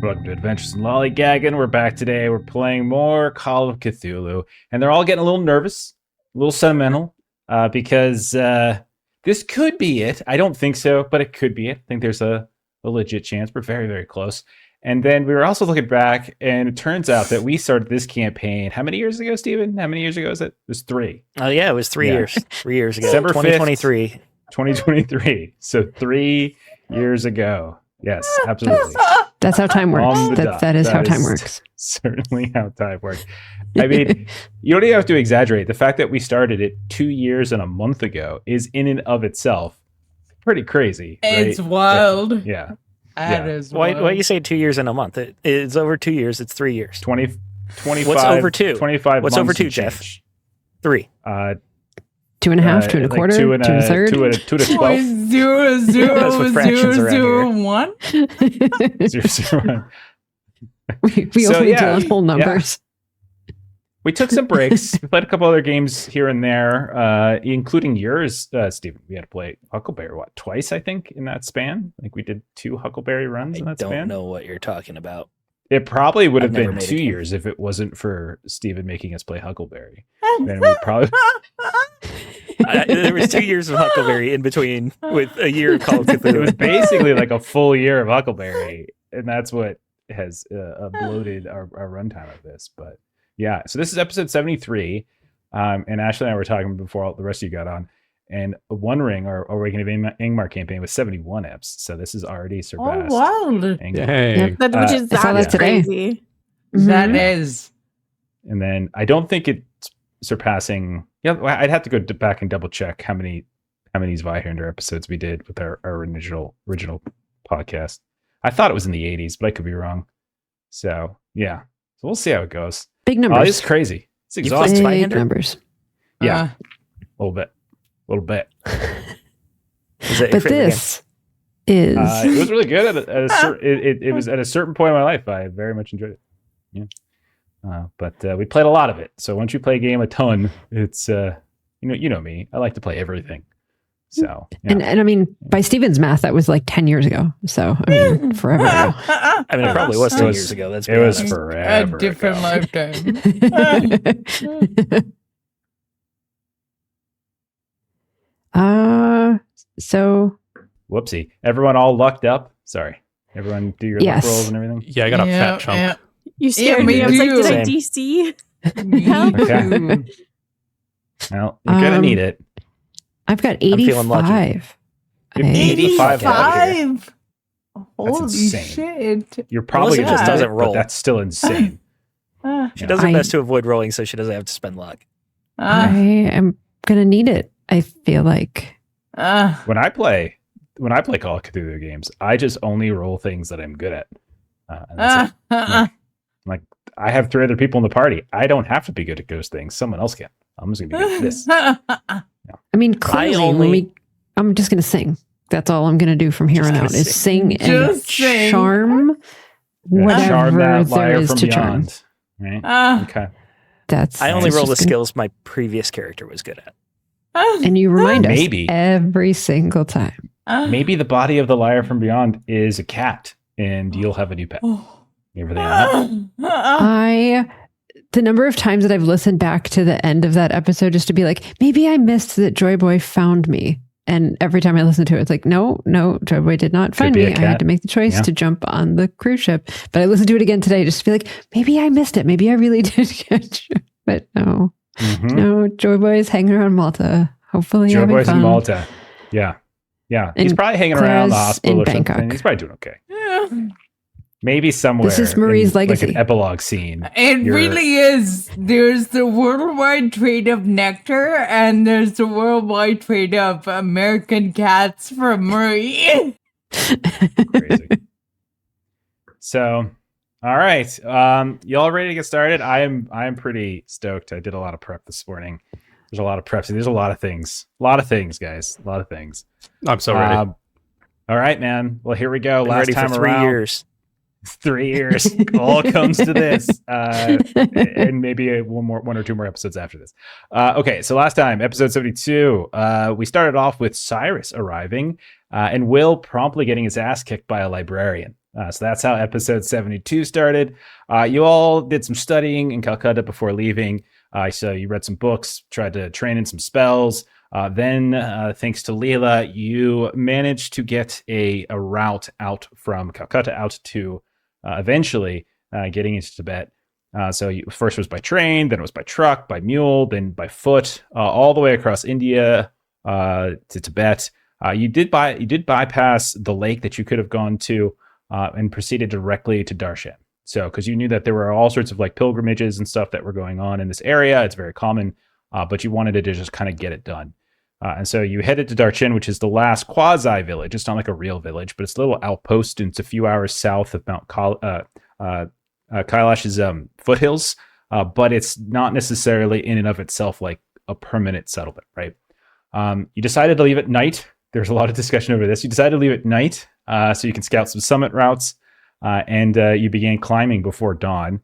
Welcome to Adventures in Lollygagging. We're back today. We're playing more Call of Cthulhu. And they're all getting a little nervous, a little sentimental, because this could be it. I don't think so, but it could be it. I think there's a legit chance. We're very, very close. And then we were also looking back, and it turns out that we started this campaign. How many years ago, Stephen? How many years ago is it? It was 3. Oh, yeah, it was 3 years. 3 years ago. December 2023. 5th, 2023. So 3 years ago. Yes, absolutely. That's how time works. That is how time works. Certainly how time works. I mean, you don't even have to exaggerate. The fact that we started it 2 years and a month ago is in and of itself pretty crazy. It's right? wild. Yeah. That is wild. Why you say 2 years and a month? It's over 2 years. It's 3 years. 25. What's over 2? 25 What's months over 2, and Jeff? change. 3. 2.5, 2 1/4, 2 1/3. 2 to 12. 0 That's what fractions are 0 1. 0 We So, only yeah, deal in whole numbers. We took some breaks. We played a couple other games here and there, including yours, Stephen. We had to play Huckleberry, twice, I think, in that span? I think we did 2 Huckleberry runs in that span. I don't know what you're talking about. It probably would have I've never been made a 2 game. years if it wasn't for Stephen making us play Huckleberry. Then we probably... There was 2 years of Huckleberry in between with a year of Call of Cthulhu. It was basically like a full year of Huckleberry, and that's what has bloated our runtime of this. But yeah, so this is episode 73, and Ashley and I were talking before all the rest of you got on, and One Ring, our Awakening of Ingmar campaign, was 71 eps, so this is already surpassed. Oh, wild. Ingmar. Yep. That which is I saw that today. crazy. That Mhm. is. And then I don't think it's surpassing. Yeah, I'd have to go back and double check how many Zweihander episodes we did with our original podcast. I thought it was in the 80s, but I could be wrong. So yeah, so we'll see how it goes. Big Oh, numbers. it's crazy. It's played exhausting. Zweihander? Big numbers. Yeah, a little bit. Is that your But favorite this is... It was really good. It was at a certain point in my life. I very much enjoyed it. Yeah. But we played a lot of it. So once you play a game a ton, it's you know me. I like to play everything. So yeah. And I mean, by Steven's math, that was like 10 years ago. So I mean, forever ago. I mean, it probably was 10 years ago. That's it was honest. forever A different ago. lifetime. So Whoopsie! Everyone all lucked up. Sorry. Everyone do your luck Yes. rolls and everything. Yeah, I got a fat chunk. You scared me me. I was like, too. did I Same. DC? Help. Okay. Well, you're gonna need it. I've got feeling lucky. 85. You have 85 out here. 85. Holy insane. shit. You're probably Melissa gonna just need doesn't it, roll. but that's still insane. She does her best to avoid rolling so she doesn't have to spend luck. I am going to need it, I feel like. When I play Call of Cthulhu games, I just only roll things that I'm good at. And that's it. Like I have 3 other people in the party. I don't have to be good at those things. Someone else can. I'm just gonna be good at this. I mean, clearly, I'm just going to sing. That's all I'm going to do from here on out is sing and Just sing. charm whatever Charm that there liar is from to charm. beyond. Right? Okay. That's I only that's roll the just gonna- skills my previous character was good at. And you remind us Maybe. every single time. Maybe the body of the liar from beyond is a cat, and you'll have a new pet. You ever think of that? The number of times that I've listened back to the end of that episode just to be like, maybe I missed that Joy Boy found me. And every time I listen to it, it's like, no, Joy Boy did not find be me. a I cat. had to make the choice Yeah. to jump on the cruise ship. But I listened to it again today just to be like, maybe I missed it. Maybe I really did catch it. But no, Mhm. no, Joy Boy is hanging around Malta. Hopefully Joe having Boy's fun. in Malta. Yeah. He's And probably hanging around the Claire's hospital in or something. Bangkok. He's probably doing okay. Maybe somewhere. This is Marie's in, legacy. Like an epilogue scene. It You're- really is. There's the worldwide trade of nectar, and there's the worldwide trade of American cats from Marie. Crazy. So, all right. Y'all ready to get started? I am pretty stoked. I did a lot of prep this morning. There's a lot of prep. There's a lot of things. A lot of things, guys. A lot of things. I'm so ready. All right, man. Well, here we go. Been Last ready time for 3 around. years. 3 years. All comes to this. And maybe one or two more episodes after this. Okay, so last time, episode 72, we started off with Cyrus arriving and Will promptly getting his ass kicked by a librarian. So that's how episode 72 started. You all did some studying in Calcutta before leaving. So you read some books, tried to train in some spells. Then, thanks to Leela, you managed to get a route out from Calcutta out to eventually getting into Tibet. So first it was by train, then it was by truck, by mule, then by foot, all the way across India to Tibet. You did bypass the lake that you could have gone to and proceeded directly to Darshan. So, because you knew that there were all sorts of like pilgrimages and stuff that were going on in this area. It's very common, but you wanted to just kind of get it done. And so you headed to Darshan, which is the last quasi village. It's not like a real village, but it's a little outpost, and it's a few hours south of Mount Kailash's foothills. But it's not necessarily in and of itself like a permanent settlement, right? You decided to leave at night. There's a lot of discussion over this. You decided to leave at night so you can scout some summit routes. And you began climbing before dawn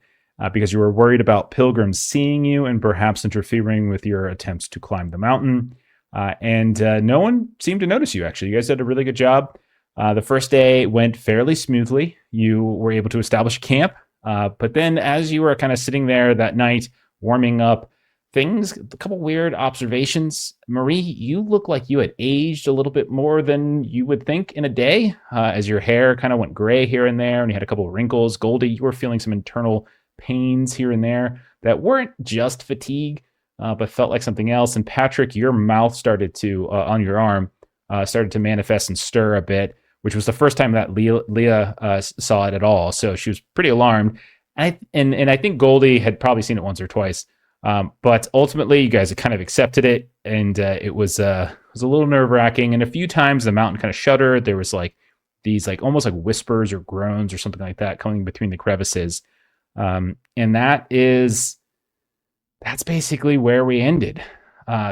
because you were worried about pilgrims seeing you and perhaps interfering with your attempts to climb the mountain. And no one seemed to notice you, actually. You guys did a really good job. The first day went fairly smoothly. You were able to establish camp. But then as you were kind of sitting there that night, warming up, a couple weird observations. Marie, you look like you had aged a little bit more than you would think in a day, as your hair kind of went gray here and there, and you had a couple of wrinkles. Goldie, you were feeling some internal pains here and there that weren't just fatigue, but felt like something else. And Patrick, your mouth started to, on your arm, started to manifest and stir a bit, which was the first time that Leah saw it at all. So she was pretty alarmed. And I think Goldie had probably seen it once or twice. But ultimately, you guys had kind of accepted it, and it was a little nerve-wracking. And a few times, the mountain kind of shuddered. There was like these like almost like whispers or groans or something like that coming between the crevices. And that's basically where we ended.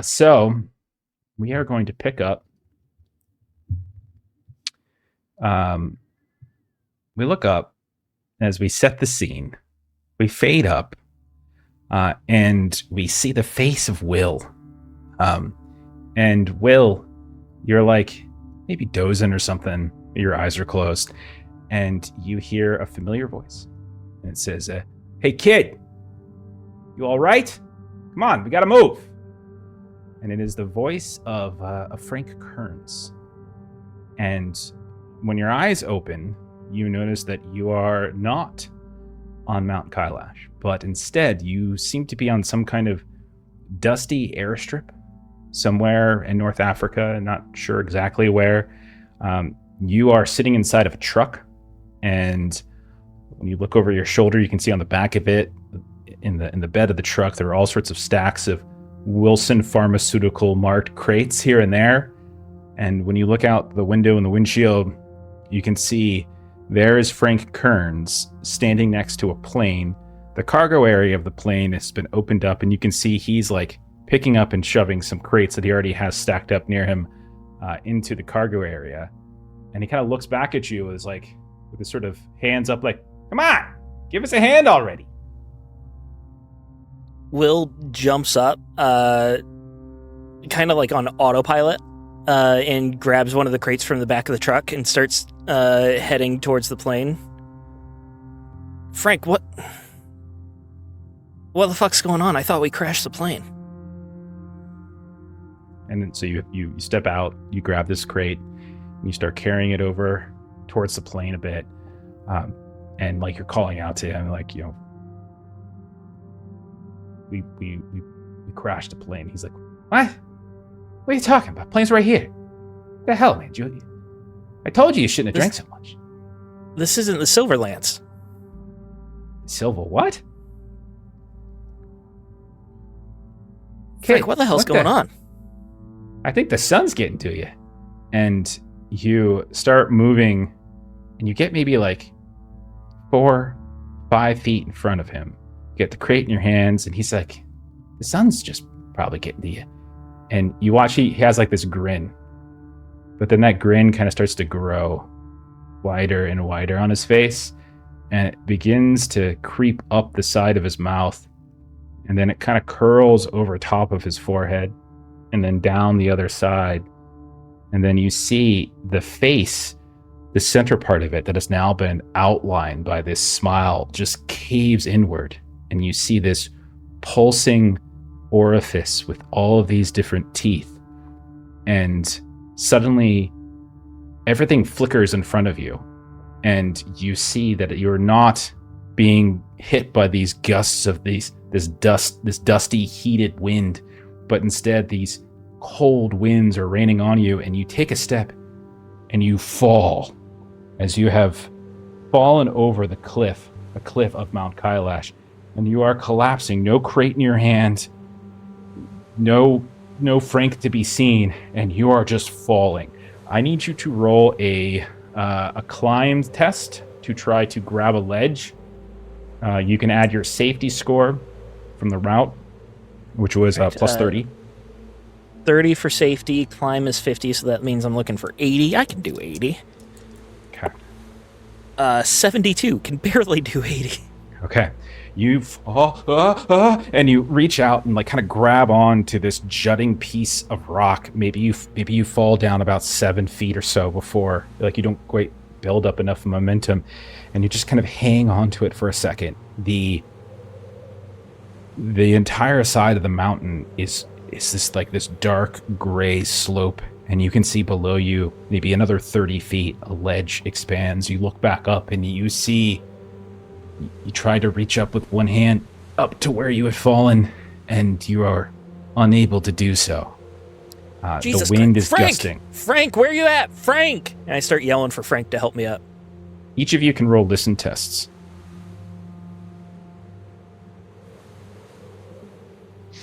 So we are going to pick up. We look up as we set the scene. We fade up. And we see the face of Will. And Will, you're like maybe dozing or something. Your eyes are closed. And you hear a familiar voice. And it says, hey, kid, you all right? Come on, we got to move. And it is the voice of Frank Kearns. And when your eyes open, you notice that you are not on Mount Kailash, but instead you seem to be on some kind of dusty airstrip somewhere in North Africa, not sure exactly where. You are sitting inside of a truck, and when you look over your shoulder, you can see on the back of it, in the bed of the truck, there are all sorts of stacks of Wilson Pharmaceutical marked crates here and there. And when you look out the window in the windshield, you can see there is Frank Kearns standing next to a plane. The cargo area of the plane has been opened up, and you can see he's like picking up and shoving some crates that he already has stacked up near him into the cargo area. And he kind of looks back at you with his sort of hands up like, come on, give us a hand already. Will jumps up, kind of like on autopilot, and grabs one of the crates from the back of the truck and starts heading towards the plane. Frank, what the fuck's going on? I thought we crashed the plane. And then, so you step out, you grab this crate, and you start carrying it over towards the plane a bit. And like you're calling out to him, like, you know, we crashed the plane. He's like, what? What are you talking about? Plane's right here. What the hell, man? I told you shouldn't have drank so much. This isn't the Silverlands. Silver what? Frank, what the hell's going on? I think the sun's getting to you. And you start moving, and you get maybe like 4-5 feet in front of him. You get the crate in your hands, and he's like, the sun's just probably getting to you. And you watch, he has like this grin. But then that grin kind of starts to grow wider and wider on his face. And it begins to creep up the side of his mouth. And then it kind of curls over top of his forehead. And then down the other side. And then you see the face, the center part of it that has now been outlined by this smile just caves inward, and you see this pulsing orifice with all of these different teeth. And suddenly everything flickers in front of you, and you see that you're not being hit by these gusts of this dusty, heated wind, but instead these cold winds are raining on you, and you take a step and you fall as you have fallen over the cliff of Mount Kailash, and you are collapsing. No crate in your hand, no Frank to be seen, and you are just falling. I need you to roll a climb test to try to grab a ledge. You can add your safety score from the route, which was plus 30. 30 for safety. Climb is 50, so that means I'm looking for 80. I can do 80. Okay. 72. Can barely do 80. Okay. You fall, and you reach out and like kind of grab on to this jutting piece of rock. Maybe you fall down about 7 feet or so before, like, you don't quite build up enough momentum, and you just kind of hang on to it for a second. The entire side of the mountain is this dark gray slope, and you can see below you maybe another 30 feet a ledge expands. You look back up and you see, you try to reach up with one hand up to where you had fallen, and you are unable to do so. Jesus the wind Christ. is Frank! gusting. Frank, where you at? Frank! And I start yelling for Frank to help me up. Each of you can roll listen tests.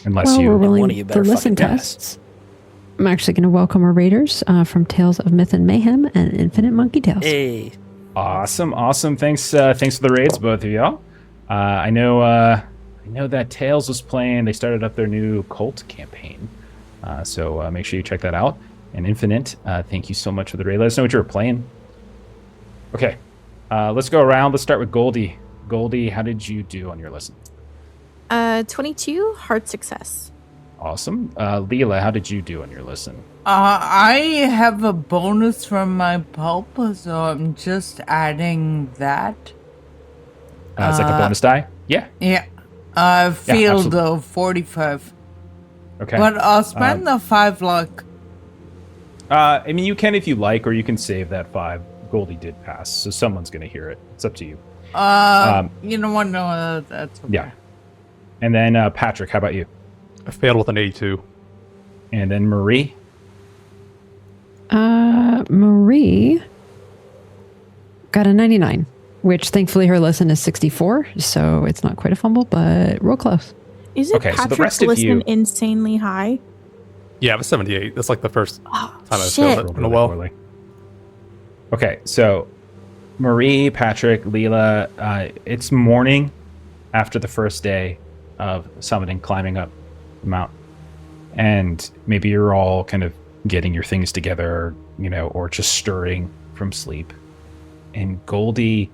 Unless Well, we're you... rolling one of you the better listen fucking pass. tests. I'm actually going to welcome our raiders from Tales of Myth and Mayhem and Infinite Monkey Tales. Hey. Awesome. Thanks for the raids, both of y'all. I know that Tales was playing. They started up their new cult campaign, so make sure you check that out. And Infinite, thank you so much for the raid. Let us know what you were playing. Okay, let's go around. Let's start with Goldie. Goldie, how did you do on your listen? 22, hard success. Awesome. Leela, how did you do on your listen? I have a bonus from my pulp, so I'm just adding that. It's like a bonus die? Yeah. Yeah. Field absolutely. of 45. Okay. But I'll spend the 5 luck. I mean, you can if you like, or you can save that 5. Goldie did pass, so someone's going to hear it. It's up to you. You know what? No, that's okay. Yeah. And then Patrick, how about you? I failed with an 82. And then Marie? Marie got a 99, which thankfully her listen is 64, so it's not quite a fumble, but real close. Is it Okay, so the Patrick's rest of listen you- insanely high? Yeah, I was 78. That's like the first Oh, time I've shit. failed it in a while. Poorly. Okay, so Marie, Patrick, Leela, it's morning after the first day of summiting, climbing up the mountain. And maybe you're all kind of getting your things together, or just stirring from sleep. And Goldie,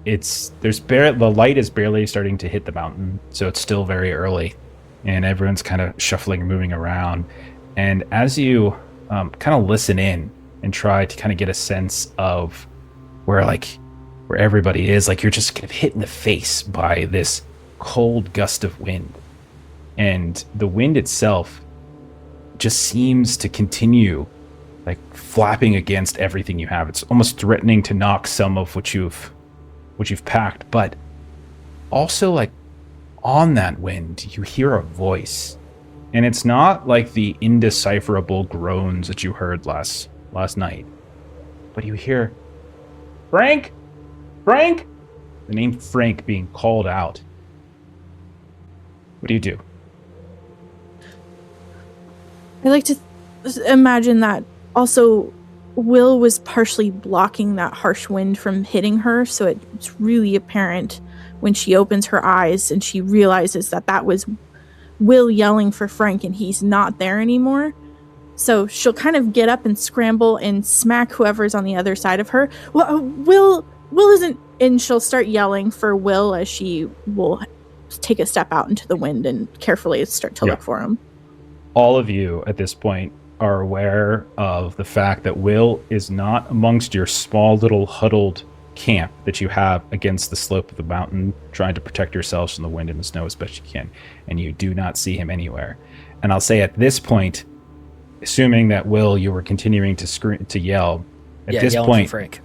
the light is barely starting to hit the mountain, so it's still very early, and everyone's kind of shuffling and moving around. And as you kind of listen in and try to kind of get a sense of where everybody is, like, you're just kind of hit in the face by this cold gust of wind, and the wind itself just seems to continue like flapping against everything you have. It's almost threatening to knock some of what you've packed, but also, like, on that wind you hear a voice, and it's not like the indecipherable groans that you heard last night, but you hear Frank, the name Frank being called out. What do you do? I like to imagine that also Will was partially blocking that harsh wind from hitting her, so it's really apparent when she opens her eyes and she realizes that was Will yelling for Frank and he's not there anymore. So she'll kind of get up and scramble and smack whoever's on the other side of her. Well, Will isn't, and she'll start yelling for Will as she will take a step out into the wind and carefully start to look for him. All of you at this point are aware of the fact that Will is not amongst your small little huddled camp that you have against the slope of the mountain, trying to protect yourselves from the wind and the snow as best you can, and you do not see him anywhere. And I'll say at this point, assuming that Will, you were continuing to scream, to yell, at this yelling point, for Frank.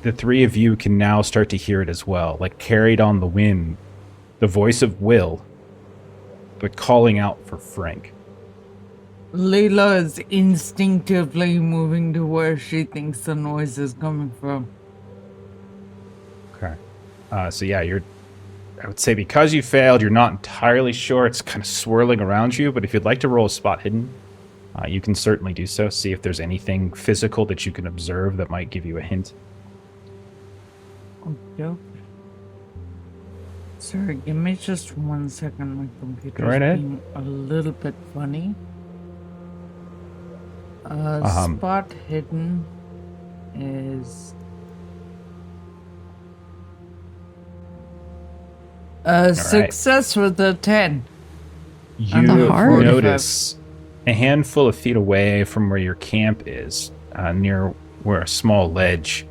the three of you can now start to hear it as well, like carried on the wind, the voice of Will, but calling out for Frank. Leela is instinctively moving to where she thinks the noise is coming from. Okay. So yeah, I would say because you failed, you're not entirely sure. It's kind of swirling around you, but if you'd like to roll a spot hidden, you can certainly do so. See if there's anything physical that you can observe that might give you a hint. Okay. Sorry, give me just 1 second. My computer's Go right ahead. being a little bit funny. Spot hidden is success with a 10. You the heart? notice a handful of feet away from where your camp is, near where a small ledge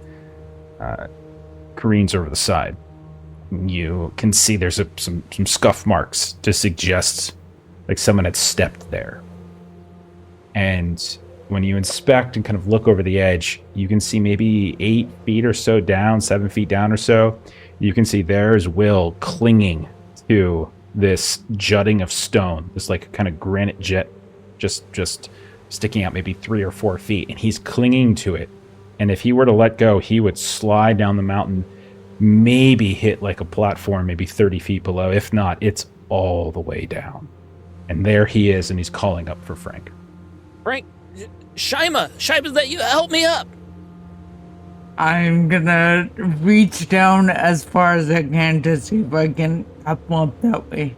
careens over the side. You can see there's some scuff marks to suggest like someone had stepped there. And when you inspect and kind of look over the edge, you can see maybe 8 feet or so down, 7 feet down or so. You can see there's Will clinging to this jutting of stone, this like kind of granite jet, just sticking out maybe 3 or 4 feet, and he's clinging to it. And if he were to let go, he would slide down the mountain, maybe hit like a platform, maybe 30 feet below. If not, it's all the way down. And there he is, and he's calling up for Frank. Frank, Shima, that you help me up. I'm gonna reach down as far as I can to see if I can up him up that way.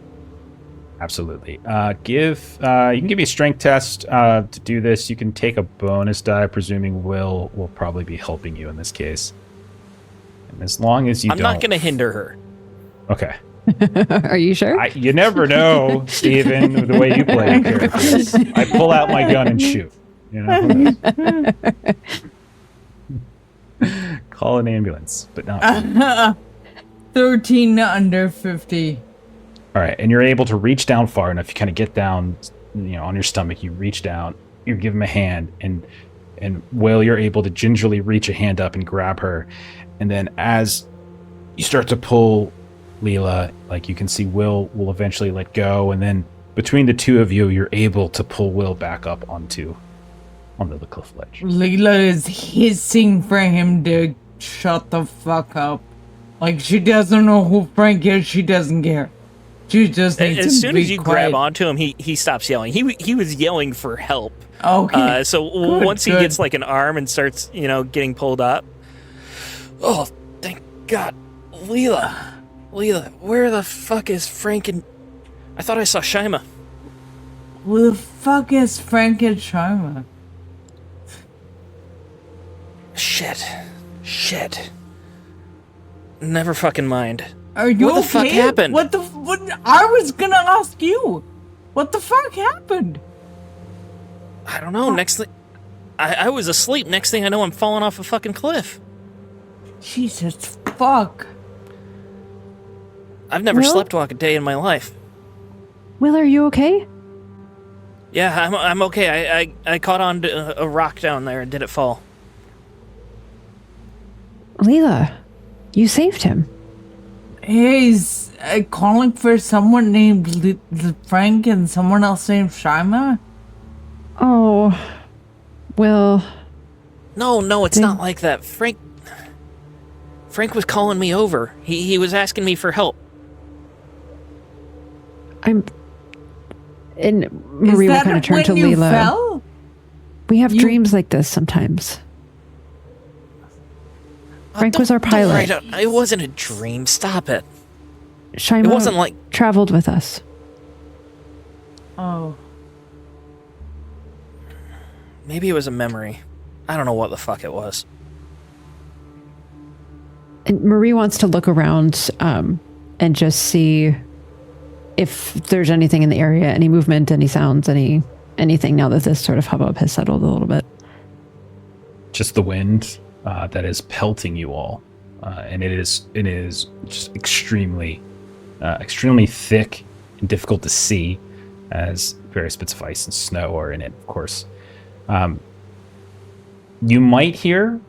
Absolutely. You can give me a strength test to do this. You can take a bonus die, presuming Will probably be helping you in this case. And as long as you I'm not going to hinder her. Okay. Are you sure? You never know, Steven, the way you play your characters. I pull out my gun and shoot. You know? Call an ambulance, but not 13 under 50. All right, and you're able to reach down far enough. You kind of get down, on your stomach. You reach down. You give him a hand, and Will, you're able to gingerly reach a hand up and grab her. And then as you start to pull Leela, like you can see Will eventually let go, and then between the two of you, you're able to pull Will back up onto the cliff ledge. Leela is hissing for him to shut the fuck up. Like, she doesn't know who Frank is. She doesn't care. She just needs As to soon be as you quiet. grab onto him, he stops yelling. He was yelling for help. Okay. So Good, once he good. gets like an arm and starts, getting pulled up. Oh, thank God. Leela, where the fuck is Frank and... I thought I saw Shima. Who the fuck is Frank and Shima? Shit. Never fucking mind. Are you What the okay? fuck happened? What? I was gonna ask you. What the fuck happened? I don't know. Next thing... I was asleep. Next thing I know, I'm falling off a fucking cliff. Jesus fuck. I've never Will? slept walk a day in my life. Will, are you okay? Yeah, I'm okay. I caught on to a rock down there and did it fall. Leela, you saved him. He's calling for someone named Frank and someone else named Shima? Oh, Will. No, it's not like that. Frank was calling me over. He was asking me for help. And Marie will kind of turn to when you Leela. fell? We have You- dreams like this sometimes. Frank was our pilot. It wasn't a dream. Stop it. Shima It wasn't like... traveled with us. Oh. Maybe it was a memory. I don't know what the fuck it was. And Marie wants to look around and just see if there's anything in the area, any movement, any sounds, any anything now that this sort of hubbub has settled a little bit. Just the wind that is pelting you all, and it is just extremely thick and difficult to see, as various bits of ice and snow are in it. Of course, you might hear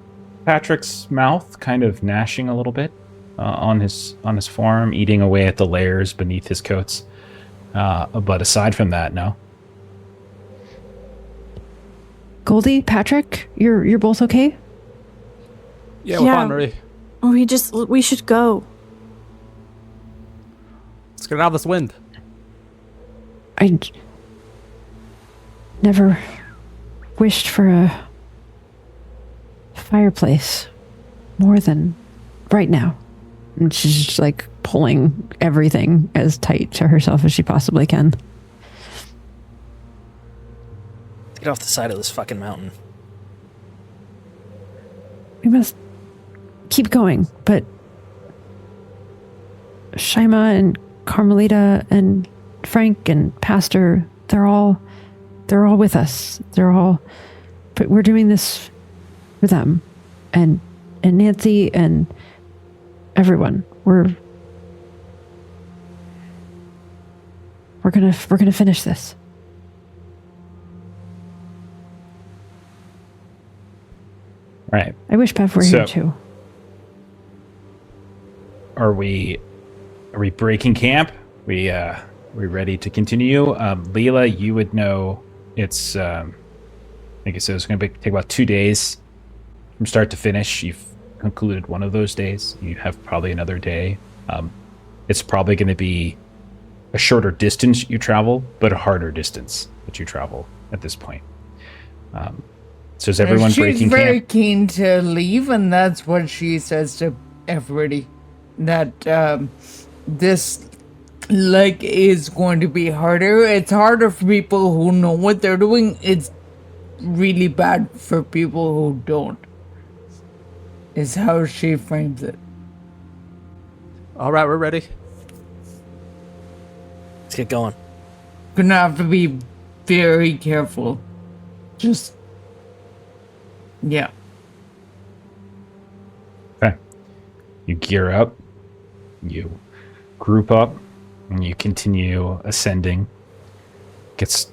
Patrick's mouth kind of gnashing a little bit on his forearm, eating away at the layers beneath his coats. But aside from that, no. Goldie, Patrick, you're both okay? Yeah, we're fine, Marie. We should go. Let's get out of this wind. I never wished for a fireplace more than right now. And she's just like pulling everything as tight to herself as she possibly can. Get off the side of this fucking mountain. We must keep going, but Shaima and Carmelita and Frank and Pastor, they're all with us. But we're doing this for them and Nancy and everyone. We're gonna finish this. Right. I wish Bev were here too. Are we breaking camp? We ready to continue? Leela, you would know it's I think it says it's going to take about 2 days from start to finish. You've concluded one of those days. You have probably another day. It's probably going to be a shorter distance you travel, but a harder distance that you travel at this point. So is everyone breaking She's very camp? keen to leave, and that's what she says to everybody. That this is going to be harder. It's harder for people who know what they're doing. It's really bad for people who don't. Is how she frames it. All right, we're ready. Let's get going. Gonna have to be very careful. Just yeah. Okay. You gear up, you group up, and you continue ascending. Gets,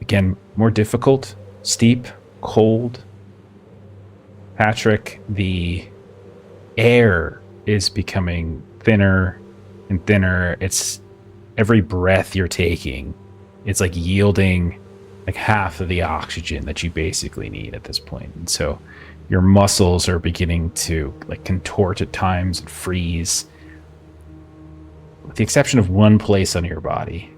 again, more difficult, steep, cold. Patrick, the air is becoming thinner and thinner. It's every breath you're taking, it's like yielding like half of the oxygen that you basically need at this point. And so your muscles are beginning to like contort at times and freeze. With the exception of one place on your body,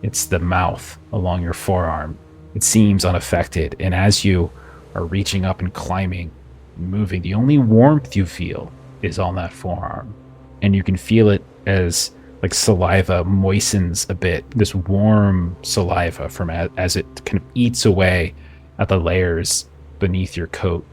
it's the mouth along your forearm. It seems unaffected. And as you are reaching up and climbing, moving, the only warmth you feel is on that forearm. And you can feel it as like saliva moistens a bit, this warm saliva from as it kind of eats away at the layers beneath your coat.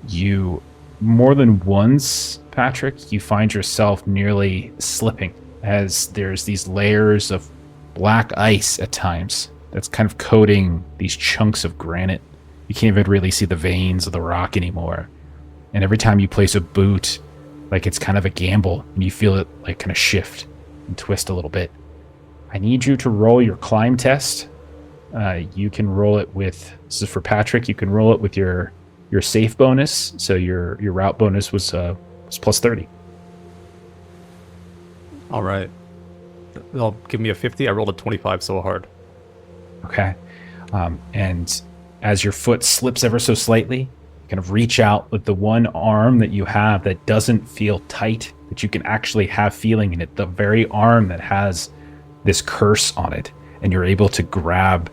You, more than once, Patrick, you find yourself nearly slipping as there's these layers of black ice at times that's kind of coating these chunks of granite. You can't even really see the veins of the rock anymore. And every time you place a boot, like it's kind of a gamble, and you feel it like kind of shift and twist a little bit. I need you to roll your climb test. You can roll it with, this is for Patrick, you can roll it with your safe bonus. So your route bonus was plus 30. All right. They'll give me a 50. I rolled a 25 so hard. Okay. And as your foot slips ever so slightly, you kind of reach out with the one arm that you have that doesn't feel tight, that you can actually have feeling in it, the very arm that has this curse on it, and you're able to grab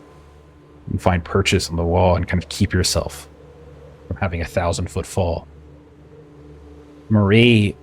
and find purchase on the wall and kind of keep yourself from having a 1,000-foot fall. Marie,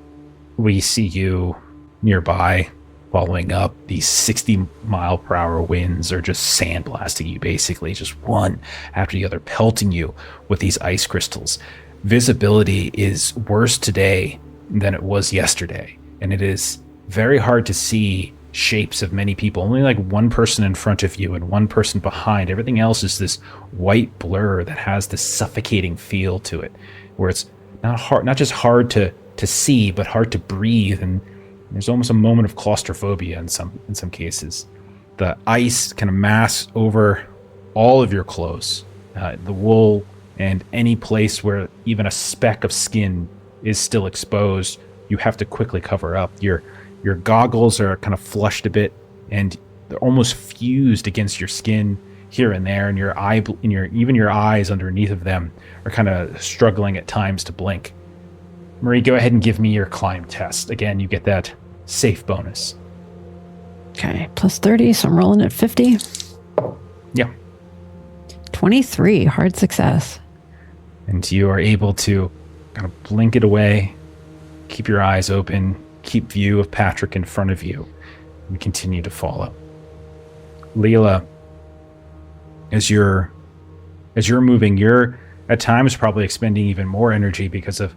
we see you nearby following up. These 60-mile-per-hour winds are just sandblasting you, basically, just one after the other, pelting you with these ice crystals. Visibility is worse today than it was yesterday, and it is very hard to see shapes of many people. Only like one person in front of you and one person behind. Everything else is this white blur that has this suffocating feel to it, where it's not just hard to see, but hard to breathe. And there's almost a moment of claustrophobia in some cases. The ice kind of mass over all of your clothes, the wool, and any place where even a speck of skin is still exposed, you have to quickly cover up. Your goggles are kind of flushed a bit, and they're almost fused against your skin here and there, and your eyes underneath of them are kind of struggling at times to blink. Marie, go ahead and give me your climb test. Again, you get that safe bonus. Okay, plus 30, so I'm rolling at 50. Yeah. 23, hard success. And you are able to kind of blink it away, keep your eyes open, keep view of Patrick in front of you, and continue to follow. Leela, as you're moving, you're at times probably expending even more energy because of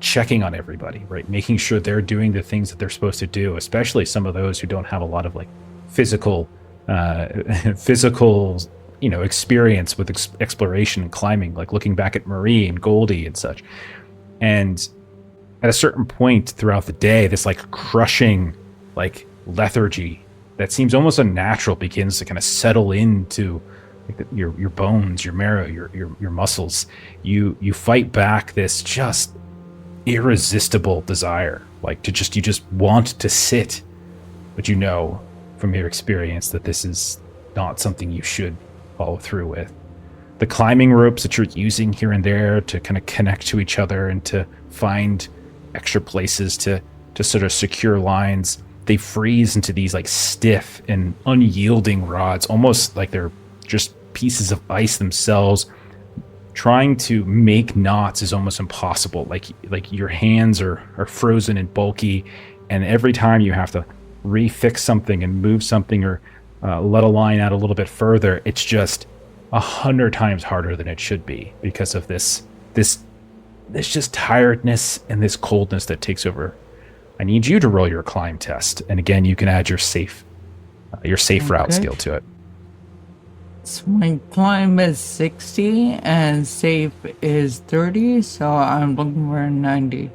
checking on everybody, right? Making sure they're doing the things that they're supposed to do, especially some of those who don't have a lot of like physical experience with exploration and climbing, like looking back at Marie and Goldie and such. And at a certain point throughout the day, this like crushing like lethargy that seems almost unnatural begins to kind of settle into like your bones, your marrow, your muscles. You fight back this just irresistible desire, like you just want to sit, but you know from your experience that this is not something you should follow through with. The climbing ropes that you're using here and there to kind of connect to each other and to find extra places to sort of secure lines, they freeze into these like stiff and unyielding rods, almost like they're just pieces of ice themselves. Trying to make knots is almost impossible. Like your hands are frozen and bulky, and every time you have to refix something and move something or let a line out a little bit further, it's just 100 times harder than it should be because of this just tiredness and this coldness that takes over. I need you to roll your climb test, and again, you can add your safe route skill to it. So my climb is 60 and safe is 30, so I'm looking for a 90.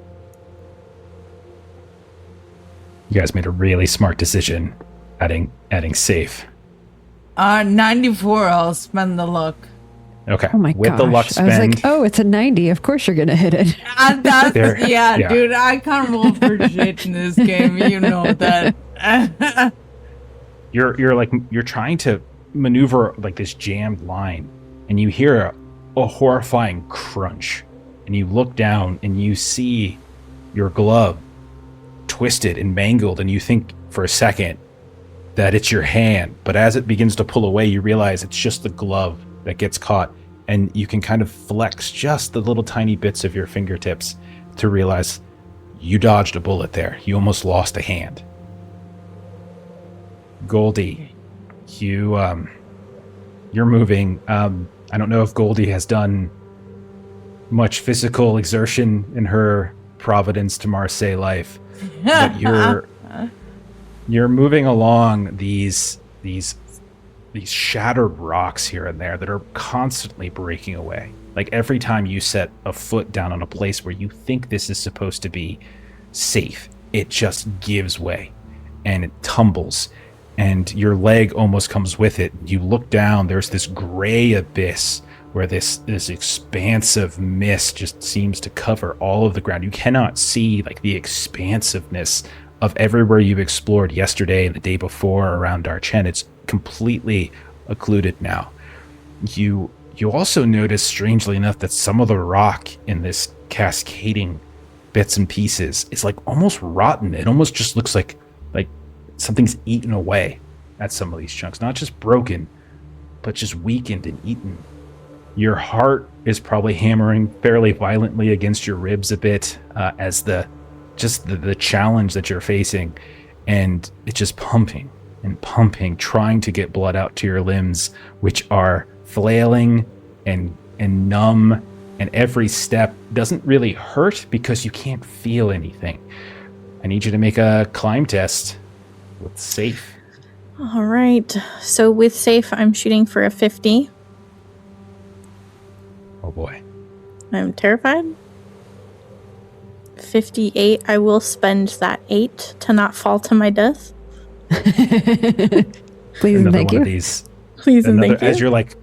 You guys made a really smart decision adding safe. 94, I'll spend the luck. Okay. Oh my With gosh. the luck spend, I was like, oh, it's a 90. Of course you're going to hit it. Yeah, dude, I can't roll for shit in this game. You know that. You're trying to maneuver like this jammed line, and you hear a horrifying crunch, and you look down and you see your glove twisted and mangled, and you think for a second that it's your hand, but as it begins to pull away, you realize it's just the glove that gets caught, and you can kind of flex just the little tiny bits of your fingertips to realize you dodged a bullet there. You almost lost a hand. Goldie, you're moving. I don't know if Goldie has done much physical exertion in her Providence to Marseille life, but you're moving along these shattered rocks here and there that are constantly breaking away. Like every time you set a foot down on a place where you think this is supposed to be safe, it just gives way and it tumbles, and your leg almost comes with it. You look down, there's this gray abyss where this expansive mist just seems to cover all of the ground. You cannot see like the expansiveness of everywhere you've explored yesterday and the day before around Darchen. It's completely occluded now. You also notice, strangely enough, that some of the rock in this cascading bits and pieces is like almost rotten. It almost just looks like something's eaten away at some of these chunks. Not just broken, but just weakened and eaten. Your heart is probably hammering fairly violently against your ribs a bit as the challenge that you're facing, and it's just pumping and pumping, trying to get blood out to your limbs, which are flailing and numb, and every step doesn't really hurt because you can't feel anything. I need you to make a climb test. with safe. All right. So with safe, I'm shooting for a 50. Oh boy. I'm terrified. 58. I will spend that 8 to not fall to my death. Please and Another thank one you. of these. Please and thank you. As you're like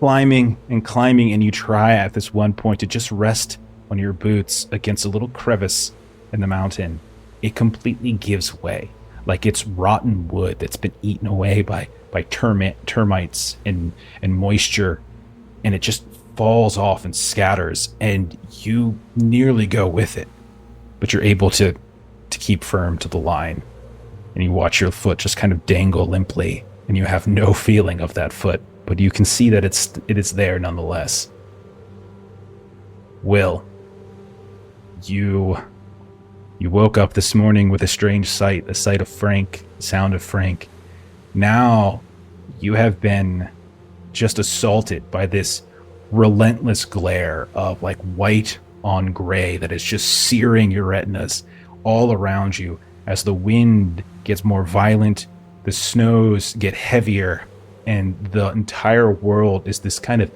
climbing, and you try at this one point to just rest on your boots against a little crevice in the mountain, it completely gives way. Like it's rotten wood that's been eaten away by termites and moisture, and it just falls off and scatters, and you nearly go with it, but you're able to keep firm to the line, and you watch your foot just kind of dangle limply, and you have no feeling of that foot, but you can see that it is there nonetheless. Will, you woke up this morning with a strange sight, the sight of Frank, the sound of Frank. Now you have been just assaulted by this relentless glare of like white on gray that is just searing your retinas all around you as the wind gets more violent, the snows get heavier, and the entire world is this kind of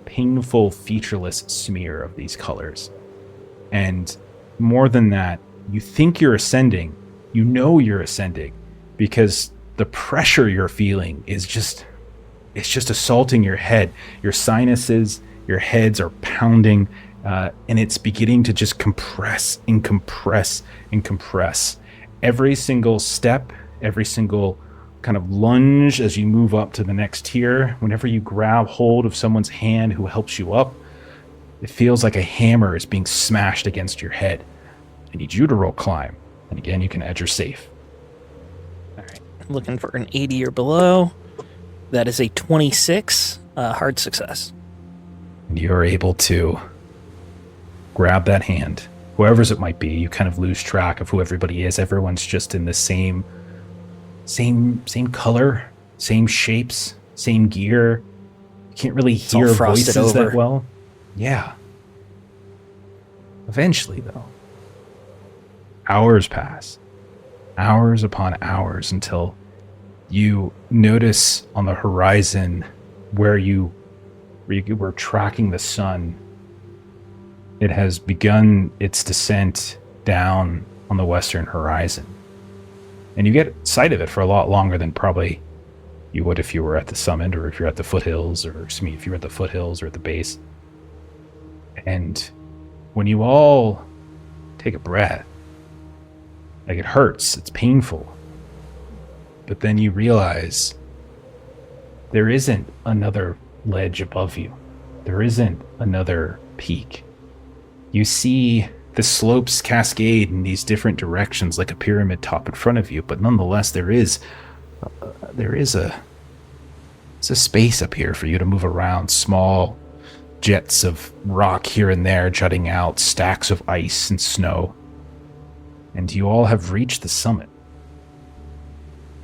painful, featureless smear of these colors. And more than that, you think you're ascending, you know you're ascending, because the pressure you're feeling is just assaulting your head. Your sinuses, your heads are pounding, and it's beginning to just compress and compress and compress. Every single step, every single kind of lunge as you move up to the next tier, whenever you grab hold of someone's hand who helps you up, it feels like a hammer is being smashed against your head. I need you to roll climb. And again, you can add your safe. All right. I'm looking for an 80 or below. That is a 26, hard success. And you're able to grab that hand, whoever's it might be. You kind of lose track of who everybody is. Everyone's just in the same color, same shapes, same gear. You can't really hear voices over that well. Yeah. Eventually, though, hours pass, hours upon hours, until you notice on the horizon where you were tracking the sun. It has begun its descent down on the western horizon. And you get sight of it for a lot longer than probably you would if you were at the summit, or if you're at the foothills, or if you're at the foothills or at the base. And when you all take a breath, like it hurts, it's painful, but then you realize there isn't another ledge above you. There isn't another peak. You see the slopes cascade in these different directions like a pyramid top in front of you, but nonetheless there is a space up here for you to move around. Small jets of rock here and there jutting out, stacks of ice and snow. And you all have reached the summit.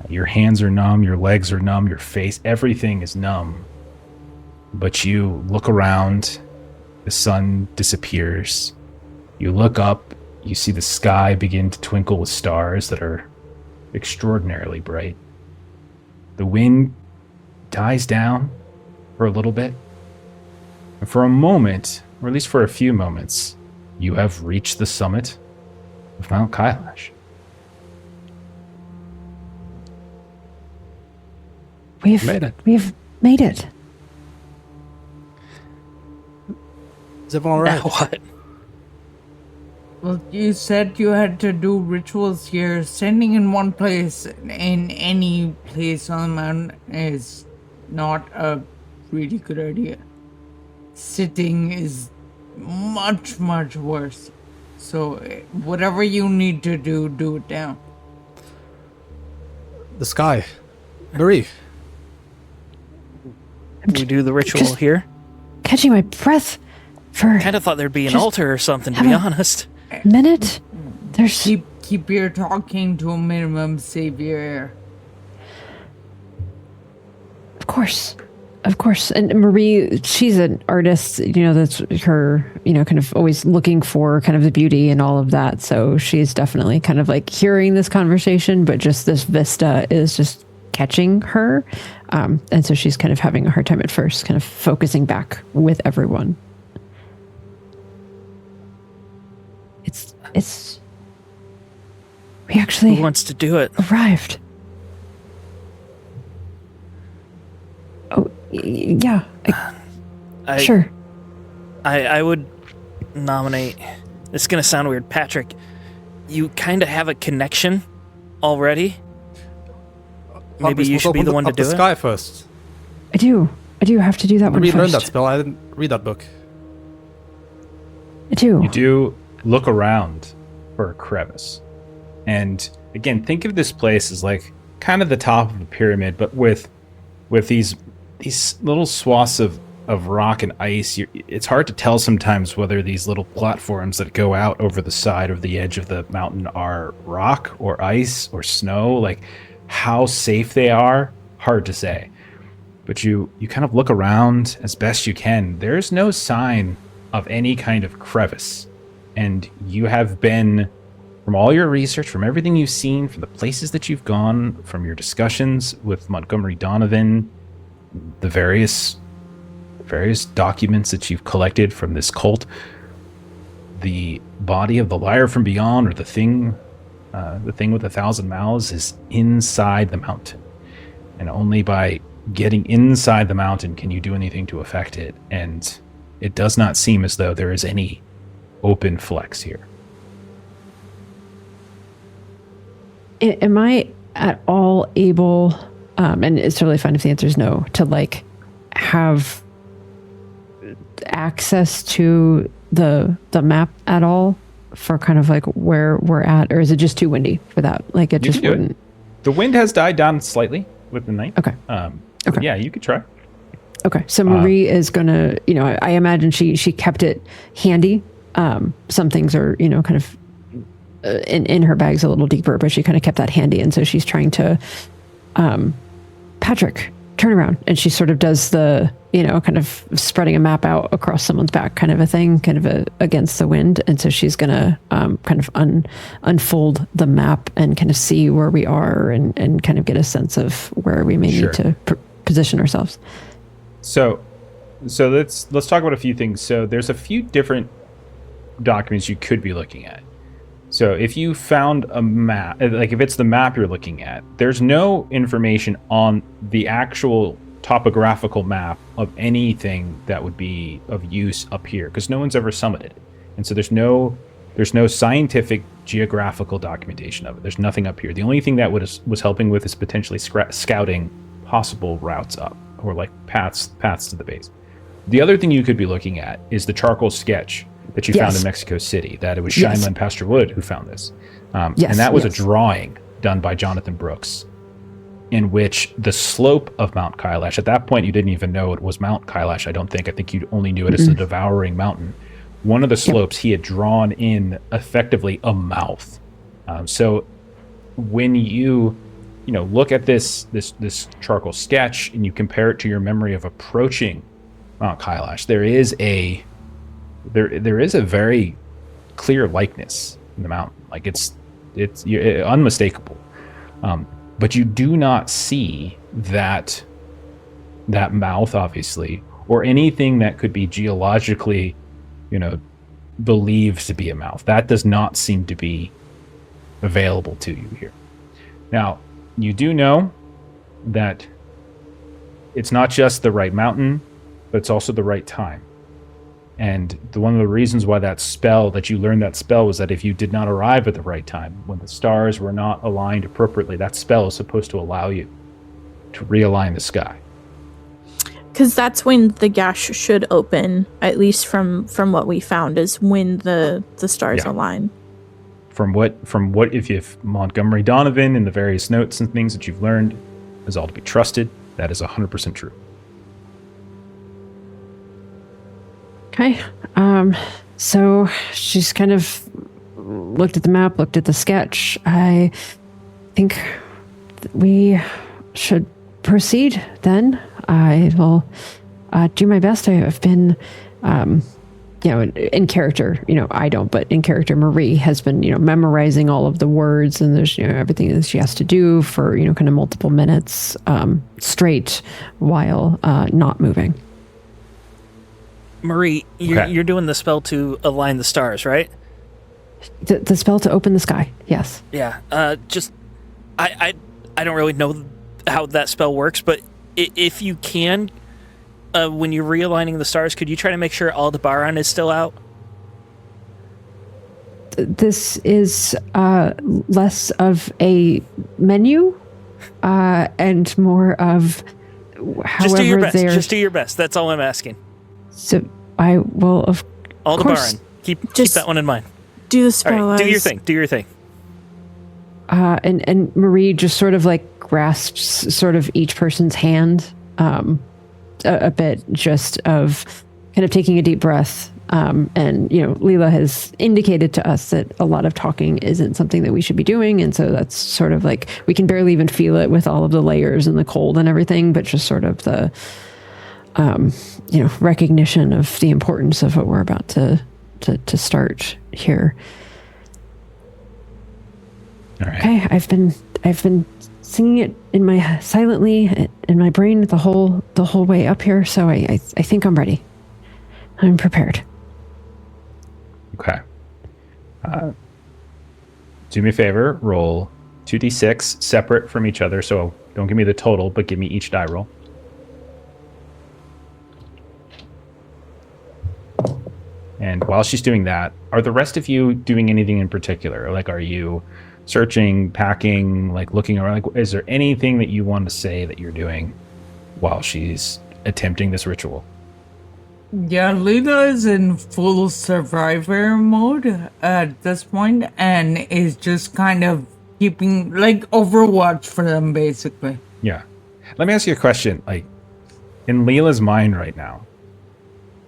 Your hands are numb, your legs are numb, your face, everything is numb. But you look around, the sun disappears. You look up, you see the sky begin to twinkle with stars that are extraordinarily bright. The wind dies down for a little bit. And for a moment, or at least for a few moments, you have reached the summit of Mount Kailash. We've made it. Is everyone all right? Now what? Well, you said you had to do rituals here. Standing in one place in any place on the mountain is not a really good idea. Sitting is much, much worse. So whatever you need to do, do it now. The sky. Marie. We do the ritual just- here. Catching my breath for Kind of thought there'd be an Just altar or something, to have be a- honest. a minute. There's Keep your talking to a minimum. Save your air. Of course. Of course. And Marie, she's an artist, that's her, kind of always looking for kind of the beauty and all of that. So she's definitely kind of like hearing this conversation, but just this vista is just catching her. And so she's kind of having a hard time at first, kind of focusing back with everyone. We actually Who wants to do it? arrived. Oh, yeah. Sure. I would nominate. It's gonna sound weird, Patrick. You kind of have a connection already. Maybe you should be the one to do the it. sky first. I do have to do that one We first. learned that spell. I didn't read that book. I do. You do look around for a crevice. And again, think of this place as like kind of the top of a pyramid, but with these little swaths of rock and ice. It's hard to tell sometimes whether these little platforms that go out over the side of the edge of the mountain are rock or ice or snow. Like how safe they are, hard to say. But you kind of look around as best you can. There's no sign of any kind of crevice. And you have been, from all your research, from everything you've seen, from the places that you've gone, from your discussions with Montgomery Donovan, the various documents that you've collected from this cult, the body of the liar from beyond, or the thing with 1,000 mouths, is inside the mountain. And only by getting inside the mountain can you do anything to affect it. And it does not seem as though there is any open flex here. Am I at all able, and it's totally fine if the answer is no, to like have access to the map at all for kind of like where we're at, or is it just too windy for that? Like it You just can do it. wouldn't. The wind has died down slightly with the night. Okay. Okay. Yeah, you could try. Okay. So Marie is gonna, I imagine she kept it handy. Some things are, kind of in her bags a little deeper, but she kind of kept that handy. And so she's trying to, Patrick, turn around. And she sort of does the, kind of spreading a map out across someone's back kind of a thing, kind of against the wind. And so she's going to kind of unfold the map and kind of see where we are and kind of get a sense of where we may need to position ourselves. So let's talk about a few things. So there's a few different documents you could be looking at. So if you found a map, like if it's the map you're looking at, there's no information on the actual topographical map of anything that would be of use up here, because no one's ever summited it. And so there's no scientific geographical documentation of it. There's nothing up here. The only thing that was helping with is potentially scouting possible routes up, or like paths to the base. The other thing you could be looking at is the charcoal sketch that you found in Mexico City, that it was Shyma and Pastor Wood who found this. And that was a drawing done by Jonathan Brooks, in which the slope of Mount Kailash, at that point you didn't even know it was Mount Kailash, I don't think. I think you only knew it as the Devouring Mountain. One of the slopes he had drawn in effectively a mouth. So when you look at this charcoal sketch and you compare it to your memory of approaching Mount Kailash, there is a very clear likeness in the mountain. Like it's unmistakable. But you do not see that mouth, obviously, or anything that could be geologically, believed to be a mouth. That does not seem to be available to you here. Now, you do know that it's not just the right mountain, but it's also the right time. And one of the reasons why you learned that spell was that if you did not arrive at the right time, when the stars were not aligned appropriately, that spell is supposed to allow you to realign the sky. Because that's when the gash should open, at least from what we found, is when the stars align. From what if Montgomery Donovan and the various notes and things that you've learned is all to be trusted, that is 100% true. Okay. So she's kind of looked at the map, looked at the sketch. I think we should proceed then. I will do my best. I've been, in character, I don't, but in character, Marie has been, memorizing all of the words, and there's, everything that she has to do for, kind of multiple minutes straight while not moving. Marie, you're doing the spell to align the stars, right? The spell to open the sky, yes. Yeah. I don't really know how that spell works, but if you can, when you're realigning the stars, could you try to make sure Aldebaran is still out? This is less of a menu and more of however Just do your best. they're... Just do your best. That's all I'm asking. So I will, of course... Aldebaran, keep that one in mind. Do the spell. All right, do your thing. And Marie just sort of like grasps sort of each person's hand a bit, just of kind of taking a deep breath. And, Leela has indicated to us that a lot of talking isn't something that we should be doing. And so that's sort of like, we can barely even feel it with all of the layers and the cold and everything, but just sort of the, recognition of the importance of what we're about to start here. All right. Okay, I've been singing it silently in my brain the whole way up here, so I think I'm ready. I'm prepared. Okay. Do me a favor. Roll 2d6 separate from each other. So don't give me the total, but give me each die roll. And while she's doing that, are the rest of you doing anything in particular? Like, are you searching, packing, like looking around? Like, is there anything that you want to say that you're doing while she's attempting this ritual? Yeah, Leela is in full survivor mode at this point and is just kind of keeping, like, Overwatch for them, basically. Yeah. Let me ask you a question. Like, in Leela's mind right now,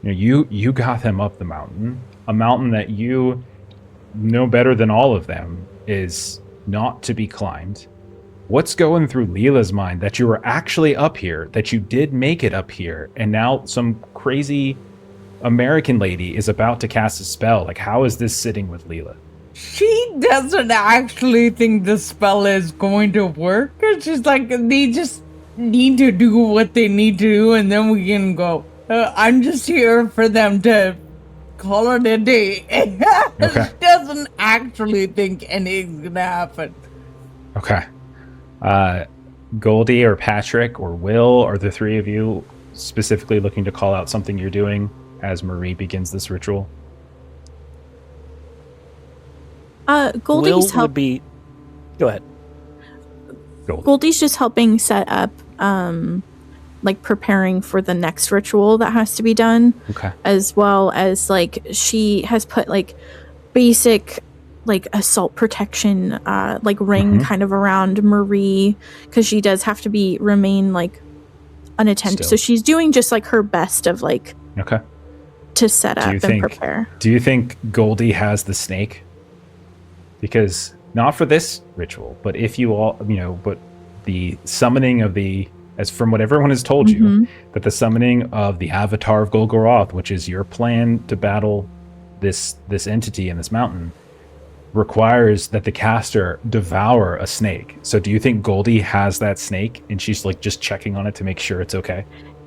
you got them up the mountain, a mountain that you know better than all of them is not to be climbed. What's going through Leela's mind that you were actually up here, that you did make it up here, and now some crazy American lady is about to cast a spell? Like, how is this sitting with Leela? She doesn't actually think the spell is going to work. It's just like, they just need to do what they need to do, and then we can go. I'm just here for them to call it a day. Okay. She doesn't actually think anything's gonna happen. Okay. Goldie or Patrick or Will, are the three of you specifically looking to call out something you're doing as Marie begins this ritual? Goldie's Go ahead. Goldie's just helping set up, like preparing for the next ritual that has to be done. Okay. As well as like she has put like basic like assault protection like ring kind of around Marie, because she does have to remain like unattended. So she's doing just like her best of like to set up and prepare. Do you think Goldie has the snake? Because not for this ritual, but if you all, but the summoning of as from what everyone has told you, that the summoning of the Avatar of Golgoroth, which is your plan to battle this entity in this mountain, requires that the caster devour a snake. So do you think Goldie has that snake and she's like just checking on it to make sure it's okay?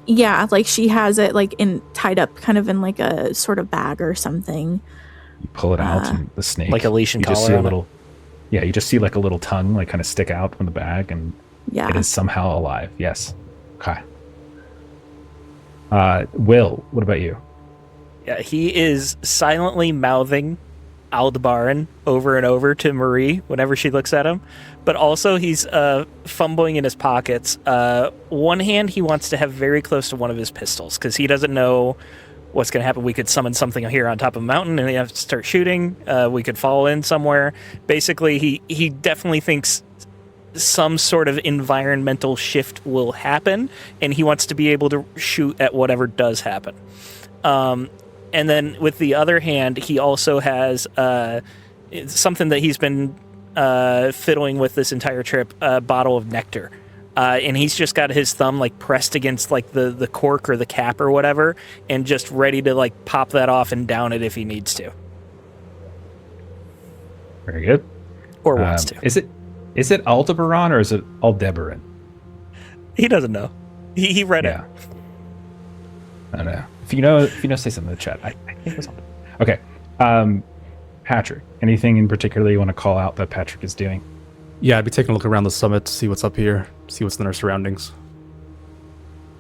Yeah, like she has it like tied up kind of in like a sort of bag or something. You pull it out and the snake, like a leash and collar. You just see like a little tongue like kind of stick out from the bag, and it is somehow alive. Yes. Okay. Will, what about you? Yeah, he is silently mouthing Aldebaran over and over to Marie whenever she looks at him, but also he's fumbling in his pockets. One hand he wants to have very close to one of his pistols because he doesn't know what's going to happen. We could summon something here on top of a mountain and they have to start shooting. We could fall in somewhere. Basically, he definitely thinks some sort of environmental shift will happen, and he wants to be able to shoot at whatever does happen. And then with the other hand, he also has something that he's been fiddling with this entire trip, a bottle of nectar. and he's just got his thumb like pressed against like the cork or the cap or whatever, and just ready to like pop that off and down it if he needs to Very good. or wants to. Is it Aldebaran or is it Aldebaran? He doesn't know. He read it. I don't know. If you know, say something in the chat. I think it was Aldebaran. Okay. Patrick, anything in particular you want to call out that Patrick is doing? Yeah, I'd be taking a look around the summit to see what's up here, see what's in our surroundings.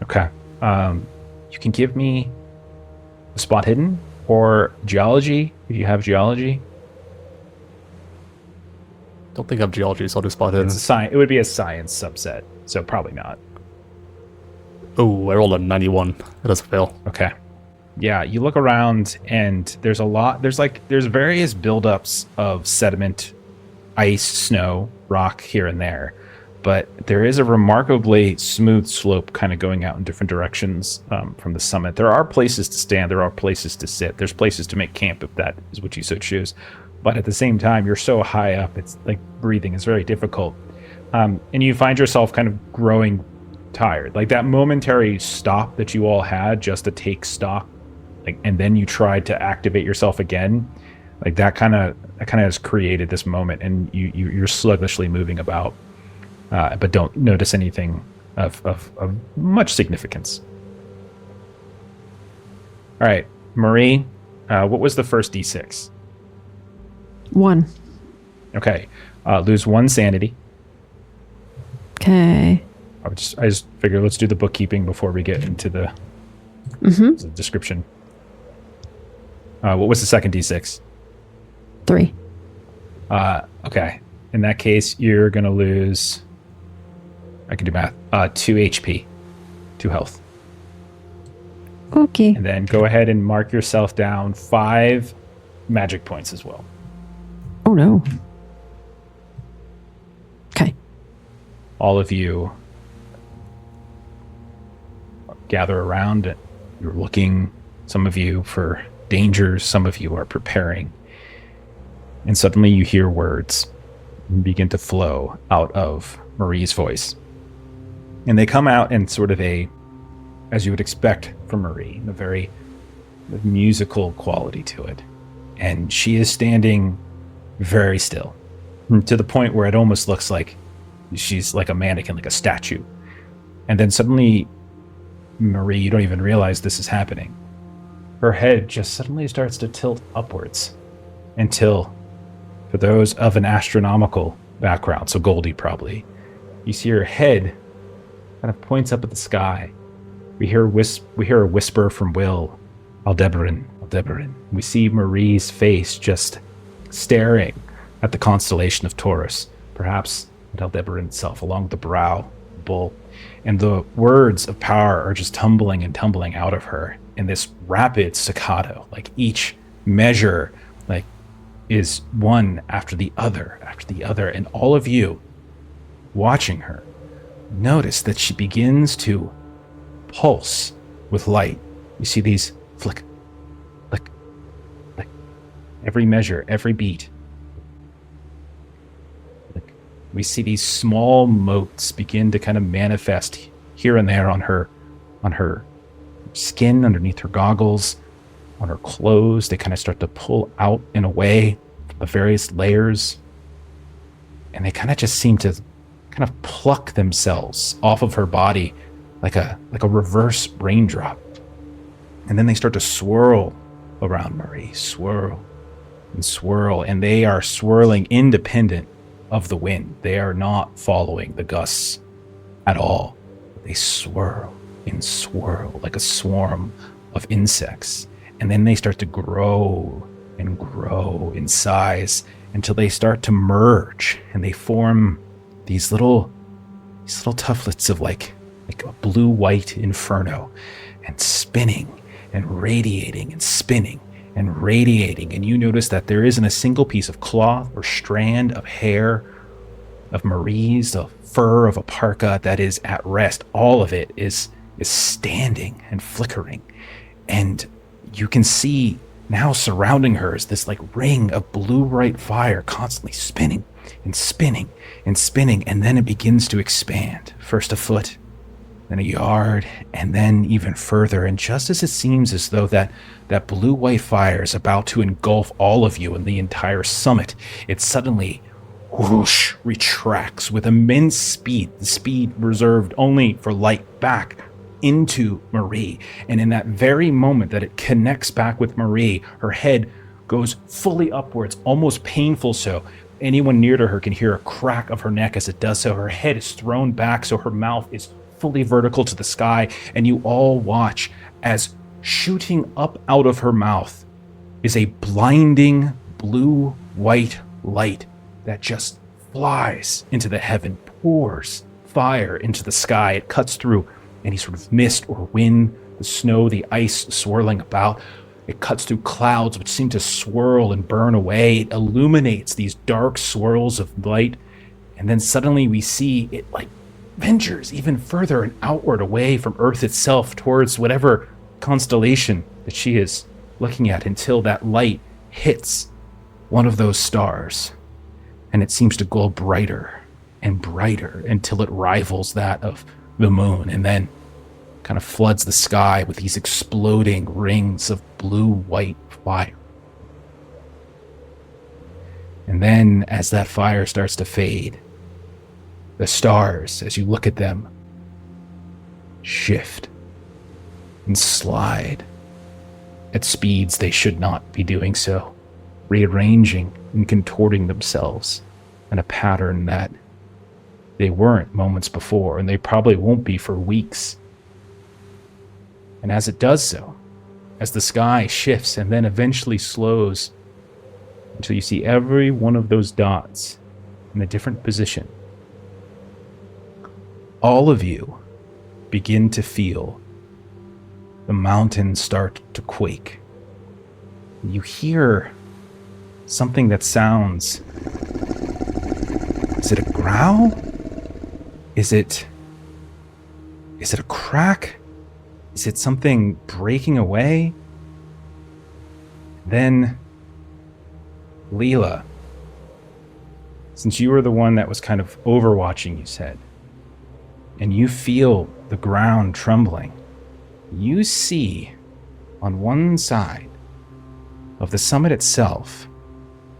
Okay. You can give me a spot hidden or geology if you have geology. Don't think I have geology, so I'll do spot hidden. It would be a science subset, so probably not. Oh, I rolled a 91. That doesn't fail. Okay. Yeah, you look around and there's a lot. There's various buildups of sediment, ice, snow, rock here and there, but there is a remarkably smooth slope kind of going out in different directions from the summit. There are places to stand. There are places to sit. There's places to make camp if that is what you so choose. But at the same time, you're so high up, it's like breathing is very difficult. And you find yourself kind of growing tired. Like that momentary stop that you all had just to take stock, like, and then you tried to activate yourself again. Like that kind of has created this moment, and you're sluggishly moving about, but don't notice anything of much significance. All right, Marie, what was the first D6? 1. Okay, lose 1 sanity. Okay. I just figured let's do the bookkeeping before we get into the description. What was the second D6? 3. Okay. In that case, you're going to lose, I can do math, 2 HP, 2 health. Okay. And then go ahead and mark yourself down 5 magic points as well. Oh, no. Okay. All of you gather around. You're looking, some of you, for dangers. Some of you are preparing. And suddenly you hear words begin to flow out of Marie's voice. And they come out in sort of a, as you would expect from Marie, a very musical quality to it. And she is standing very still, to the point where it almost looks like she's like a mannequin, like a statue. And then suddenly, Marie, you don't even realize this is happening. Her head just suddenly starts to tilt upwards until, for those of an astronomical background, so Goldie probably, you see her head kind of points up at the sky. We hear a whisper from Will, Aldebaran, Aldebaran. We see Marie's face just staring at the constellation of Taurus, perhaps at Aldebaran itself, along the brow of the bull. And the words of power are just tumbling and tumbling out of her in this rapid staccato, like each measure like is one after the other, and all of you watching her notice that she begins to pulse with light. You see these flick, flick, flick, every measure, every beat. Like, we see these small motes begin to kind of manifest here and there on her skin, underneath her goggles, on her clothes. They kind of start to pull out and away the various layers, and they kind of just seem to kind of pluck themselves off of her body like a reverse raindrop. And then they start to swirl around Marie, swirl and swirl, and they are swirling independent of the wind. They are not following the gusts at all. They swirl and swirl like a swarm of insects. And then they start to grow and grow in size until they start to merge, and they form these little tuftlets of like a blue-white inferno, and spinning and radiating and spinning and radiating. And you notice that there isn't a single piece of cloth or strand of hair of Marie's, the fur of a parka that is at rest. All of it is standing and flickering. And you can see now surrounding her is this like ring of blue bright fire constantly spinning and spinning and spinning, and then it begins to expand. First a foot, then a yard, and then even further. And just as it seems as though that blue-white fire is about to engulf all of you and the entire summit, it suddenly whoosh retracts with immense speed, the speed reserved only for light, back into Marie. And in that very moment that it connects back with Marie, her head goes fully upwards, almost painful so. Anyone near to her can hear a crack of her neck as it does so. Her head is thrown back so her mouth is fully vertical to the sky, and you all watch as shooting up out of her mouth is a blinding blue-white light that just flies into the heaven, pours fire into the sky. It cuts through any sort of mist or wind, the snow, the ice swirling about. It cuts through clouds which seem to swirl and burn away. It illuminates these dark swirls of light, and then suddenly we see it like ventures even further and outward away from Earth itself towards whatever constellation that she is looking at, until that light hits one of those stars, and it seems to glow brighter and brighter until it rivals that of the moon, and then kind of floods the sky with these exploding rings of blue-white fire. And then as that fire starts to fade, the stars, as you look at them, shift and slide at speeds they should not be doing so, rearranging and contorting themselves in a pattern that they weren't moments before, and they probably won't be for weeks. And as it does so, as the sky shifts and then eventually slows until you see every one of those dots in a different position, all of you begin to feel the mountains start to quake. You hear something that sounds... Is it a growl? Is it a crack? Is it something breaking away? Then, Leela, since you were the one that was kind of overwatching, you said, and you feel the ground trembling, you see on one side of the summit itself,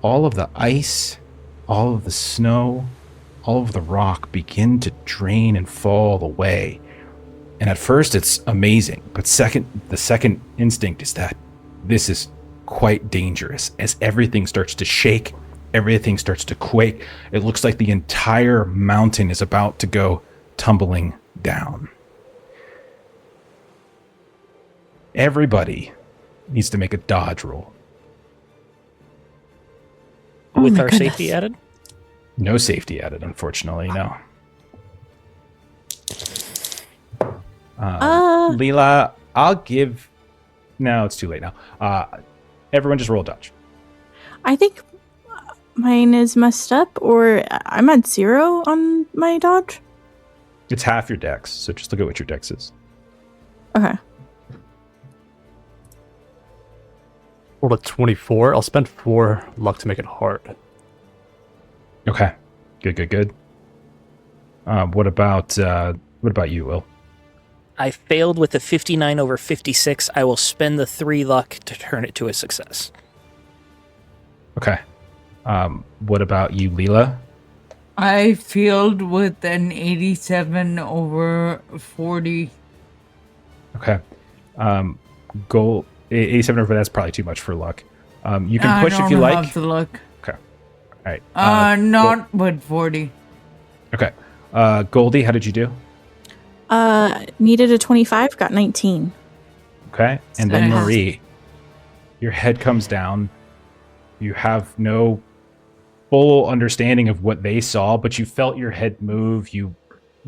all of the ice, all of the snow, all of the rock begin to drain and fall away. And at first it's amazing, but the second instinct is that this is quite dangerous. As everything starts to shake, everything starts to quake, it looks like the entire mountain is about to go tumbling down. Everybody needs to make a dodge roll. Oh With my our goodness. safety added? No safety added, unfortunately, no. Leela, I'll give... No, it's too late now. Everyone just roll a dodge. I think mine is messed up, or I'm at 0 on my dodge. It's half your dex, so just look at what your dex is. Okay. Rolled a 24. I'll spend 4 luck to make it hard. Okay. Good. What about you, Will? I failed with a 59 over 56. I will spend the 3 luck to turn it to a success. Okay. What about you, Leela? I failed with an 87 over 40. Okay. Goal 87 over that's probably too much for luck. You can push if you I like. don't have the luck. Okay. All right. Not with 40. Okay. Goldie, how did you do? Needed a 25, got 19. Okay. And then Nice. Marie, your head comes down. You have no full understanding of what they saw, but you felt your head move. You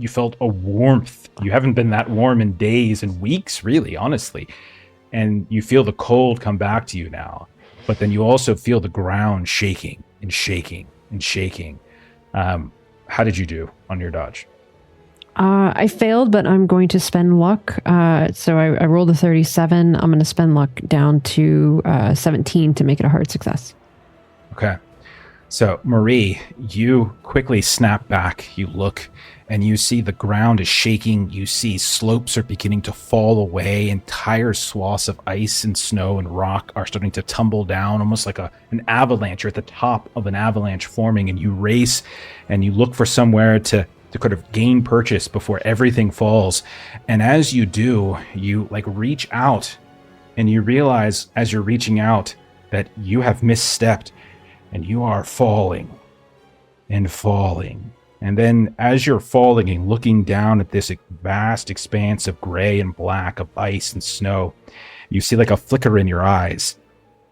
felt a warmth. You haven't been that warm in days and weeks, really, honestly. And you feel the cold come back to you now. But then you also feel the ground shaking and shaking and shaking. How did you do on your dodge? I failed, but I'm going to spend luck. So I rolled a 37. I'm going to spend luck down to 17 to make it a hard success. Okay. So, Marie, you quickly snap back. You look, and you see the ground is shaking. You see slopes are beginning to fall away. Entire swaths of ice and snow and rock are starting to tumble down, almost like an avalanche. You're at the top of an avalanche forming, and you race, and you look for somewhere to kind of gain purchase before everything falls. And as you do, you like reach out, and you realize as you're reaching out that you have misstepped. And you are falling and falling. And then as you're falling and looking down at this vast expanse of gray and black of ice and snow, you see like a flicker in your eyes.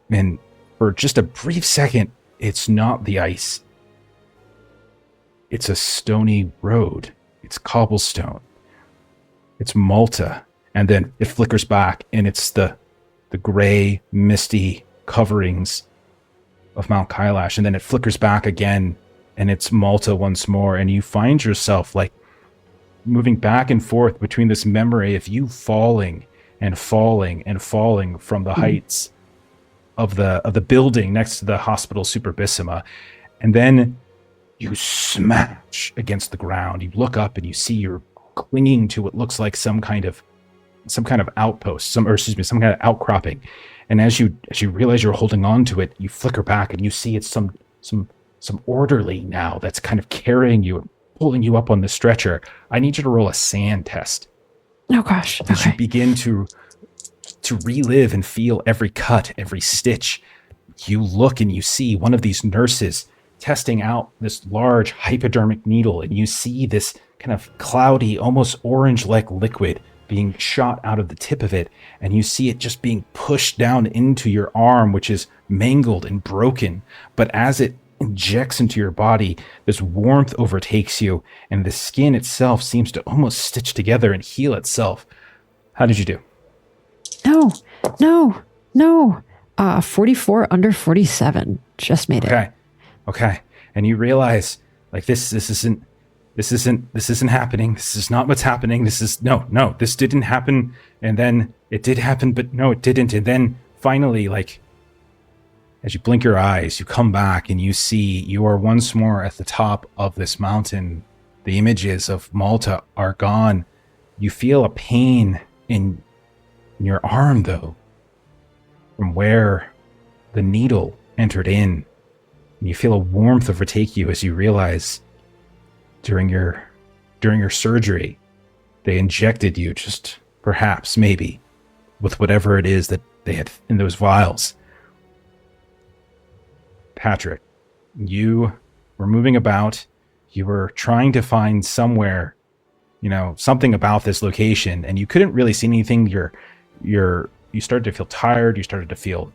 And for just a brief second, it's not the ice. It's a stony road. It's cobblestone. It's Malta. And then it flickers back, and it's the gray, misty coverings of Mount Kailash, and then it flickers back again, and it's Malta once more, and you find yourself like moving back and forth between this memory of you falling and falling and falling from the heights of the building next to the hospital Superbissima, and then you smash against the ground. You look up and you see you're clinging to what looks like some kind of outpost, some kind of outcropping. And as you realize you're holding on to it, you flicker back and you see it's some orderly now that's kind of carrying you and pulling you up on the stretcher. I need you to roll a sand test. Oh gosh. As Okay. you begin to relive and feel every cut, every stitch, you look and you see one of these nurses testing out this large hypodermic needle, and you see this kind of cloudy, almost orange-like liquid being shot out of the tip of it, and you see it just being pushed down into your arm, which is mangled and broken. But as it injects into your body, this warmth overtakes you, and the skin itself seems to almost stitch together and heal itself. How did you do? No. 44 under 47. Just made it. Okay. And you realize, like, this isn't happening. This is not what's happening. No, this didn't happen. And then it did happen, but no, it didn't. And then finally, like, as you blink your eyes, you come back and you see you are once more at the top of this mountain. The images of Malta are gone. You feel a pain in your arm, though, from where the needle entered in. And you feel a warmth overtake you as you realize during your surgery, they injected you, just perhaps, maybe, with whatever it is that they had in those vials. Patrick, you were moving about. You were trying to find somewhere, something about this location, and you couldn't really see anything. You started to feel tired. You started to feel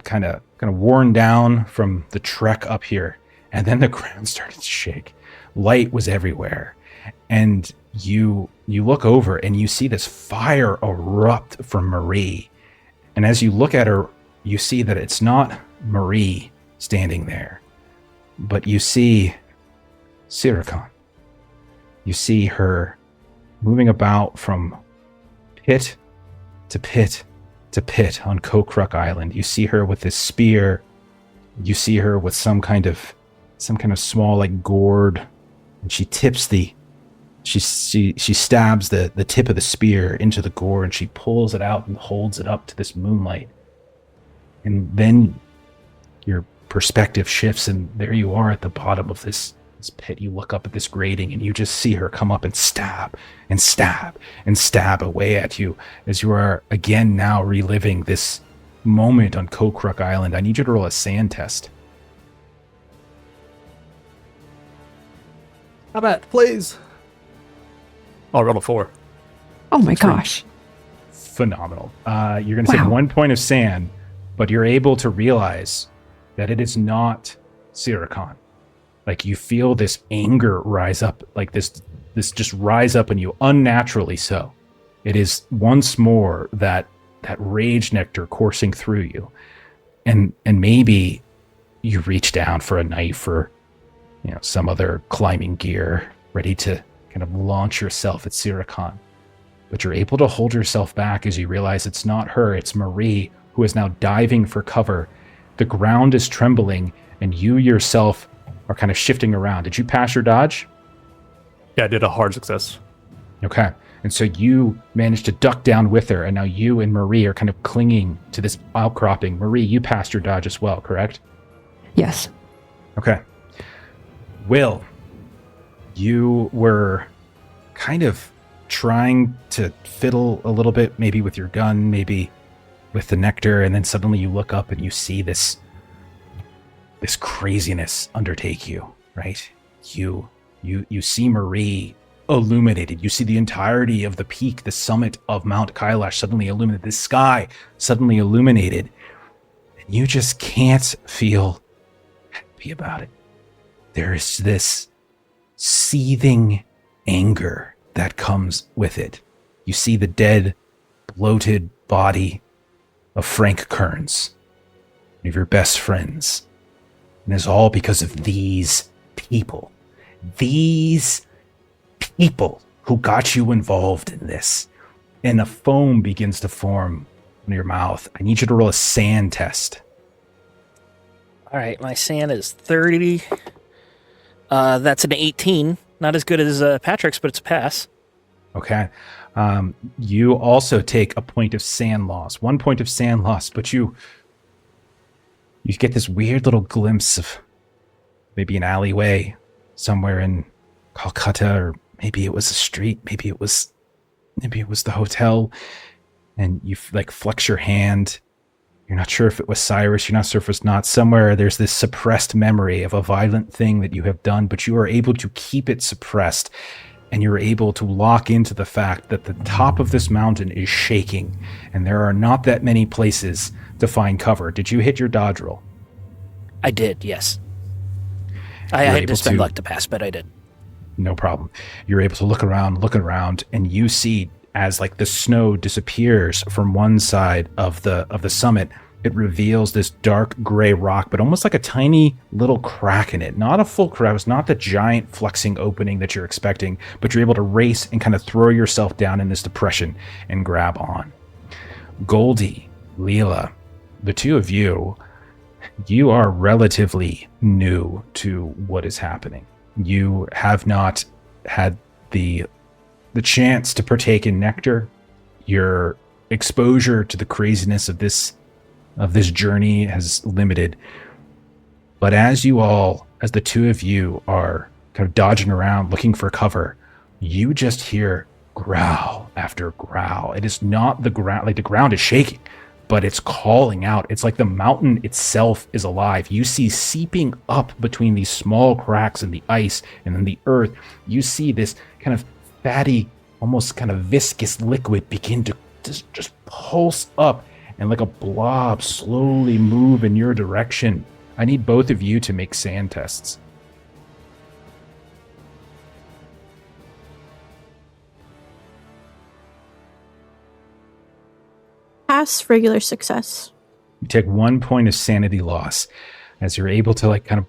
kind of worn down from the trek up here, and then the ground started to shake. Light was everywhere, and you look over and you see this fire erupt from Marie. And as you look at her, you see that it's not Marie standing there, but you see Sirikon. You see her moving about from pit to pit to pit on Kokruk Island. You see her with this spear. You see her with some kind of small, like, gourd, and she tips she stabs the tip of the spear into the gourd, and she pulls it out and holds it up to this moonlight. And then your perspective shifts, and there you are at the bottom of this pit. You look up at this grating, and you just see her come up and stab and stab and stab away at you as you are again now reliving this moment on Kokruk Island. I need you to roll a sand test. How about, please? Oh, I rolled a 4. Oh my gosh. Phenomenal. You're going to take 1 point of sand, but you're able to realize that it is not Sirikon. Like, you feel this anger rise up, like this just rise up in you, unnaturally so. It is once more that rage nectar coursing through you. And maybe you reach down for a knife or some other climbing gear, ready to kind of launch yourself at Sirikon. But you're able to hold yourself back as you realize it's not her, it's Marie, who is now diving for cover. The ground is trembling, and you yourself are kind of shifting around. Did you pass your dodge? Yeah, I did a hard success. Okay. And so you managed to duck down with her, and now you and Marie are kind of clinging to this outcropping. Marie, you passed your dodge as well, correct? Yes. Okay. Will, you were kind of trying to fiddle a little bit, maybe with your gun, maybe with the nectar, and then suddenly you look up and you see this craziness undertake you, right? You see Marie illuminated. You see the entirety of the peak, the summit of Mount Kailash suddenly illuminated, the sky suddenly illuminated, and you just can't feel happy about it. There is this seething anger that comes with it. You see the dead, bloated body of Frank Kearns, one of your best friends. And it's all because of these people. These people who got you involved in this. And a foam begins to form in your mouth. I need you to roll a sand test. All right, my sand is 30. That's an 18. Not as good as Patrick's, but it's a pass. Okay. You also take a point of sand loss. 1 point of sand loss, but you get this weird little glimpse of maybe an alleyway somewhere in Calcutta, or maybe it was a street, maybe it was the hotel, and you like flex your hand. You're not sure if it was Cyrus, you're not sure if it's not. Somewhere there's this suppressed memory of a violent thing that you have done, but you are able to keep it suppressed, and you're able to lock into the fact that the top of this mountain is shaking, and there are not that many places to find cover. Did you hit your dodge roll? I did, yes. I had to spend luck to pass, but I did. No problem. You're able to look around, and you see as like the snow disappears from one side of the summit, it reveals this dark gray rock, but almost like a tiny little crack in it. Not a full crevice, not the giant flexing opening that you're expecting, but you're able to race and kind of throw yourself down in this depression and grab on. Goldie, Leela, the two of you are relatively new to what is happening. You have not had the chance to partake in nectar. Your exposure to the craziness of this journey has limited. But as the two of you are kind of dodging around looking for cover, you just hear growl after growl. It is not the ground, like the ground is shaking, but it's calling out. It's like the mountain itself is alive. You see seeping up between these small cracks in the ice and then the earth, you see this kind of fatty, almost kind of viscous liquid begin to just pulse up and like a blob slowly move in your direction. I need both of you to make sand tests. Pass, regular success. You take 1 point of sanity loss as you're able to like kind of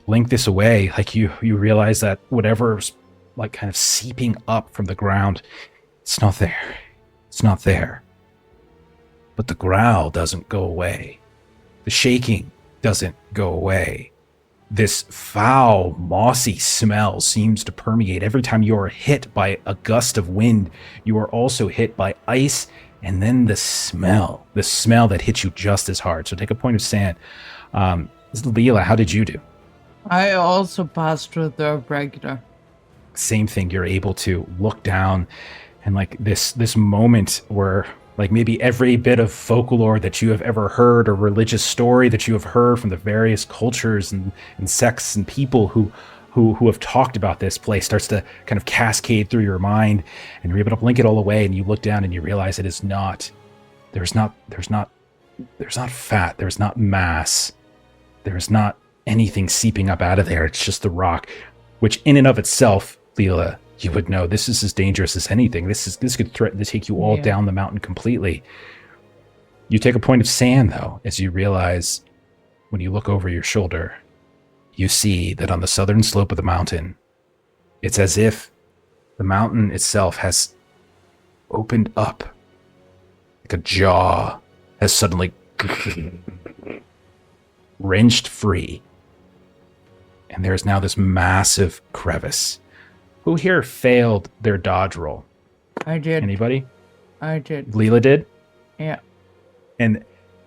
blink this away. Like you realize that whatever's like kind of seeping up from the ground, it's not there. It's not there. But the growl doesn't go away. The shaking doesn't go away. This foul, mossy smell seems to permeate. Every time you are hit by a gust of wind, you are also hit by ice, and then the smell that hits you just as hard. So take a point of sand. Leela, how did you do? I also passed with the regular. Same thing. You're able to look down, and like this moment where like maybe every bit of folklore that you have ever heard or religious story that you have heard from the various cultures and sects and people who have talked about this place starts to kind of cascade through your mind, and you're able to blink it all away, and you look down and you realize it is not, there's not fat, there's not mass, there's not anything seeping up out of there. It's just the rock, which in and of itself, Leela, you would know this is as dangerous as anything. This could threaten to take you all down the mountain completely. You take a point of sand though, as you realize when you look over your shoulder, you see that on the southern slope of the mountain, it's as if the mountain itself has opened up, like a jaw has suddenly wrenched free, and there's now this massive crevice. Who here failed their dodge roll? I did. Anybody? I did. Leela did? Yeah. And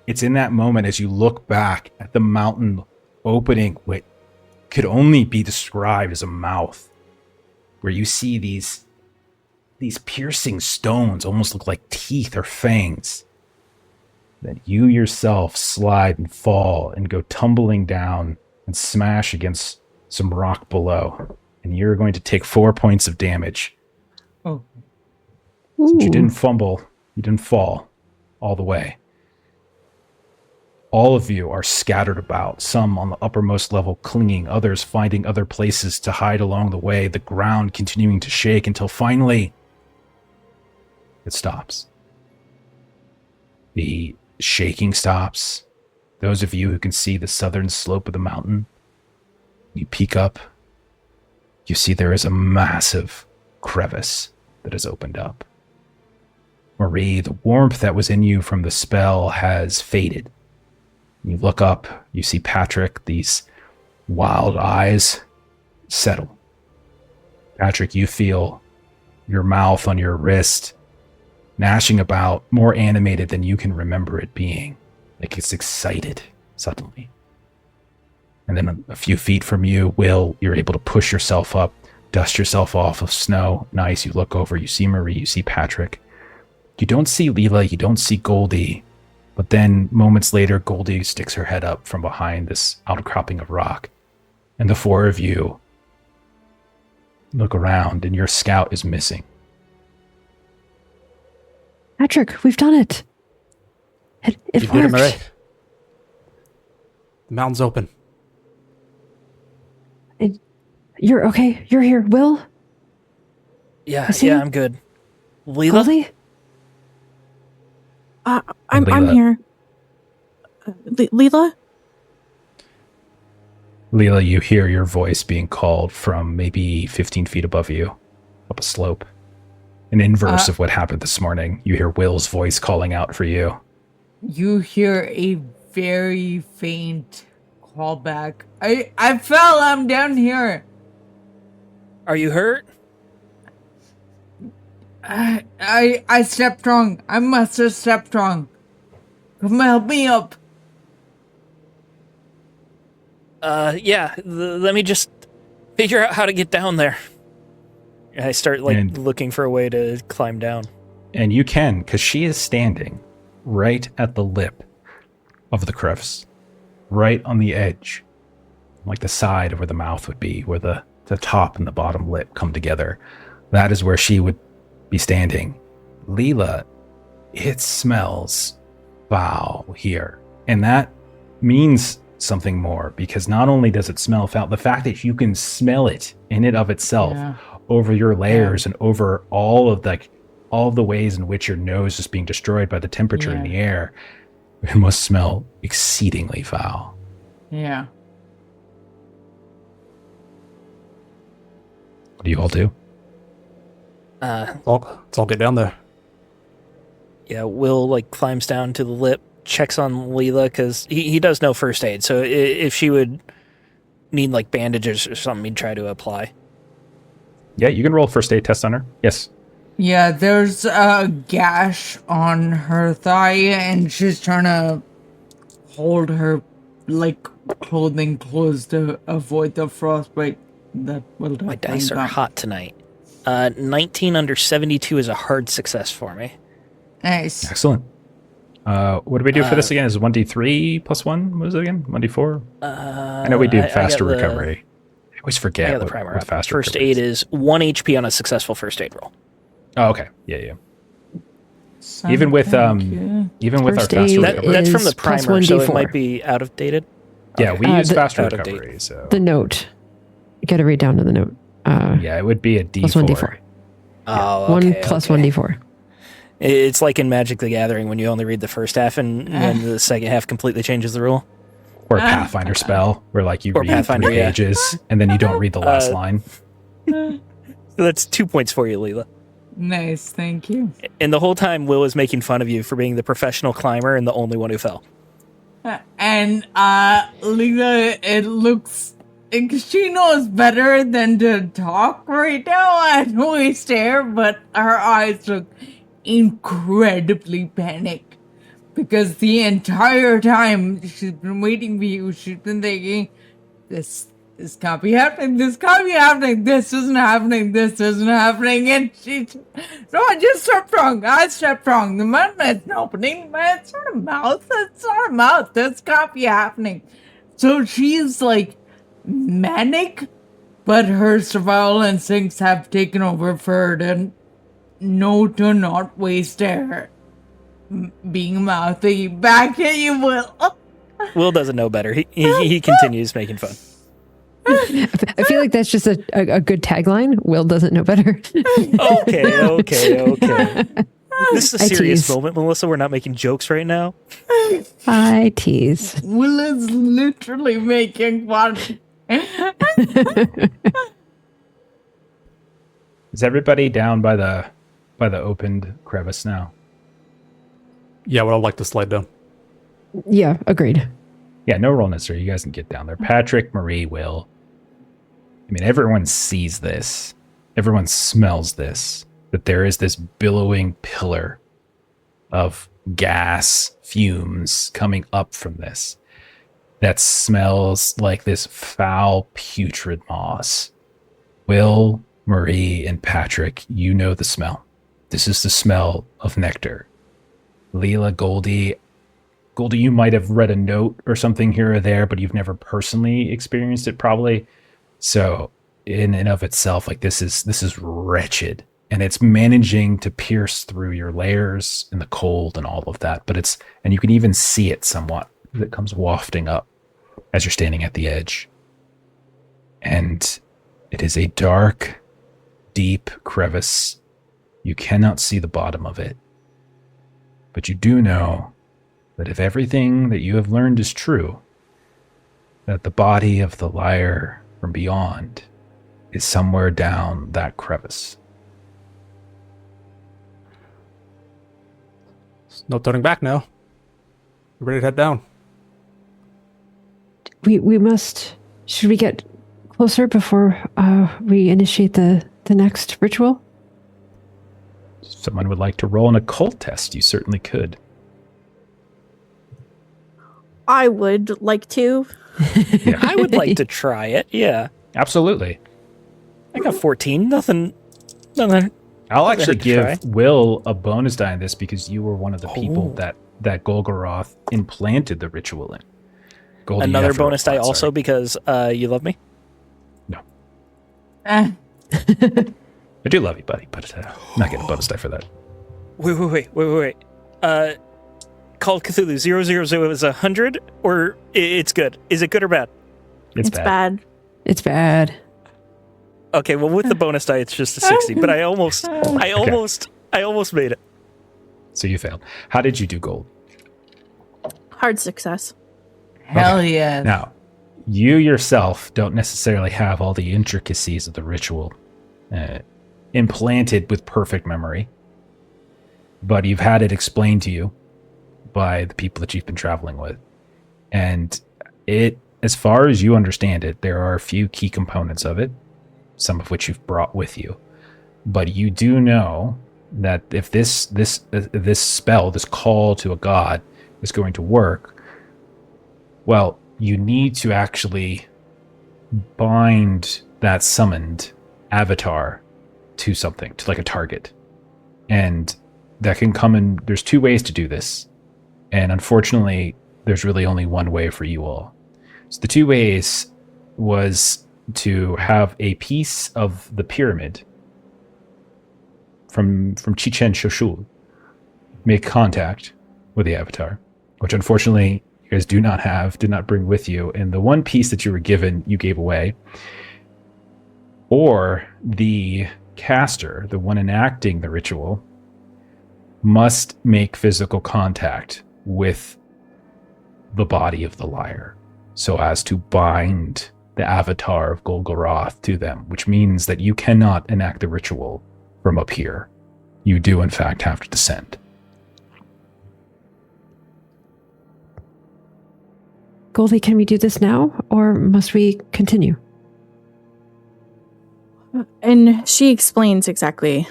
it's in that moment as you look back at the mountain opening what could only be described as a mouth, where you see these piercing stones almost look like teeth or fangs, that you yourself slide and fall and go tumbling down and smash against some rock below. And you're going to take 4 points of damage. Oh. Since you didn't fumble, you didn't fall all the way. All of you are scattered about, some on the uppermost level clinging, others finding other places to hide along the way, the ground continuing to shake until finally it stops. The shaking stops. Those of you who can see the southern slope of the mountain, you peek up, you see there is a massive crevice that has opened up. Marie, the warmth that was in you from the spell has faded. You look up, you see Patrick, these wild eyes settle. Patrick, you feel your mouth on your wrist gnashing about, more animated than you can remember it being. Like it's excited suddenly. And then a few feet from you, Will, you're able to push yourself up, dust yourself off of snow. Nice, you look over, you see Marie, you see Patrick. You don't see Leela, you don't see Goldie. But then moments later, Goldie sticks her head up from behind this outcropping of rock. And the four of you look around and your scout is missing. Patrick, we've done it. It You did it, worked. Maitreyi. The mountain's open. You're okay. You're here. Will? Yeah, Is he- I'm good. Leela? Goldie? I'm Leela. here. Leela? Leela, you hear your voice being called from maybe 15 feet above you, up a slope. An inverse of what happened this morning. You hear Will's voice calling out for you. You hear a very faint callback. I fell. I'm down here. Are you hurt? I stepped wrong. I must have stepped wrong. Come help me up. Yeah, let me just figure out how to get down there. I start, looking for a way to climb down. And you can, because she is standing right at the lip of the crevice. Right on the edge. Like the side of where the mouth would be, where the top and the bottom lip come together. That is where she would be standing. Leela, it smells foul here. And that means something more, because not only does it smell foul, the fact that you can smell it in and of itself over your layers and over all of the ways in which your nose is being destroyed by the temperature in the air, it must smell exceedingly foul. Yeah. What do you all do? Let's all get down there. Yeah, Will climbs down to the lip, checks on Leela, because he does know first aid. So if she would need bandages or something, he'd try to apply. Yeah, you can roll a first aid test on her. Yes. Yeah, there's a gash on her thigh, and she's trying to hold her clothing closed to avoid the frostbite that will My dice are hot tonight. 19 under 72 is a hard success for me. Nice. Excellent. What do we do for this again? Is it 1d3 plus 1? What is it again? 1d4? I know we do faster recovery. I always forget I got the what primer up. faster First recovery aid is 1 HP on a successful first aid roll. Oh, okay. Yeah. Even with our First faster aid recovery. That's from the is plus primer, so it 1d4. might be out of dated. Yeah, Okay. we use faster out of recovery. So The note. You got to read down to the note. yeah, it would be a d4. Plus 1d4. Oh, One okay, plus okay. 1d4. It's like in Magic the Gathering when you only read the first half and then the second half completely changes the rule. Or a Pathfinder spell, where you Or read Pathfinder, 3 pages and then you don't read the last line. So that's 2 points for you, Leela. Nice, thank you. And the whole time, Will is making fun of you for being the professional climber and the only one who fell. And Leela, she knows better than to talk right now and we stare, but her eyes look incredibly panicked. Because the entire time she's been waiting for you, she's been thinking, this can't be happening, this can't be happening, this isn't happening, this isn't happening, and no, I just stepped wrong, the man is opening, it's not a mouth, this can't be happening. So she's like manic, but her survival instincts have taken over for her to know to not waste air. Being mouthy, back at you, Will. Will doesn't know better. He continues making fun. I feel like that's just a good tagline. Will doesn't know better. Okay. This is a I serious tease. moment, Melissa. We're not making jokes right now. I tease. Will is literally making fun. Is everybody down by the opened crevice now? Yeah, well, I'd like to slide down. Yeah, agreed. Yeah, no roll necessary. You guys can get down there. Patrick, Marie, Will. I mean, everyone sees this. Everyone smells this. That there is this billowing pillar of gas fumes coming up from this that smells like this foul, putrid moss. Will, Marie, and Patrick, you know the smell. This is the smell of nectar. Leela, Goldie, you might have read a note or something here or there, but you've never personally experienced it probably. So in and of itself, like this is wretched, and it's managing to pierce through your layers in the cold and all of that. But and you can even see it somewhat as it comes wafting up as you're standing at the edge. And it is a dark, deep crevice. You cannot see the bottom of it. But you do know that if everything that you have learned is true, that the body of the liar from beyond is somewhere down that crevice. There's no turning back now. We're ready to head down. We must. Should we get closer before we initiate the next ritual? If someone would like to roll an occult test, you certainly could. I would like to. Yeah, I would like to try it. Yeah, absolutely. I got 14. Nothing. I'll actually to try. give Will a bonus die on this because you were one of the people that Golgoroth implanted the ritual in. Goldie, you Another have to roll bonus die flat, also sorry. because you love me. No. Eh. I do love you, buddy, but I'm not getting a bonus die for that. Wait. Call Cthulhu 000 is 100, or it's good. Is it good or bad? It's bad. It's bad. Okay, well with the bonus die, it's just a 60. But I almost made it. So you failed. How did you do, Gold? Hard success. Hell yes. Now, you yourself don't necessarily have all the intricacies of the ritual implanted with perfect memory, but you've had it explained to you by the people that you've been traveling with. And it, as far as you understand it, there are a few key components of it, some of which you've brought with you. But you do know that if this spell, this call to a god, is going to work, well, you need to actually bind that summoned avatar to something, to like a target. And that can come in, there's two ways to do this. And unfortunately, there's really only one way for you all. So the two ways was to have a piece of the pyramid from Chichen Shoshul make contact with the avatar, which unfortunately you guys did not bring with you. And the one piece that you were given, you gave away. Or the caster, the one enacting the ritual, must make physical contact with the body of the liar so as to bind the avatar of Golgoroth to them, which means that you cannot enact the ritual from up here. You do, in fact, have to descend. Goldie, can we do this now, or must we continue? And she explains exactly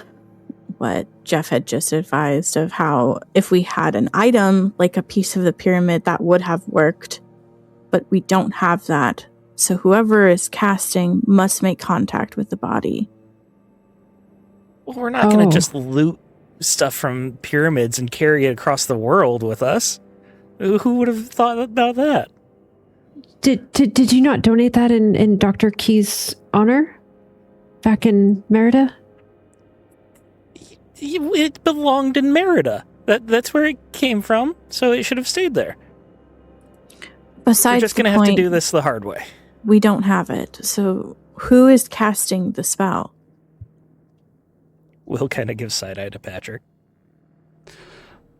what Jeff had just advised of how if we had an item, like a piece of the pyramid, that would have worked. But we don't have that. So whoever is casting must make contact with the body. Well, we're not going to just loot stuff from pyramids and carry it across the world with us. Who would have thought about that? Did you not donate that in Dr. Key's honor back in Merida? It belonged in Merida. That's where it came from, so it should have stayed there. Besides, we're just going to have to do this the hard way. We don't have it. So who is casting the spell? Will kind of give side-eye to Patrick.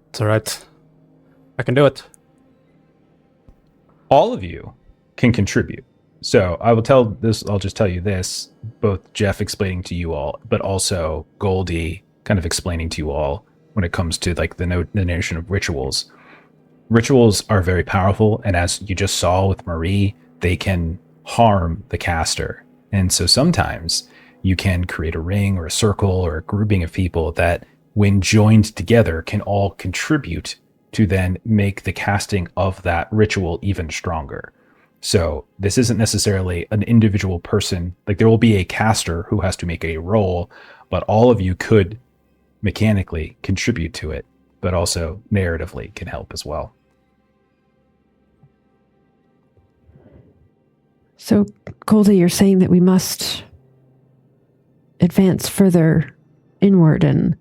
It's alright. I can do it. All of you can contribute. So I'll just tell you this, both Jeff explaining to you all, but also Goldie kind of explaining to you all when it comes to like the notion of rituals. Rituals are very powerful, and as you just saw with Marie, they can harm the caster. And so sometimes you can create a ring or a circle or a grouping of people that, when joined together, can all contribute to then make the casting of that ritual even stronger. So this isn't necessarily an individual person. Like, there will be a caster who has to make a roll, but all of you could mechanically contribute to it, but also narratively can help as well. So, Goldie, you're saying that we must advance further inward and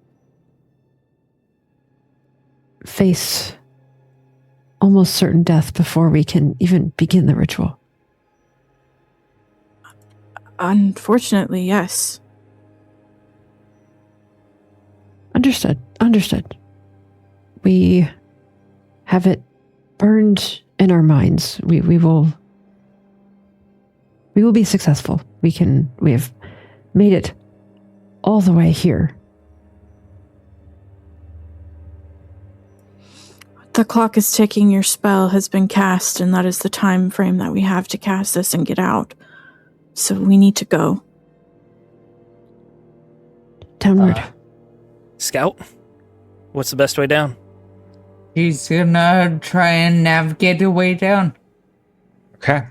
face almost certain death before we can even begin the ritual. Unfortunately, yes. Understood. We have it burned in our minds. We will be successful. We have made it all the way here. The clock is ticking. Your spell has been cast, and that is the time frame that we have to cast this and get out. So we need to go. Downward. Scout, what's the best way down? He's gonna try and navigate a way down. Okay.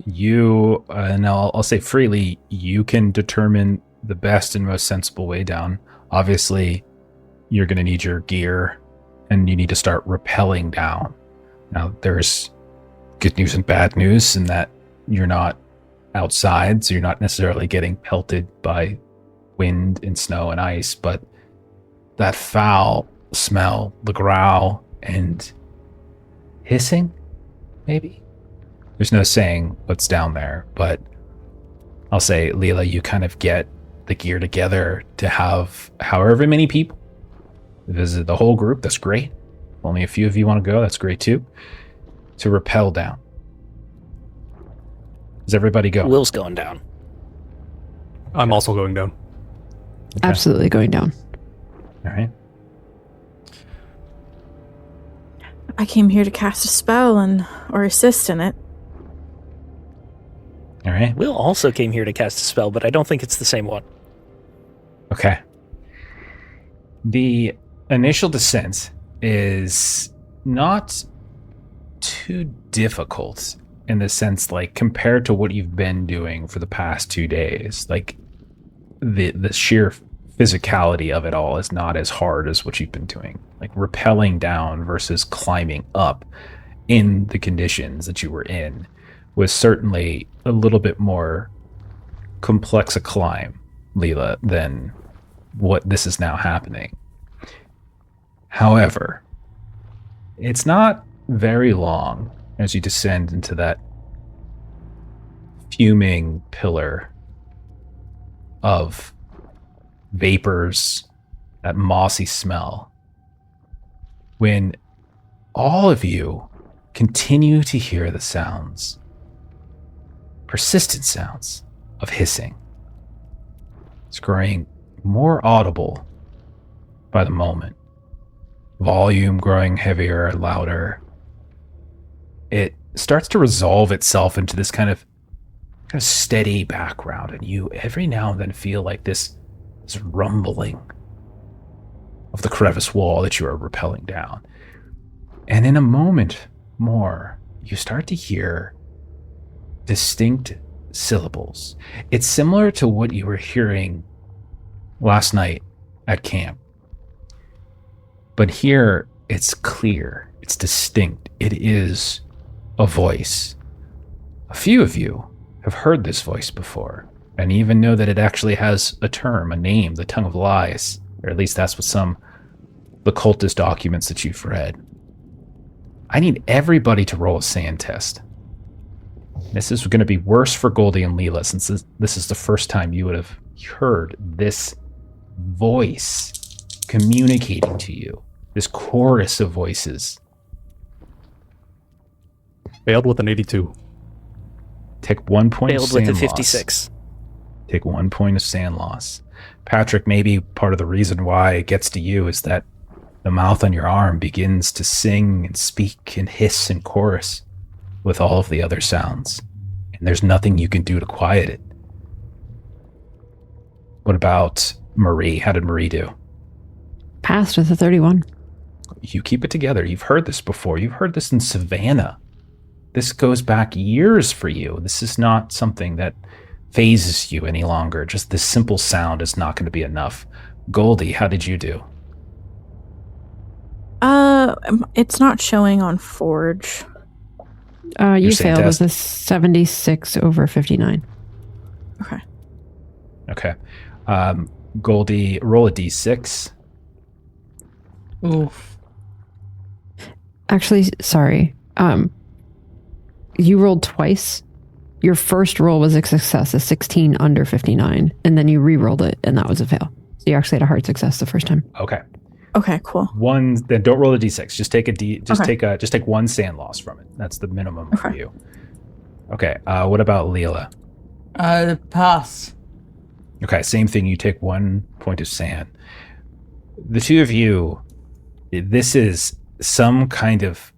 You, and I'll say freely, you can determine the best and most sensible way down. Obviously, you're going to need your gear, and you need to start rappelling down. Now, there's good news and bad news in that you're not outside, so you're not necessarily getting pelted by wind and snow and ice, but that foul smell, the growl, and hissing, maybe? There's no saying what's down there, but I'll say, Leela, you kind of get the gear together to have however many people visit the whole group. That's great. Only a few of you want to go. That's great too. To rappel down. Does everybody go? Will's going down. I'm also going down. Okay. Absolutely going down. All right. I came here to cast a spell or assist in it. All right. Will also came here to cast a spell, but I don't think it's the same one. Okay. The initial descent is not too difficult in the sense, like, compared to what you've been doing for the past 2 days. Like, the sheer physicality of it all is not as hard as what you've been doing. Like, rappelling down versus climbing up in the conditions that you were in was certainly a little bit more complex a climb, Leela, than what this is now happening. However, it's not very long as you descend into that fuming pillar of vapors, that mossy smell, when all of you continue to hear the sounds, persistent sounds of hissing. It's growing more audible by the moment. Volume growing heavier and louder. it starts to resolve itself into this kind of steady background, and you every now and then feel like this rumbling of the crevice wall that you are rappelling down. And in a moment more, you start to hear distinct syllables. It's similar to what you were hearing last night at camp. But here, it's clear, it's distinct, it is a voice. A few of you have heard this voice before, and even know that it actually has a term, a name, the Tongue of Lies, or at least that's what some the cultist documents that you've read. I need everybody to roll a sand test. This is going to be worse for Goldie and Leela, since this is the first time you would have heard this voice communicating to you, this chorus of voices. Failed with an 82. Take 1 point of Failed sand with a loss. 56. Take 1 point of sand loss. Patrick, maybe part of the reason why it gets to you is that the mouth on your arm begins to sing and speak and hiss and chorus with all of the other sounds. And there's nothing you can do to quiet it. What about Marie? How did Marie do? Passed with a 31. You keep it together. You've heard this before. You've heard this in Savannah. This goes back years for you. This is not something that phases you any longer. Just this simple sound is not going to be enough. Goldie, how did you do? It's not showing on Forge. You saying failed test? with a 76 over 59. Okay. Okay. Goldie, roll a d6. Oof. Actually, sorry. You rolled twice. Your first roll was a success, a 16 under 59, and then you re-rolled it, and that was a fail. So you actually had a hard success the first time. Okay. Okay, cool. Then don't roll a d6. Just take a d. Just Okay. take one sand loss from it. That's the minimum for Okay. you. Okay. What about Leela? Pass. Okay, same thing. You take 1 point of sand. The two of you, this is some kind of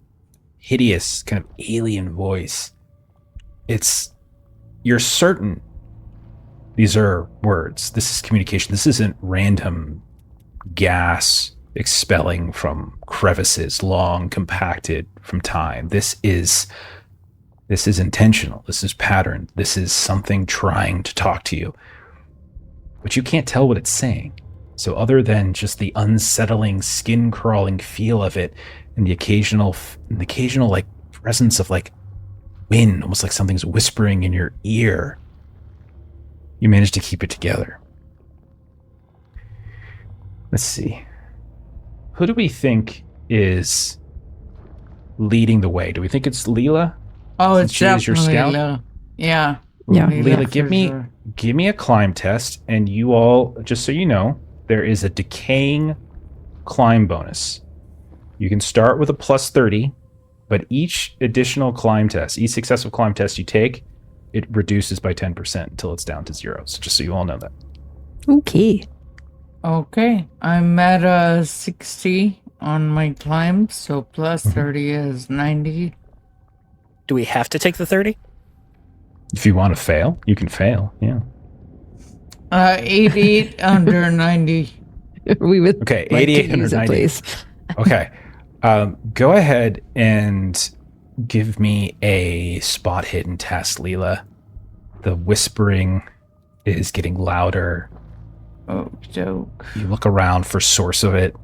hideous, kind of alien voice. You're certain these are words. This is communication. This isn't random gas expelling from crevices, long compacted from time. This is intentional. This is patterned. This is something trying to talk to you. But you can't tell what it's saying. So other than just the unsettling, skin-crawling feel of it, and the occasional like presence of like wind, almost like something's whispering in your ear, you manage to keep it together. Let's see. Who do we think is leading the way? Do we think it's Leela? Oh, Since it's she is your definitely scout? Leela. Yeah. Yeah. Leela, for sure. give me a climb test, and you all, just so you know, there is a decaying climb bonus. You can start with a plus 30, but each additional climb test, each successive climb test you take, it reduces by 10% until it's down to 0. So just so you all know that. Okay. Okay. I'm at 60 on my climb, so plus 30 is 90. Do we have to take the 30? If you want to fail, you can fail. Yeah. 88 under 90. We would Okay, like 88 to under use it, 90. please. Okay. Go ahead and give me a spot hidden test, Leela. The whispering is getting louder. Oh, joke. You look around for source of it.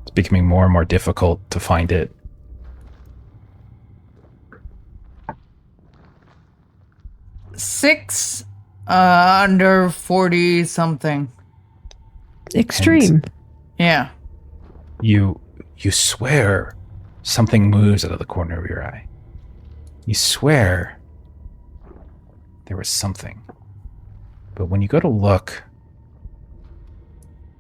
It's becoming more and more difficult to find it. Six under 40 something. Extreme. Yeah. You swear something moves out of the corner of your eye. You swear there was something. But when you go to look,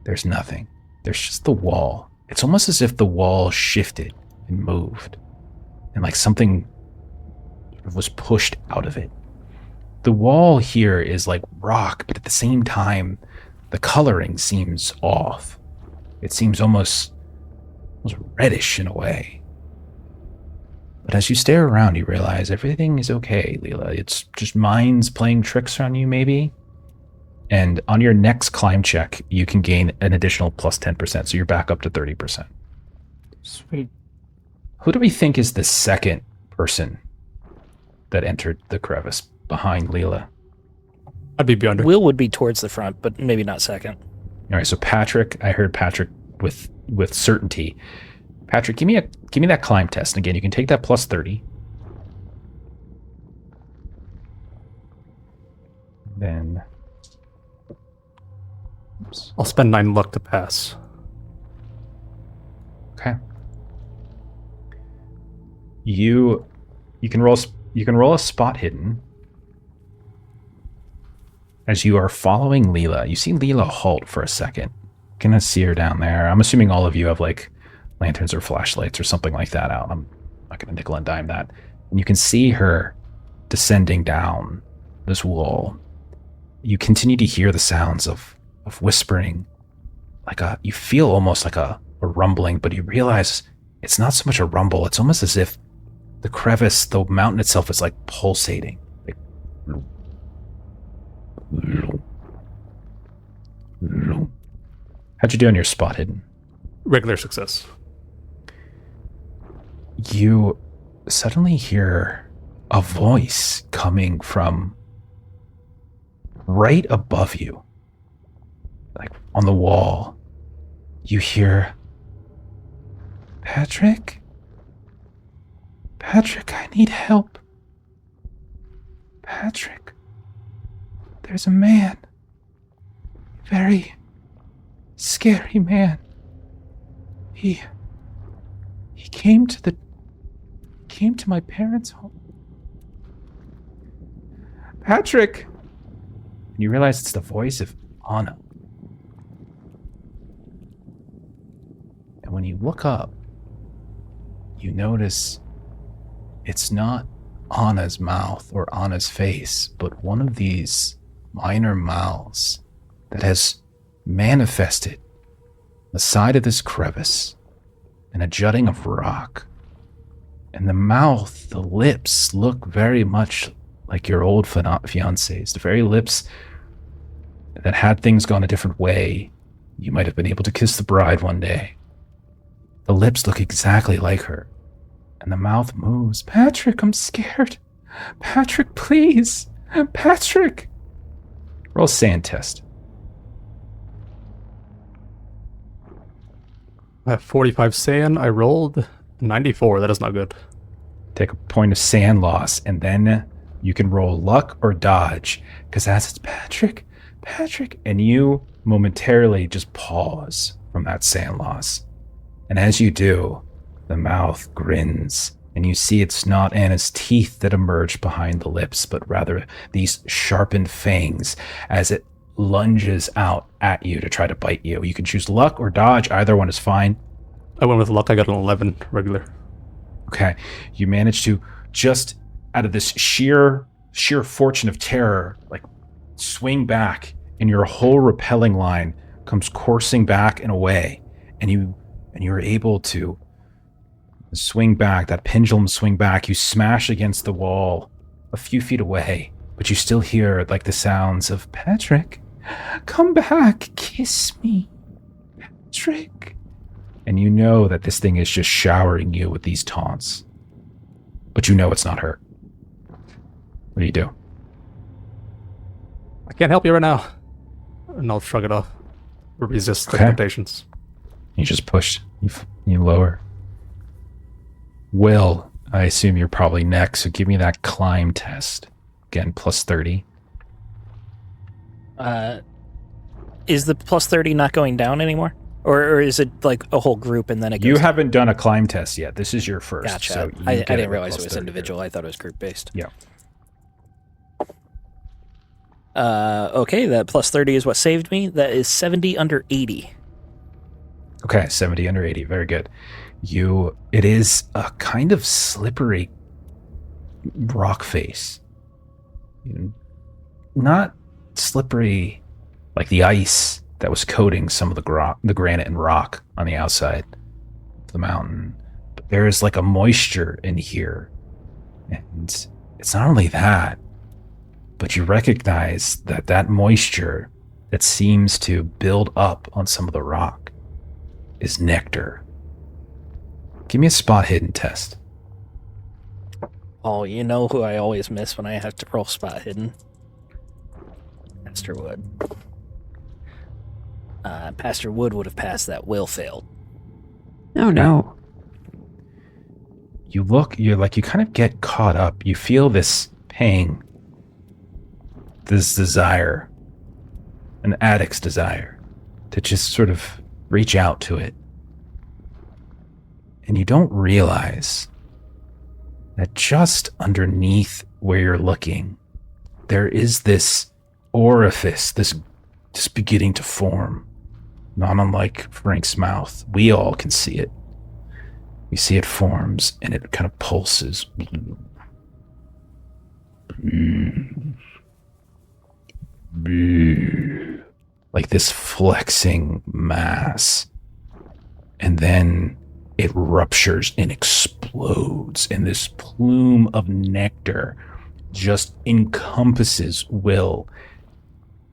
there's nothing. There's just the wall. It's almost as if the wall shifted and moved, and like something was pushed out of it. The wall here is like rock, but at the same time, the coloring seems off. It seems almost reddish in a way. But as you stare around, you realize everything is okay, Leela. It's just minds playing tricks on you, maybe. And on your next climb check, you can gain an additional plus 10%, so you're back up to 30%. Sweet. Who do we think is the second person that entered the crevice behind Leela? I'd be beyond her. Will would be towards the front, but maybe not second. All right, so Patrick, I heard Patrick with certainty. Patrick, give me that climb test. And again, you can take that plus 30. Then I'll spend 9 luck to pass. okay. You can roll a spot hidden. As you are following Leela, you see Leela halt for a second. You can see her down there. I'm assuming all of you have like lanterns or flashlights or something like that out. I'm not going to nickel and dime that. And you can see her descending down this wall. You continue to hear the sounds of whispering. You feel almost like a rumbling, but you realize it's not so much a rumble. It's almost as if the crevice, the mountain itself is like pulsating. How'd you do on your spot hidden? Regular success. You suddenly hear a voice coming from right above you, like on the wall. You hear, Patrick? Patrick, I need help. Patrick, there's a man. Very scary man. He came to my parents' home. Patrick! And you realize it's the voice of Anna. And when you look up, you notice it's not Anna's mouth or Anna's face, but one of these minor mouths that has manifested the side of this crevice and a jutting of rock. And the mouth, the lips look very much like your old fiancé's. The very lips that had things gone a different way, you might have been able to kiss the bride one day. The lips look exactly like her. And the mouth moves. Patrick, I'm scared. Patrick, please. Patrick. Roll a sand test. I have 45 sand. I rolled 94. That is not good. Take a point of sand loss, and then you can roll luck or dodge. Because as it's Patrick, and you momentarily just pause from that sand loss. And as you do, the mouth grins, and you see it's not Anna's teeth that emerge behind the lips, but rather these sharpened fangs as it lunges out at you to try to bite you. You can choose luck or dodge. Either one is fine. I went with luck. I got an 11 regular. Okay. You manage to just out of this sheer fortune of terror, like swing back, and your whole repelling line comes coursing back and away, and you're able to swing back, that pendulum swing back. You smash against the wall a few feet away, but you still hear like the sounds of Patrick, come back, kiss me, Patrick. And you know that this thing is just showering you with these taunts, but you know it's not her. What do you do? I can't help you right now. And I'll shrug it off. Or resist the Okay. temptations. You just push. You lower. Will, I assume you're probably next, so give me that climb test. Again, plus 30. Is the plus 30 not going down anymore? Or is it like a whole group and then it goes You down? haven't done a climb test yet. This is your first. Gotcha. So you I get didn't with realize it plus was 30. individual. I thought it was group based. Yeah. Okay, that plus 30 is what saved me. That is 70 under 80. Okay, 70 under 80. Very good. It is a kind of slippery rock face. Not slippery like the ice that was coating some of the granite and rock on the outside of the mountain. But there is like a moisture in here. And it's not only that, but you recognize that moisture that seems to build up on some of the rock is nectar. Give me a spot hidden test. Oh, you know who I always miss when I have to roll spot hidden? Pastor Wood. Pastor Wood would have passed that. Will failed. Oh no. You kind of get caught up. You feel this pang, this desire, an addict's desire to just sort of reach out to it. And you don't realize that just underneath where you're looking, there is this orifice, this just beginning to form, not unlike Frank's mouth. We all can see it. We see it forms, and it kind of pulses. Like this flexing mass. And then it ruptures and explodes, and this plume of nectar just encompasses Will.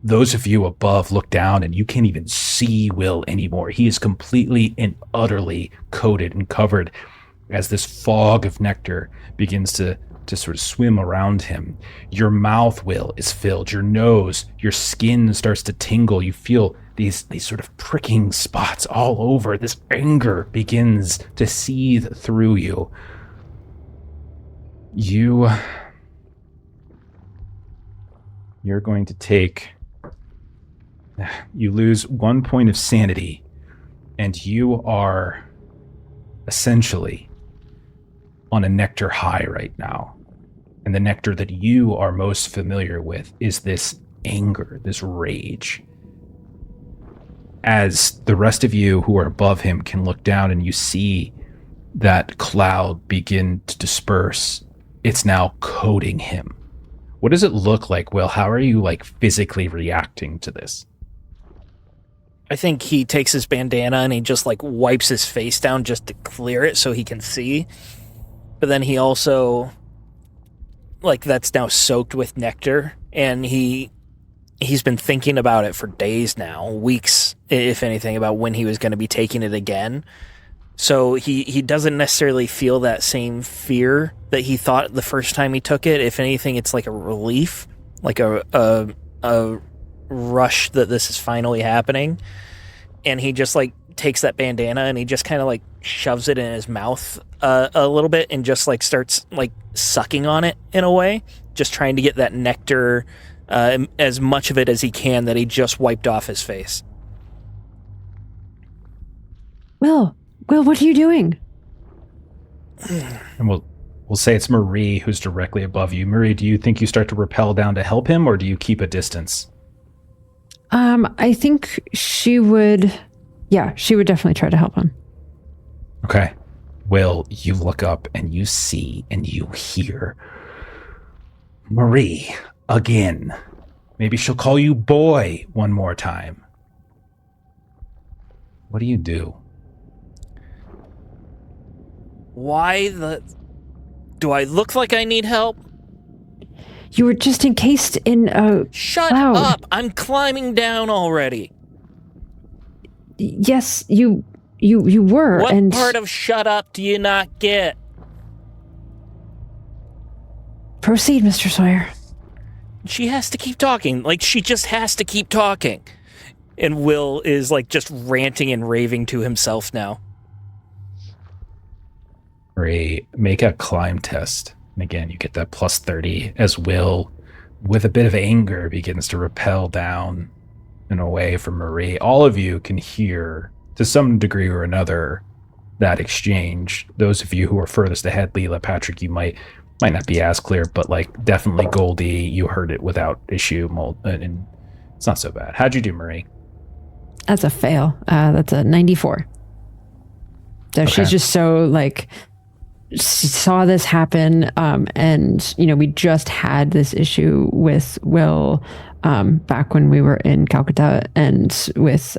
Those of you above look down and you can't even see Will anymore. He is completely and utterly coated and covered as this fog of nectar begins to sort of swim around him. Your mouth, Will, is filled. Your nose, your skin starts to tingle. You feel these sort of pricking spots all over. This anger begins to seethe through you. You're going to take... You lose 1 point of sanity, and you are essentially on a nectar high right now. And the nectar that you are most familiar with is this anger, this rage. As the rest of you who are above him can look down and you see that cloud begin to disperse, it's now coating him. What does it look like, Will? How are you physically reacting to this? I think he takes his bandana and he just wipes his face down just to clear it so he can see. But then he also that's now soaked with nectar, and he's been thinking about it for days now, weeks, if anything, about when he was going to be taking it again. So he doesn't necessarily feel that same fear that he thought the first time he took it. If anything, it's like a relief, like a rush that this is finally happening. And he just takes that bandana and he just kind of shoves it in his mouth a little bit and just starts sucking on it in a way, just trying to get that nectar, as much of it as he can that he just wiped off his face. Will, what are you doing? And we'll say it's Marie who's directly above you. Marie, do you think you start to rappel down to help him, or do you keep a distance? I think she would definitely try to help him. Okay. Will, you look up and you see and you hear Marie again. Maybe she'll call you boy one more time. What do you do? Do I look like I need help? You were just encased in a Shut cloud. up! I'm climbing down already. Yes, you were. What and part of shut up do you not get? Proceed, Mr. Sawyer. She has to keep talking. She just has to keep talking. And Will is just ranting and raving to himself now. Marie, make a climb test. And again, you get that plus 30 as Will, with a bit of anger, begins to rappel down and away from Marie. All of you can hear, to some degree or another, that exchange. Those of you who are furthest ahead, Leela, Patrick, you might not be as clear, but definitely Goldie, you heard it without issue. And it's not so bad. How'd you do, Marie? That's a fail. That's a 94. So Okay. she's just so she saw this happen, and we just had this issue with Will back when we were in Calcutta, and with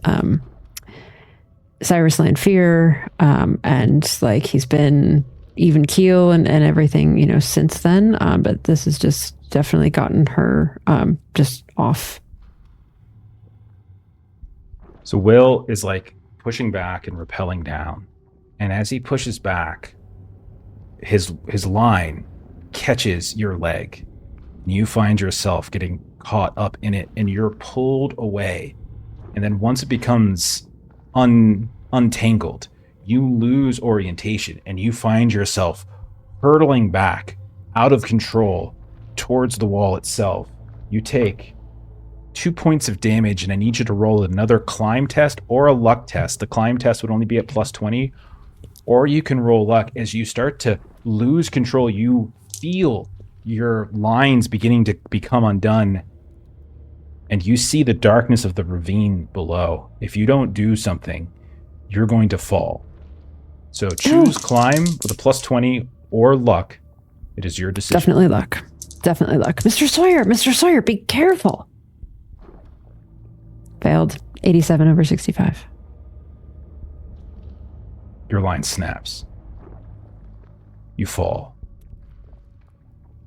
Cyrus Land fear, and like he's been even keel and everything, you know, since then. But this has just definitely gotten her just off. So Will is like pushing back and rappelling down. And as he pushes back, his line catches your leg. And you find yourself getting caught up in it, and you're pulled away. And then once it becomes untangled, you lose orientation, and you find yourself hurtling back out of control towards the wall itself. You take 2 points of damage, and I need you to roll another climb test or a luck test. The climb test would only be at +20, or you can roll luck. As you start to lose control, you feel your lines beginning to become undone, and you see the darkness of the ravine below. If you don't do something, you're going to fall. So choose climb with a +20 or luck. It is your decision. Definitely luck. Definitely luck. Mr. Sawyer, be careful. Failed. 87 over 65. Your line snaps. You fall.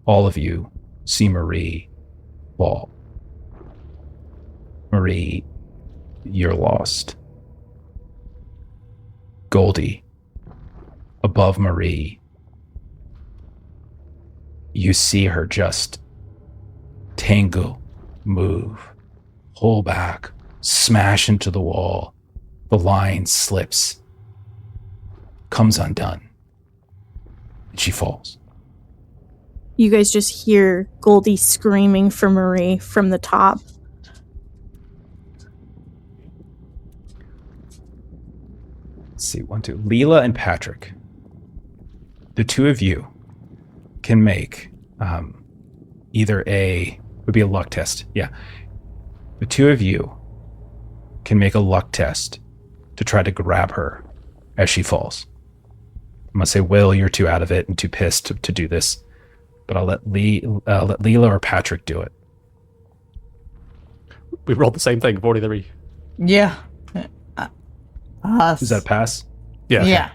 All of you see Marie fall. Marie, you're lost. Goldie, above Marie, you see her just tangle, move, pull back, smash into the wall. The line slips, comes undone, and she falls. You guys just hear Goldie screaming for Marie from the top. Let's see, 1, 2. Leela and Patrick. The two of you can make either would be a luck test. Yeah. The two of you can make a luck test to try to grab her as she falls. I'm going to say, Will, you're too out of it and too pissed to do this. But I'll let Leela or Patrick do it. We rolled the same thing, 43. Yeah. Does that pass? Yeah. Yeah.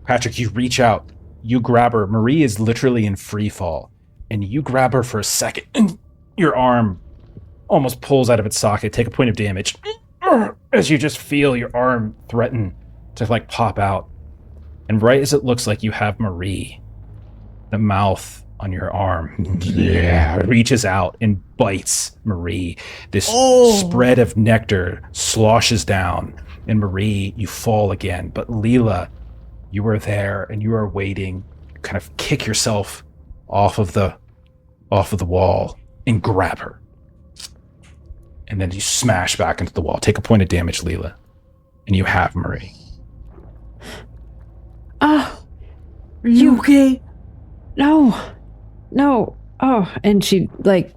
Patrick, you reach out. You grab her. Marie is literally in free fall. And you grab her for a second. And your arm almost pulls out of its socket. Take a point of damage. As you just feel your arm threaten to like pop out. And right as it looks like you have Marie, the mouth on your arm reaches out and bites Marie. This spread of nectar sloshes down, and Marie, you fall again. But Leela, you are there and you are waiting. You kind of kick yourself off of the wall and grab her. And then you smash back into the wall. Take a point of damage, Leela. And you have Marie. Are you okay? No. Oh, and she like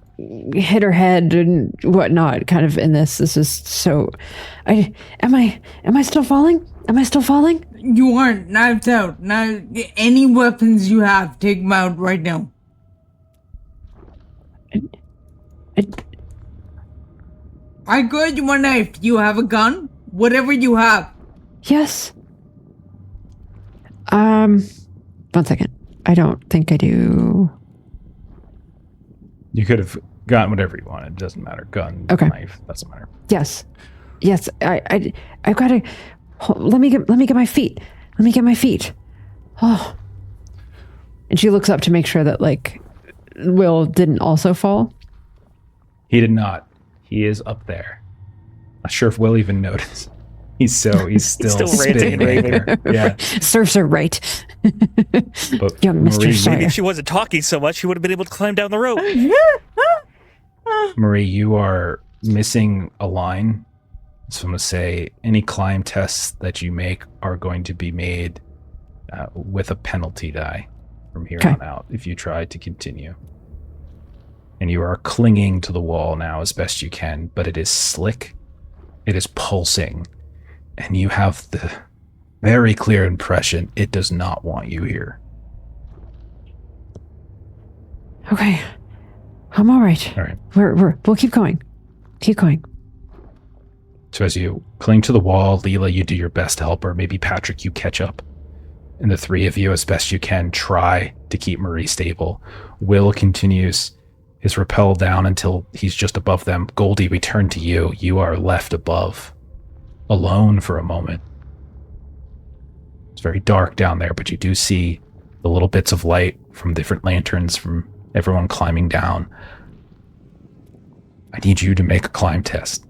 hit her head and whatnot. Kind of in this. This is so. Am I still falling? Am I still falling? You aren't. Knives out. Now, any weapons you have, take them out right now. I got you a knife. Do you have a gun? Whatever you have. Yes. 1 second. I don't think I do. You could have gotten whatever you wanted. It doesn't matter. Gun, Okay. knife, doesn't matter. Yes. I've got to. Let me get my feet. Let me get my feet. Oh. And she looks up to make sure that like Will didn't also fall. He did not. He is up there. Not sure if Will even noticed. He's still still spitting ranting and anger. Yeah. Serves her right. But Young Mr. Marie, Sawyer. Maybe if she wasn't talking so much, she would have been able to climb down the rope. Marie, you are missing a line. So I'm going to say any climb tests that you make are going to be made with a penalty die from here on out if you try to continue. And you are clinging to the wall now as best you can, but it is slick. It is pulsing. And you have the very clear impression it does not want you here. Okay. I'm all right. All right. We'll keep going. Keep going. So as you cling to the wall. Leela, you do your best to help her. Maybe Patrick, you catch up. And the three of you, as best you can, try to keep Marie stable. Will continues his rappel down until he's just above them. Goldie, we turn to you. You are left above, alone for a moment. It's very dark down there, but you do see the little bits of light from different lanterns from everyone climbing down. I need you to make a climb test.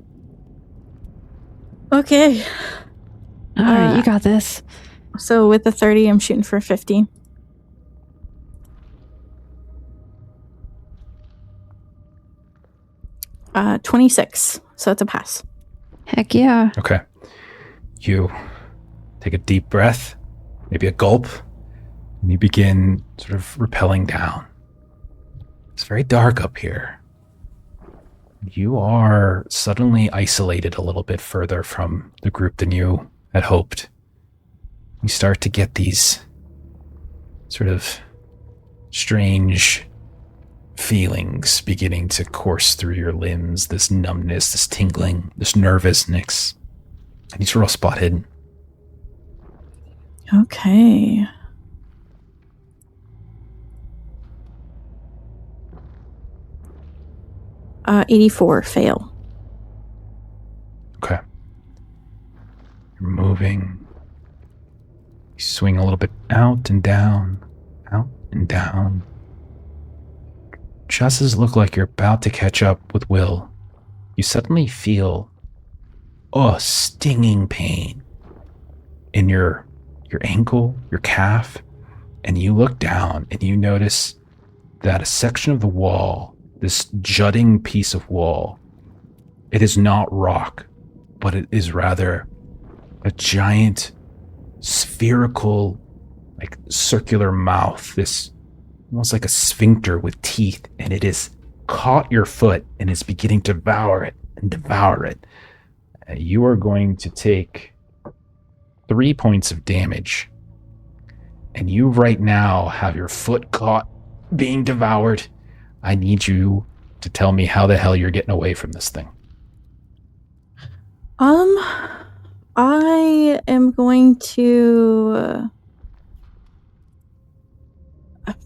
Okay. All right, you got this. So with the 30, I'm shooting for 50. Uh, 26. So it's a pass. Heck yeah. Okay. You take a deep breath, maybe a gulp, and you begin sort of rappelling down. It's very dark up here. You are suddenly isolated a little bit further from the group than you had hoped. You start to get these sort of strange feelings beginning to course through your limbs, this numbness, this tingling, this nervousness. I need to roll spot hidden. Okay. Uh, 84, fail. Okay. You're moving. You swing a little bit out and down, out and down. Just as look like you're about to catch up with Will, you suddenly feel a stinging pain in your ankle, your calf, and you look down and you notice that a section of the wall, this jutting piece of wall, it is not rock, but it is rather a giant spherical, like circular mouth, this almost like a sphincter with teeth, and it has caught your foot and is beginning to devour it and devour it. You are going to take 3 points of damage, and you right now have your foot caught being devoured. I need you to tell me how the hell you're getting away from this thing. I am going to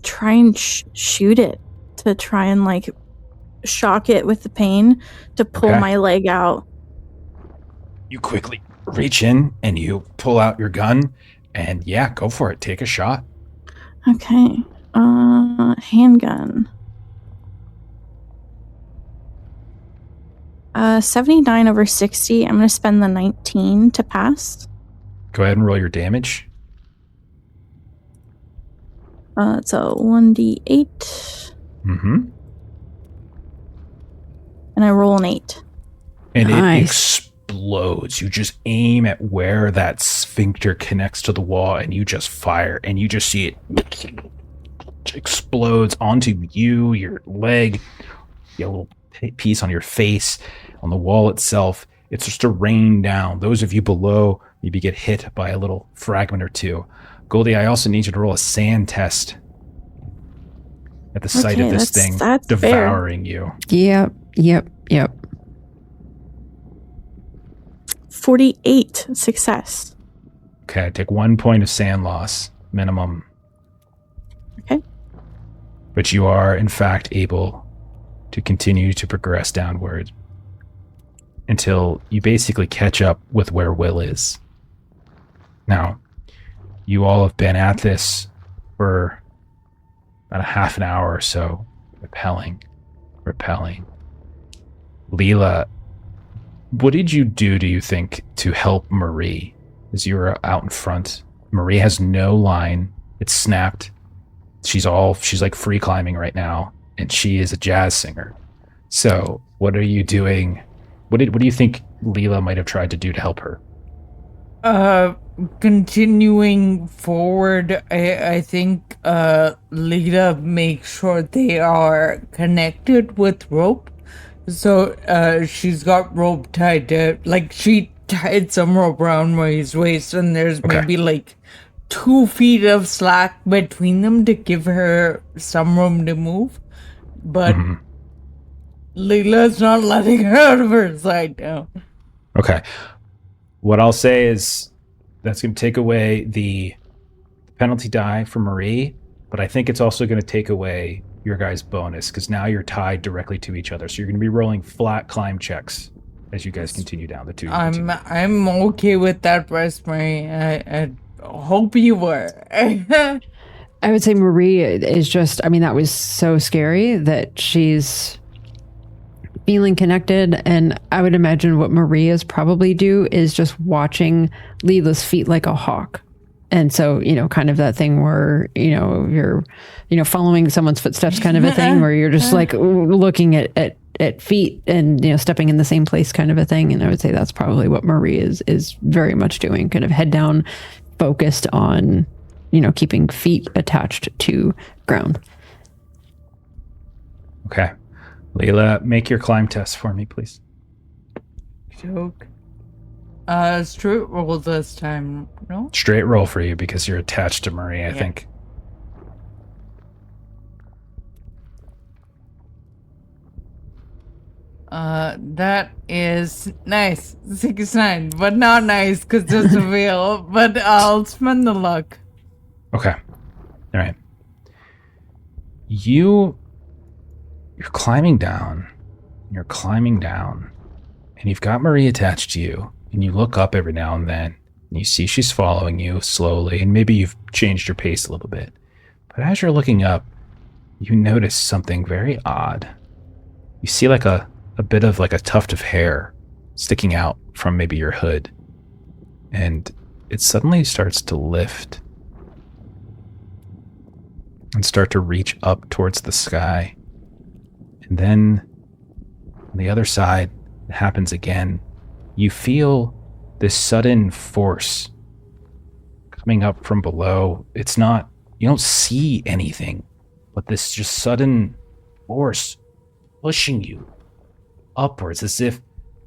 try and shoot it to try and like shock it with the pain to pull my leg out. You quickly reach in and you pull out your gun and go for it. Take a shot. Okay. Handgun. 79 over 60. I'm going to spend the 19 to pass. Go ahead and roll your damage. It's a 1d8. Mm-hmm. And I roll an 8. And Nice. It explodes. You just aim at where that sphincter connects to the wall and you just fire and you just see it explodes onto you, your leg, a little piece on your face, on the wall itself. It's just to rain down. Those of you below maybe get hit by a little fragment or two. Goldie, I also need you to roll a sand test at the sight of this thing that's devouring you. Yep. 48 success. Okay, take 1 point of sand loss, minimum. Okay. But you are, in fact, able to continue to progress downward until you basically catch up with where Will is. Now, you all have been at this for about a half an hour or so, repelling. Leela, what did you do, do you think, to help Marie as you were out in front? Marie has no line. It's snapped. She's like free climbing right now, and she is a jazz singer. So what are you doing? What do you think Leela might have tried to do to help her? Continuing forward, I think Leela makes sure they are connected with rope. So she's got rope tied to, like, she tied some rope around Marie's waist, and there's maybe like 2 feet of slack between them to give her some room to move. But Leela's not letting her out of her side now. Okay. What I'll say is that's going to take away the penalty die for Marie, but I think it's also going to take away your guys' bonus because now you're tied directly to each other. So you're going to be rolling flat climb checks as you guys continue down the two. I'm okay with that, Rosemary. I hope you were. I would say Marie is just, I mean, that was so scary that she's feeling connected. And I would imagine what Maria's probably do is just watching Leela's feet like a hawk. And so, you know, kind of that thing where, you know, you're, you know, following someone's footsteps kind of a thing where you're just like looking at feet and, you know, stepping in the same place kind of a thing. And I would say that's probably what Marie is very much doing, kind of head down, focused on, you know, keeping feet attached to ground. Okay. Leela, make your climb test for me, please. Joke. Straight roll this time, no? Straight roll for you because you're attached to Marie, I think. That is nice. 6-9, but not nice because it's a wheel. But I'll spend the luck. Okay. All right. You're climbing down. You're climbing down. And you've got Marie attached to you. And you look up every now and then. And you see she's following you slowly. And maybe you've changed your pace a little bit. But as you're looking up, you notice something very odd. You see like a bit of like a tuft of hair sticking out from maybe your hood. And it suddenly starts to lift and start to reach up towards the sky. And then on the other side, it happens again. You feel this sudden force coming up from below. It's not, you don't see anything, but this just sudden force pushing you upwards as if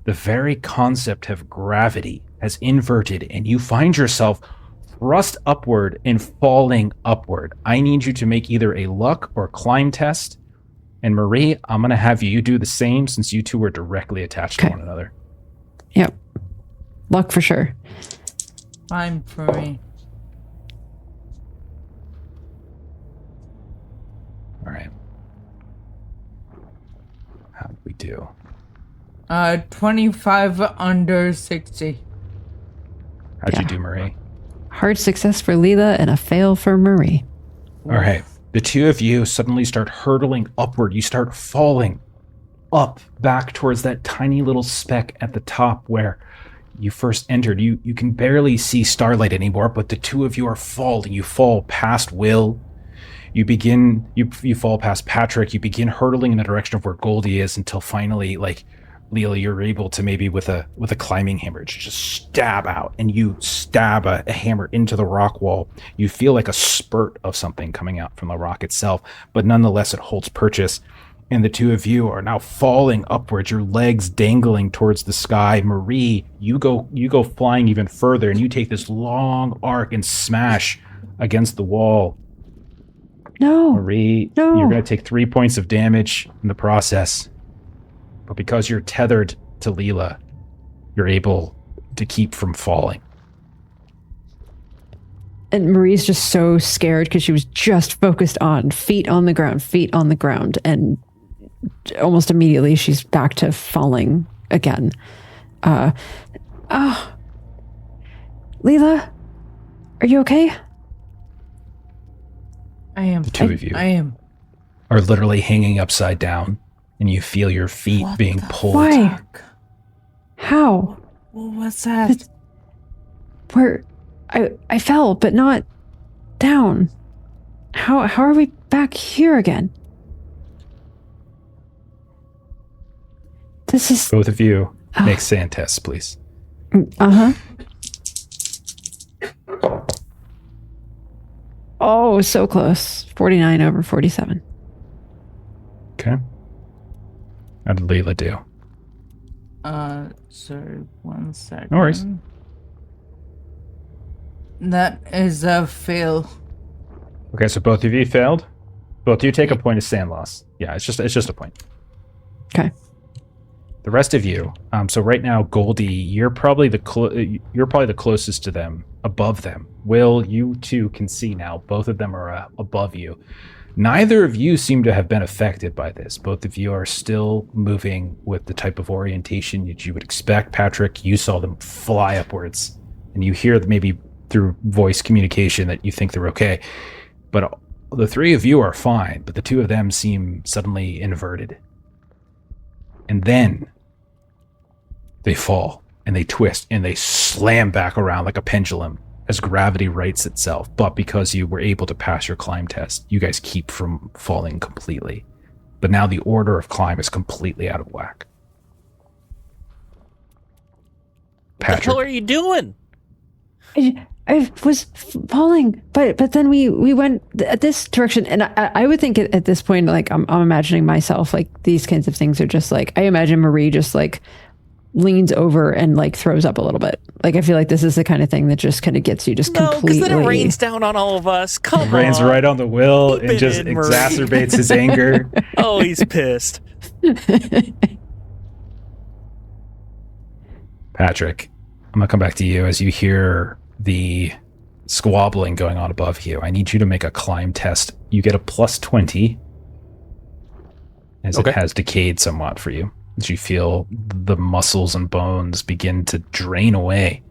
the very concept of gravity has inverted and you find yourself thrust upward and falling upward. I need you to make either a luck or climb test. And Marie, I'm going to have you do the same since you two are directly attached to one another. Yep. Luck for sure. Fine for me. All right. How did we do? 25 under 60. How'd you do, Marie? Hard success for Leela and a fail for Marie. All right. The two of you suddenly start hurtling upward. You start falling up back towards that tiny little speck at the top where you first entered. You can barely see starlight anymore, but the two of you are falling. You fall past Will. You fall past Patrick. You begin hurtling in the direction of where Goldie is until finally, like, Leela, you're able to maybe with a climbing hammer to just stab out, and you stab a hammer into the rock wall. You feel like a spurt of something coming out from the rock itself, but nonetheless it holds purchase. And the two of you are now falling upwards, your legs dangling towards the sky. Marie, you go flying even further, and you take this long arc and smash against the wall. No. Marie, no. You're going to take 3 points of damage in the process. But because you're tethered to Leela, you're able to keep from falling. And Marie's just so scared because she was just focused on feet on the ground. And almost immediately she's back to falling again. Leela, are you okay? I am. The two of you I am. are literally hanging upside down, and you feel your feet being pulled. Why? How? Well, what's that? Where? I fell, but not down. How are we back here again? This is... Both of you make sand tests, please. Uh-huh. Oh, so close. 49 over 47. Okay. How did Leela do? Sorry, 1 second. No worries. That is a fail. Okay, so both of you failed. Both of you take a point of sand loss. Yeah, it's just a point. Okay. The rest of you. So right now, Goldie, you're probably the closest to them, above them. Will, you two can see now. Both of them are above you. Neither of you seem to have been affected by this. Both of you are still moving with the type of orientation that you would expect. Patrick, you saw them fly upwards, and you hear maybe through voice communication that you think they're okay. But the three of you are fine, but the two of them seem suddenly inverted. And then they fall, and they twist, and they slam back around like a pendulum as gravity rights itself. But because you were able to pass your climb test, you guys keep from falling completely. But now the order of climb is completely out of whack. What the hell are you doing? I was falling, but then we went this direction, and I would think at this point, like I'm imagining myself, like these kinds of things are just like, I imagine Marie just like leans over and like throws up a little bit. Like I feel like this is the kind of thing that just kind of gets you just completely. No, because then it rains down on all of us. Come on. It rains right on the Will and just in, Marie. exacerbates his anger. Oh, he's pissed. Patrick, I'm gonna come back to you as you hear the squabbling going on above you. I need you to make a climb test. You get a plus 20 as it has decayed somewhat for you. As you feel the muscles and bones begin to drain away.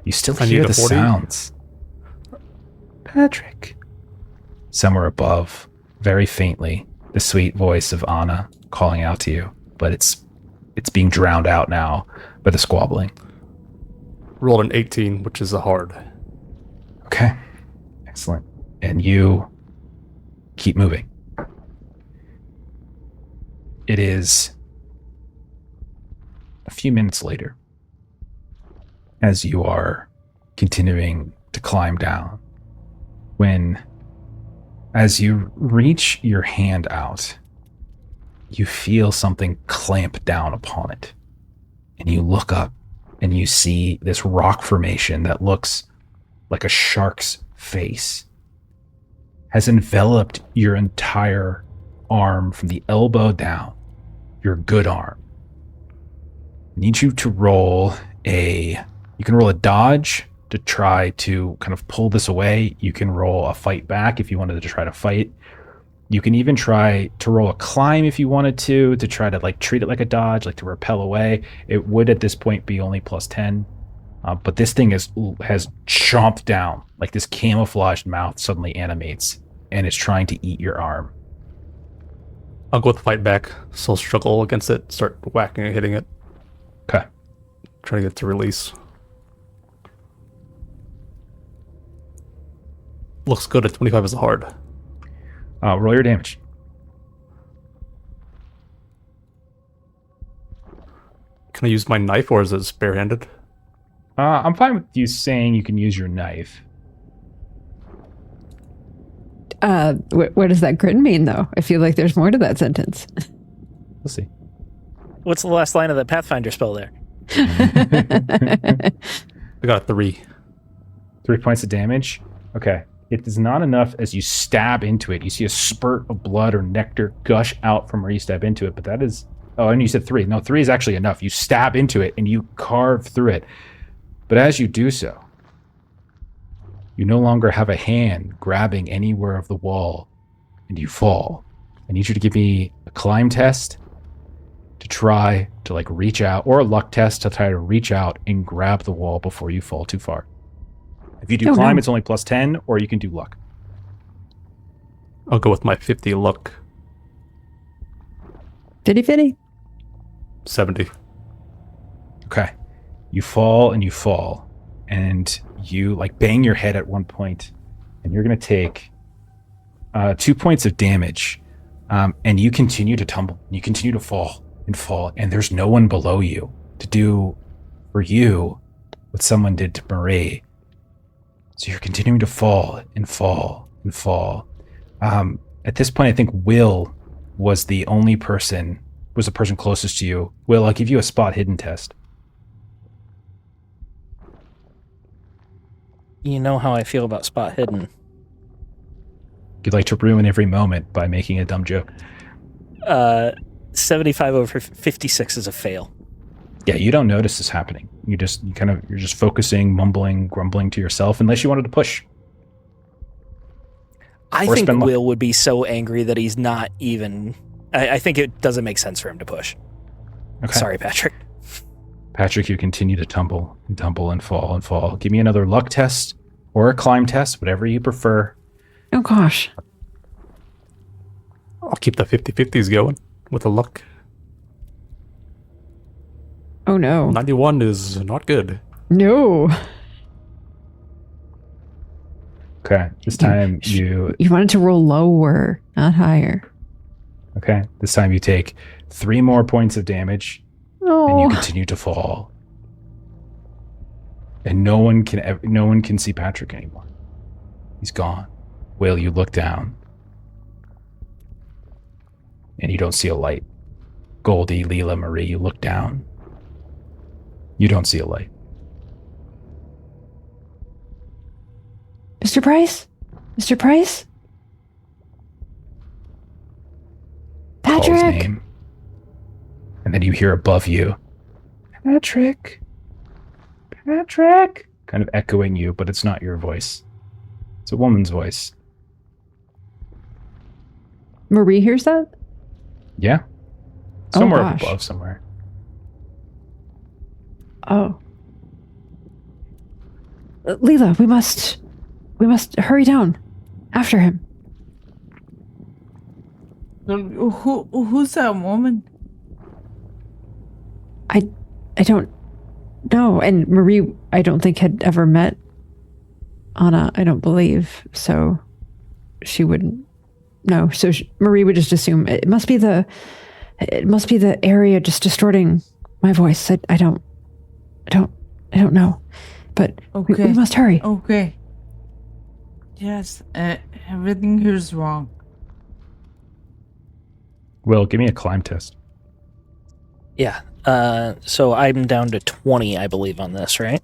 You still hear the sounds. Patrick. Somewhere above, very faintly, the sweet voice of Anna calling out to you, but it's being drowned out now by the squabbling. Rolled an 18, which is a hard. Okay. Excellent. And you keep moving. It is a few minutes later, as you are continuing to climb down, when, as you reach your hand out, you feel something clamp down upon it. And you look up and you see this rock formation that looks like a shark's face has enveloped your entire arm from the elbow down, your good arm. I need you to roll you can roll a dodge to try to kind of pull this away. You can roll a fight back if you wanted to try to fight. You can even try to roll a climb if you wanted to try to like treat it like a dodge, like to repel away. It would at this point be only plus 10. But this thing has chomped down, like this camouflaged mouth suddenly animates and it's trying to eat your arm. I'll go with fight back. So struggle against it, start whacking and hitting it. Okay. Trying to get to release. Looks good at 25 as a hard. Roll your damage. Can I use my knife or is it barehanded? I'm fine with you saying you can use your knife. What does that grin mean, though? I feel like there's more to that sentence. We'll see. What's the last line of the Pathfinder spell there? I got a 3. 3 points of damage. Okay. It is not enough as you stab into it. You see a spurt of blood or nectar gush out from where you stab into it, but that is... Oh, and you said 3. No, 3 is actually enough. You stab into it and you carve through it. But as you do so, you no longer have a hand grabbing anywhere of the wall and you fall. I need you to give me a climb test to try to like reach out, or a luck test to try to reach out and grab the wall before you fall too far. If you do climb, it's only plus 10, or you can do luck. I'll go with my 50 luck. 50-50. 70. Okay. You fall and you fall, and you like bang your head at one point, and you're going to take 2 points of damage, and you continue to tumble. You continue to fall, and there's no one below you to do for you what someone did to Maitreyi. So you're continuing to fall and fall and fall. At this point, I think Will was the person closest to you. Will, I'll give you a spot hidden test. You know how I feel about spot hidden. You'd like to ruin every moment by making a dumb joke. 75 over 56 is a fail. Yeah, you don't notice this happening. You're just focusing, mumbling, grumbling to yourself, unless you wanted to push. I Or think spend luck. Will would be so angry that he's not even... I think it doesn't make sense for him to push. Okay. Sorry, Patrick. Patrick, you continue to tumble and tumble and fall and fall. Give me another luck test or a climb test, whatever you prefer. Oh gosh. I'll keep the 50-50s going with the luck. Oh no. 91 is not good. No. Okay, this time you wanted to roll lower, not higher. Okay, this time you take 3 more points of damage, and you Oh. continue to fall. And no one can see Patrick anymore. He's gone. Will, you look down, and you don't see a light. Goldie, Leela, Marie, you look down. You don't see a light. Mr. Price? Mr. Price? Call his Patrick? name. And then you hear above you, Patrick. Patrick. Kind of echoing you, but it's not your voice. It's a woman's voice. Marie hears that? Yeah. Oh, Somewhere gosh. above somewhere. Oh. Leela, we must hurry down after him. Who's that woman? I don't know. And Marie, I don't think had ever met Anna, I don't believe. So she wouldn't know. So Marie would just assume it must be the area just distorting my voice. I don't know. But we must hurry. Okay. Yes, everything here's wrong. Will, give me a climb test. Yeah. So I'm down to 20, I believe, on this, right?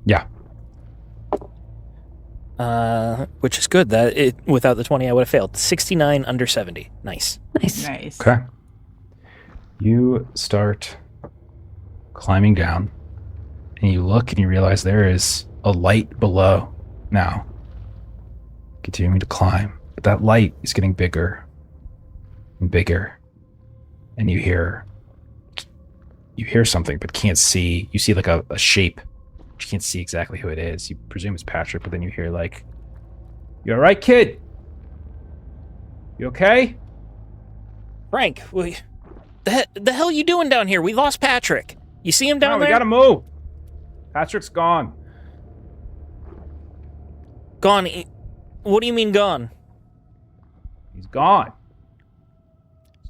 Yeah. Which is good. Without the 20, I would have failed. 69 under 70. Nice. Nice. Nice. Okay. You start climbing down, and you look and you realize there is a light below now. Continuing to climb. But that light is getting bigger and bigger. And you hear something but can't see. You see like a shape. But you can't see exactly who it is. You presume it's Patrick, but then you hear like, "You all right, kid? You okay?" Frank, the hell are you doing down here? We lost Patrick. You see him down We there? gotta move. Patrick's gone. Gone. What do you mean gone? He's gone.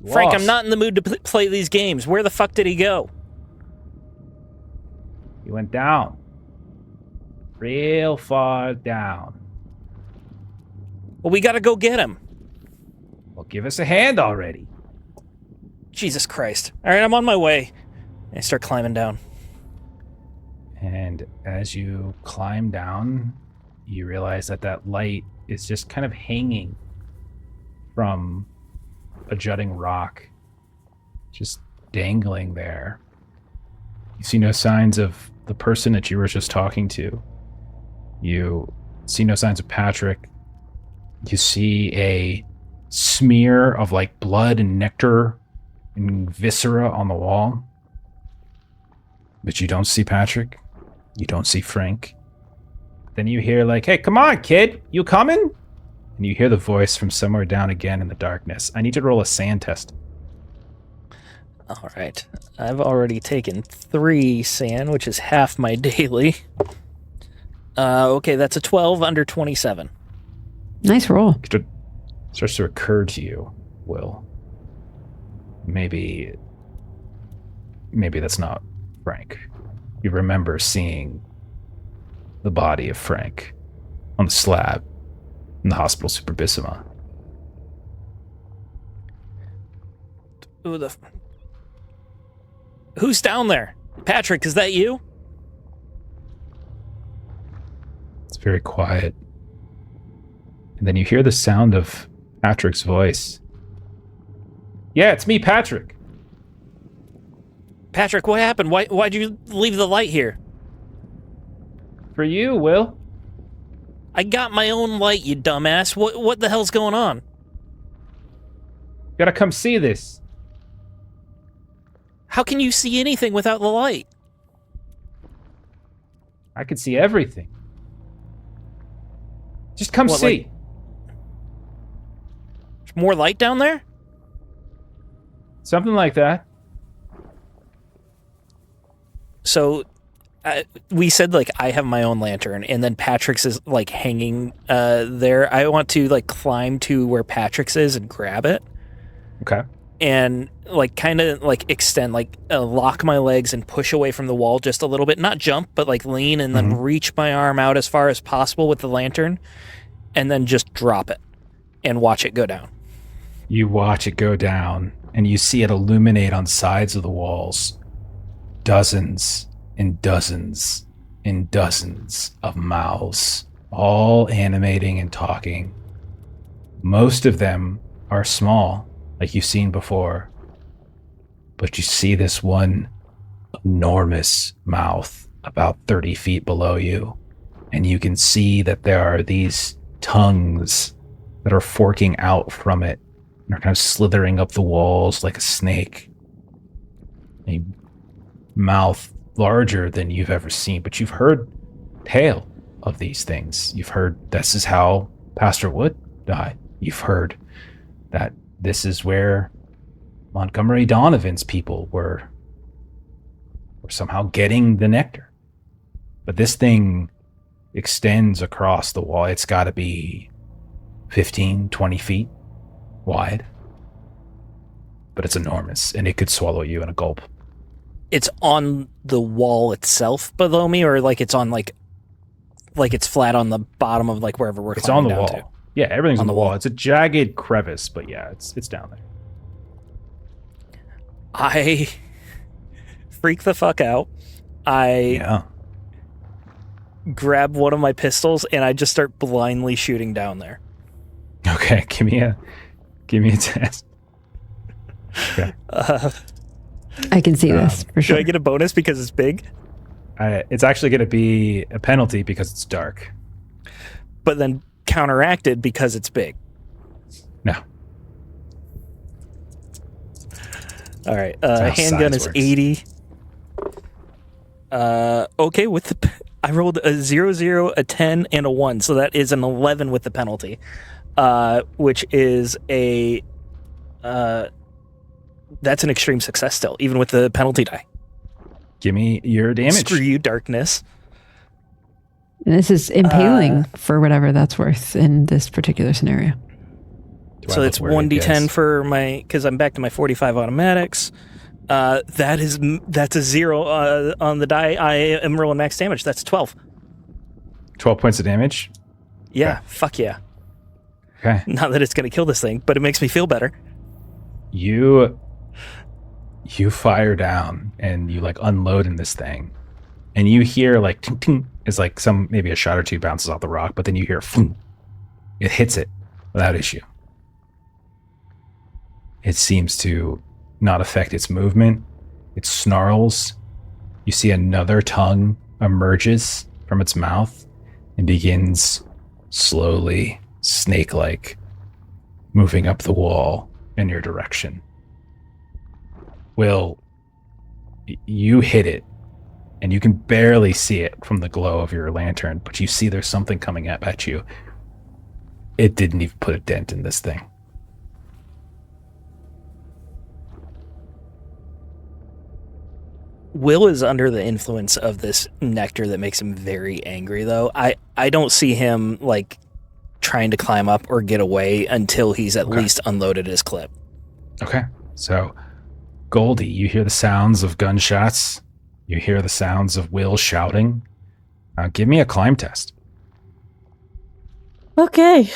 He's Frank, lost. I'm not in the mood to play these games. Where the fuck did he go? He went down. Real far down. Well, we gotta go get him. Well, give us a hand already. Jesus Christ. All right, I'm on my way. I start climbing down. And as you climb down, you realize that light is just kind of hanging from a jutting rock, just dangling there. You see no signs of the person that you were just talking to. You see no signs of Patrick. You see a smear of like blood and nectar and viscera on the wall. But you don't see Patrick. You don't see Frank. Then you hear like, "Hey, come on, kid. You coming?" And you hear the voice from somewhere down again in the darkness. I need you to roll a sand test. All right. I've already taken 3 sand, which is half my daily. Okay, that's a 12 under 27. Nice roll. It starts to occur to you, Will. Maybe that's not Frank. You remember seeing the body of Frank on the slab in the hospital Superbissima. Who's down there? Patrick, is that you? It's very quiet. And then you hear the sound of Patrick's voice. Yeah, it's me, Patrick. Patrick, what happened? Why'd you leave the light here? For you, Will. I got my own light, you dumbass. What the hell's going on? Gotta come see this. How can you see anything without the light? I can see everything. Just come What, see. like- There's more light down there? Something like that. So, we said, like, I have my own lantern, and then Patrick's is, like, hanging there. I want to, like, climb to where Patrick's is and grab it. Okay. And, like, kind of, like, extend, like, lock my legs and push away from the wall just a little bit. Not jump, but, like, lean and then reach my arm out as far as possible with the lantern. And then just drop it and watch it go down. You watch it go down, and you see it illuminate on sides of the walls. Dozens and dozens and dozens of mouths, all animating and talking. Most of them are small, like you've seen before. But you see this one enormous mouth about 30 feet below you, and you can see that there are these tongues that are forking out from it and are kind of slithering up the walls like a snake. A mouth larger than you've ever seen, but you've heard tale of these things. You've heard this is how Pastor Wood died. You've heard that this is where Montgomery Donovan's people were somehow getting the nectar. But this thing extends across the wall. It's got to be 15, 20 feet wide. But it's enormous, and it could swallow you in a gulp. It's on the wall itself below me, or like it's on like it's flat on the bottom of like wherever we're It's on climbing the down wall. to. Yeah, everything's On on the the wall. wall. It's a jagged crevice, but yeah, it's down there. I freak the fuck out. I Yeah. grab one of my pistols and I just start blindly shooting down there. Okay, give me a test. Okay. I can see this for Do sure. I get a bonus because it's big? It's actually going to be a penalty because it's dark. But then counteracted because it's big. No. All right. how Handgun size is works. 80. Okay, with the I rolled a 0, 0, a 10, and a 1, so that is an 11 with the penalty, which is a that's an extreme success still, even with the penalty die. Give me your damage. Screw you, darkness. And this is impaling for whatever that's worth in this particular scenario. Do I So look it's worried, 1d10 guys? for my, because I'm back to my 45 automatics. That's a 0 on the die. I am rolling max damage. That's 12. 12 points of damage. Yeah, Okay. fuck yeah. Okay. Not that it's going to kill this thing, but it makes me feel better. You fire down and you like unload in this thing, and you hear like ting, ting, as like maybe a shot or two bounces off the rock, but then you hear boom, it hits it without issue. It seems to not affect its movement. It snarls. You see another tongue emerges from its mouth and begins slowly, snake-like, moving up the wall in your direction. Will, you hit it, and you can barely see it from the glow of your lantern, but you see there's something coming up at you. It didn't even put a dent in this thing. Will is under the influence of this nectar that makes him very angry, though. I don't see him, like, trying to climb up or get away until he's at least unloaded his clip. Okay, so Goldie, you hear the sounds of gunshots. You hear the sounds of Will shouting. Give me a climb test. Okay.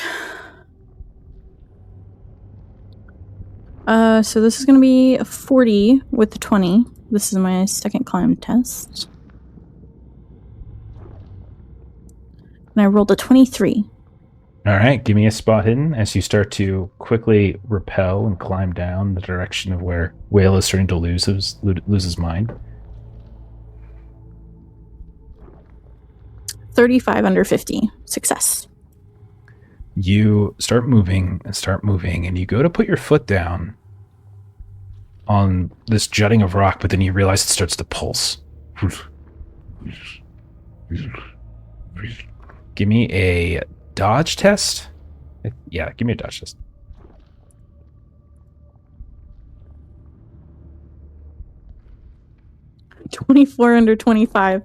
So this is going to be a 40 with the 20. This is my second climb test. And I rolled a 23. All right, give me a spot hidden as you start to quickly repel and climb down the direction of where Whale is starting to lose his mind. 35 under 50. Success. You start moving, and you go to put your foot down on this jutting of rock, but then you realize it starts to pulse. Give me a dodge test. Yeah, give me a dodge test. $24 under 25.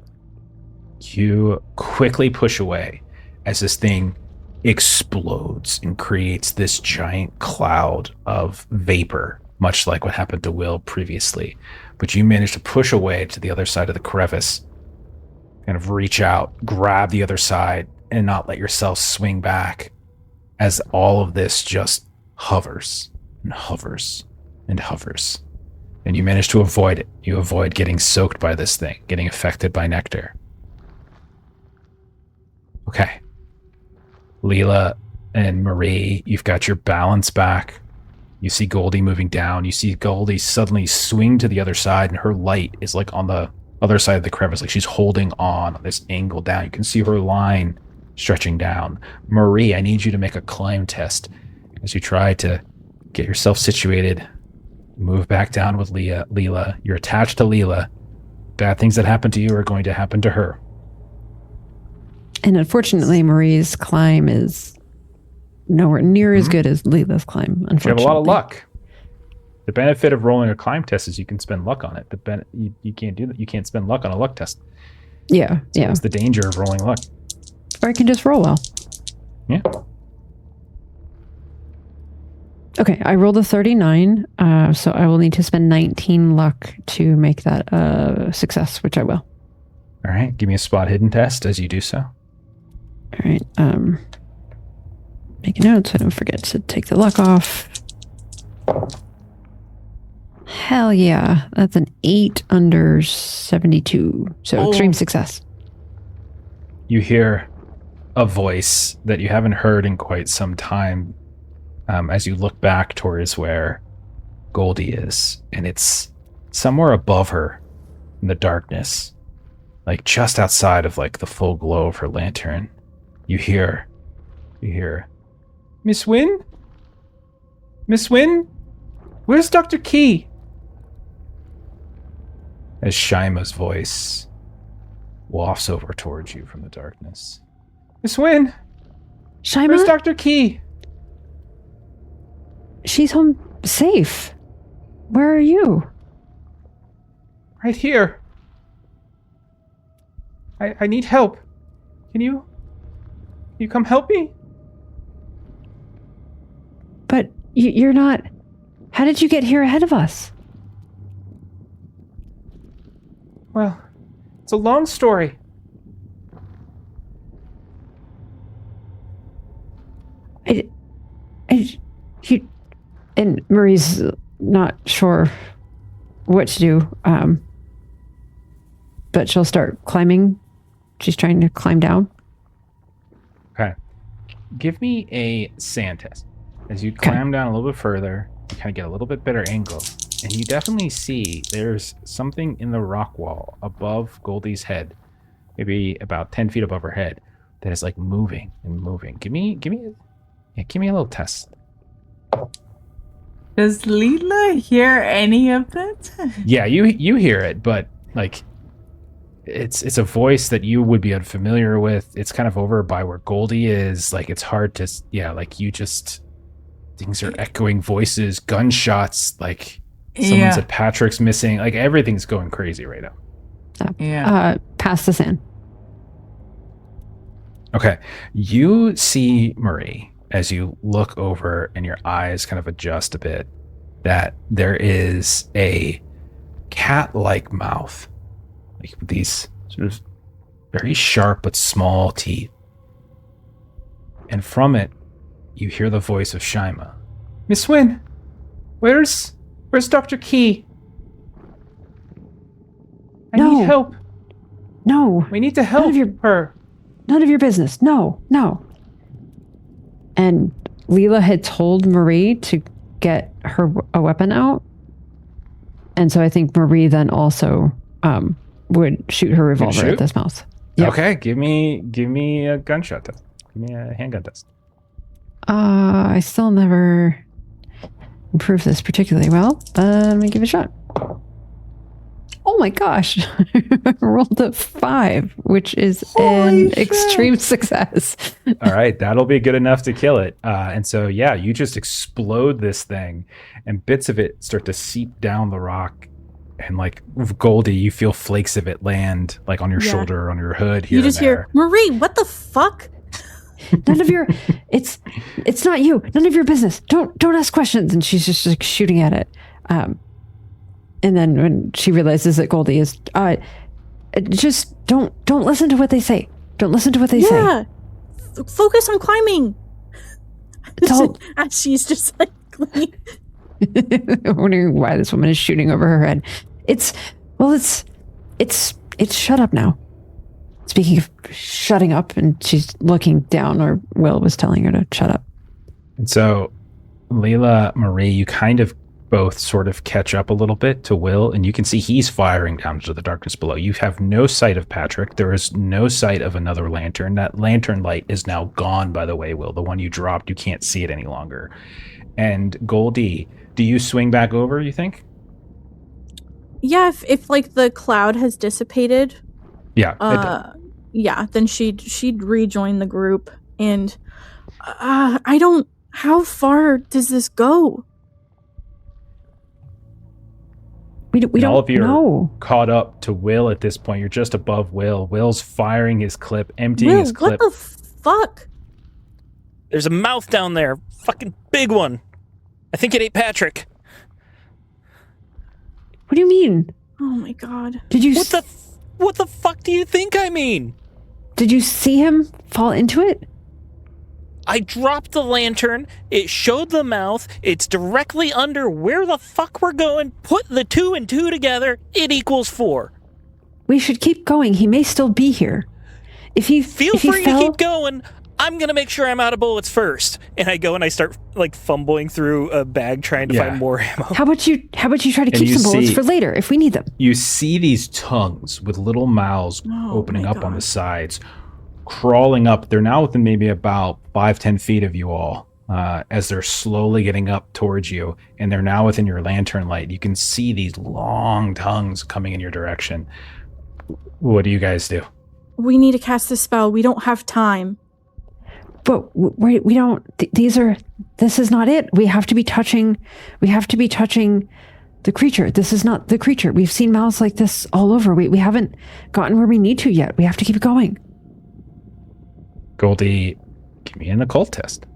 You quickly push away as this thing explodes and creates this giant cloud of vapor, much like what happened to Will previously. But you manage to push away to the other side of the crevice, kind of reach out, grab the other side, and not let yourself swing back as all of this just hovers and hovers and hovers. And you manage to avoid it. You avoid getting soaked by this thing, getting affected by nectar. Okay. Leela and Marie, you've got your balance back. You see Goldie moving down. You see Goldie suddenly swing to the other side, and her light is like on the other side of the crevice, like she's holding on this angle down. You can see her line stretching down. Marie, I need you to make a climb test as you try to get yourself situated. Move back down with Leela. You're attached to Leela. Bad things that happen to you are going to happen to her. And unfortunately, Marie's climb is nowhere near as good as Leela's climb, unfortunately. You have a lot of luck. The benefit of rolling a climb test is you can spend luck on it. You can't do that. You can't spend luck on a luck test. Yeah, So yeah. it's the danger of rolling luck. Or I can just roll well. Yeah. Okay, I rolled a 39, so I will need to spend 19 luck to make that a success, which I will. All right. Give me a spot hidden test as you do so. All right. Make a note so I don't forget to take the luck off. Hell yeah. That's an 8 under 72. So extreme success. You hear a voice that you haven't heard in quite some time as you look back towards where Goldie is. And it's somewhere above her in the darkness, like just outside of like the full glow of her lantern. You hear, Miss Wynn? Miss Wynn? Where's Dr. Key? As Shima's voice wafts over towards you from the darkness. Miss Wynn? Shima? Where's Dr. Key? She's home safe. Where are you? Right here. I need help. Can you come help me? But you're not... How did you get here ahead of us? Well, it's a long story. And Marie's not sure what to do, but she'll start climbing. She's trying to climb down. Okay. Give me a sand test. As you climb down a little bit further, you kind of get a little bit better angle. And you definitely see there's something in the rock wall above Goldie's head, maybe about 10 feet above her head, that is like moving and moving. Give me a little test. Does Leela hear any of that? Yeah, you hear it, but like it's a voice that you would be unfamiliar with. It's kind of over by where Goldie is. Like it's hard to, like you just, things are echoing voices, gunshots, like someone said Patrick's missing. Like everything's going crazy right now. Pass the sand. Okay. You see, Marie, as you look over and your eyes kind of adjust a bit, that there is a cat-like mouth, like with these sort of very sharp but small teeth. And from it, you hear the voice of Shima. Miss Wynn, where's Dr. Key? I need help. No. We need to help her. None of your business. No. And Leela had told Marie to get a weapon out. And so I think Marie then also would shoot her revolver at this mouse. Yep. Okay, give me a gunshot test. Give me a handgun test. I still never improved this particularly well, but let me give it a shot. Oh my gosh. I rolled a 5, which is an extreme success. All right, that'll be good enough to kill it. And so, yeah, you just explode this thing, and bits of it start to seep down the rock. And like Goldie, you feel flakes of it land like on your shoulder, on your hood. Here you just hear, Marie, what the fuck? None of your, it's not you. None of your business. Don't ask questions. And she's just like shooting at it. And then when she realizes that Goldie is, just don't listen to what they say. Don't listen to what they say. Focus on climbing. As she's just like, wondering why this woman is shooting over her head. It's shut up now. Speaking of shutting up, and she's looking down, or Will was telling her to shut up. And so, Leela, Marie, you kind of both sort of catch up a little bit to Will, and you can see he's firing down into the darkness below. You have no sight of Patrick. There is no sight of another lantern. That lantern light is now gone, by the way, Will. The one you dropped, you can't see it any longer. And Goldie, do you swing back over, you think? Yeah, if like the cloud has dissipated. Yeah. Then she'd rejoin the group, and how far does this go? We don't all of you know. Are caught up to Will at this point. You're just above Will. Will's firing his clip, emptying his clip. What the fuck? There's a mouth down there. Fucking big one. I think it ate Patrick. What do you mean? Oh my god. Did you... What the fuck do you think I mean? Did you see him fall into it? I dropped the lantern. It showed the mouth. It's directly under where the fuck we're going. Put the 2 and 2 together. It equals 4. We should keep going. He may still be here. Feel free to keep going. I'm going to make sure I'm out of bullets first. And I go and I start like fumbling through a bag trying to find more ammo. How about you try to keep some bullets for later if we need them? You see these tongues with little mouths opening up on the sides, crawling up. They're now within maybe about 5-10 feet of you all as they're slowly getting up towards you. And they're now within your lantern light. You can see these long tongues coming in your direction. What do you guys do? We need to cast this spell. We don't have time. But we don't. This is not it. We have to be touching the creature. This is not the creature. We've seen mouths like this all over. We haven't gotten where we need to yet. We have to keep going. Goldie, give me an occult test.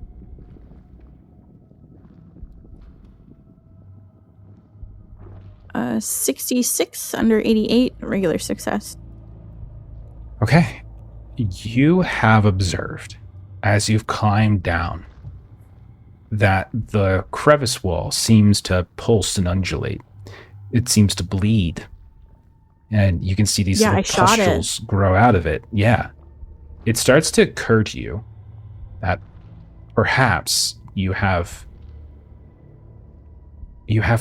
Uh, 66 under 88, regular success. Okay. You have observed, as you've climbed down, that the crevice wall seems to pulse and undulate. It seems to bleed. And you can see these little pustules grow out of it. Yeah. It starts to occur to you that perhaps you have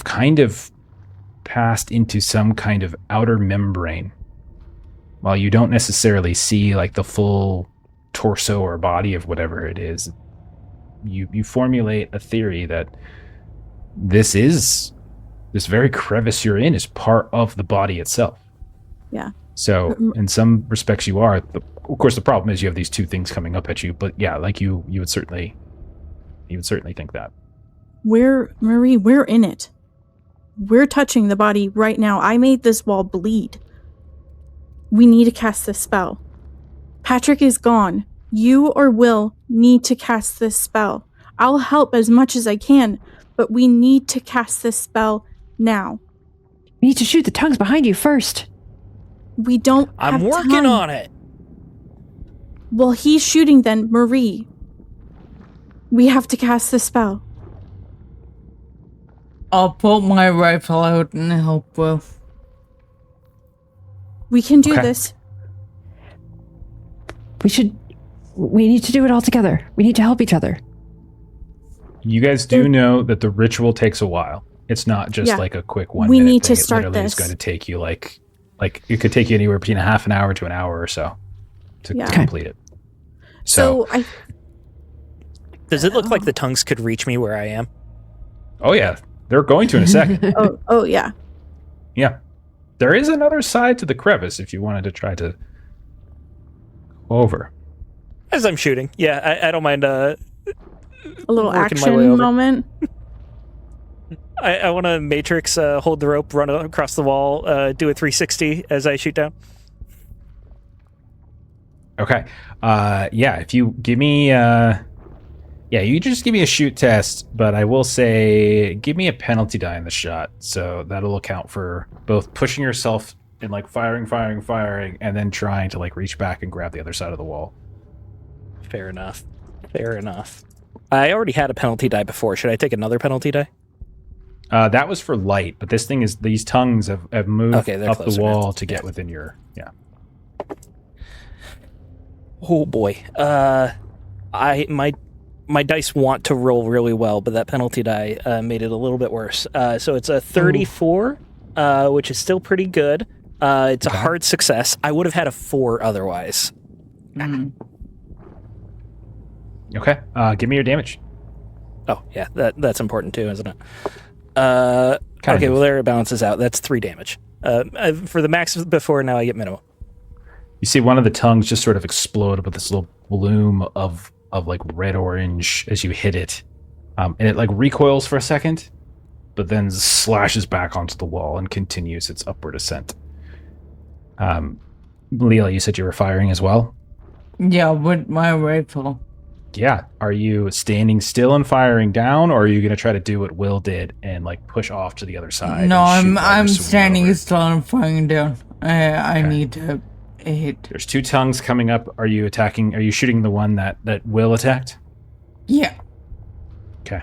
kind of passed into some kind of outer membrane. While you don't necessarily see like the full torso or body of whatever it is, you formulate a theory that this very crevice you're in is part of the body itself. Yeah. So in some respects you are. Of course, the problem is you have these two things coming up at you, but yeah, like you would certainly think that. Marie, we're in it. We're touching the body right now. I made this wall bleed. We need to cast this spell. Patrick is gone. You or Will need to cast this spell. I'll help as much as I can, but we need to cast this spell now. We need to shoot the tongues behind you first. We don't have I'm working time. on it. Well, he's shooting then, Marie. We have to cast this spell. I'll pull my rifle out and help Will. We can do this. We need to do it all together. We need to help each other. You guys do know that the ritual takes a while. It's not just like a quick 1 minute. We need thing. to start It literally this. is going to take you like it could take you anywhere between a half an hour to an hour or so to complete it. So I. Does it look like the tongues could reach me where I am? Oh yeah, they're going to in a second. Oh yeah. Yeah, there is another side to the crevice if you wanted to try to go over. As I'm shooting, yeah, I don't mind. A little working my way action over. moment. I want to Matrix hold the rope, run across the wall, do a 360 as I shoot down. Okay. Yeah, if you give me you just give me a shoot test, but I will say give me a penalty die in the shot. So that'll account for both pushing yourself and like firing, and then trying to like reach back and grab the other side of the wall. Fair enough. I already had a penalty die before. Should I take another penalty die? That was for light, but these tongues have moved Okay, they're up the closer wall now. to get within your Oh boy. My dice want to roll really well, but that penalty die made it a little bit worse. So it's a 34, which is still pretty good. It's a hard success. I would have had a 4 otherwise. Okay. Give me your damage. Oh, yeah, that's important too, isn't it? Okay, well, there it balances out. That's 3 damage. For the max before, now I get minimum. You see one of the tongues just sort of explode with this little bloom of like red orange as you hit it. And it like recoils for a second, but then slashes back onto the wall and continues its upward ascent. Leela, you said you were firing as well? Yeah, with my rifle. Yeah. Are you standing still and firing down, or are you going to try to do what Will did and like push off to the other side? No, and shoot while I'm you're swinging standing over? still and firing down. I need to hit. There's 2 tongues coming up. Are you shooting the one that Will attacked? Yeah. Okay.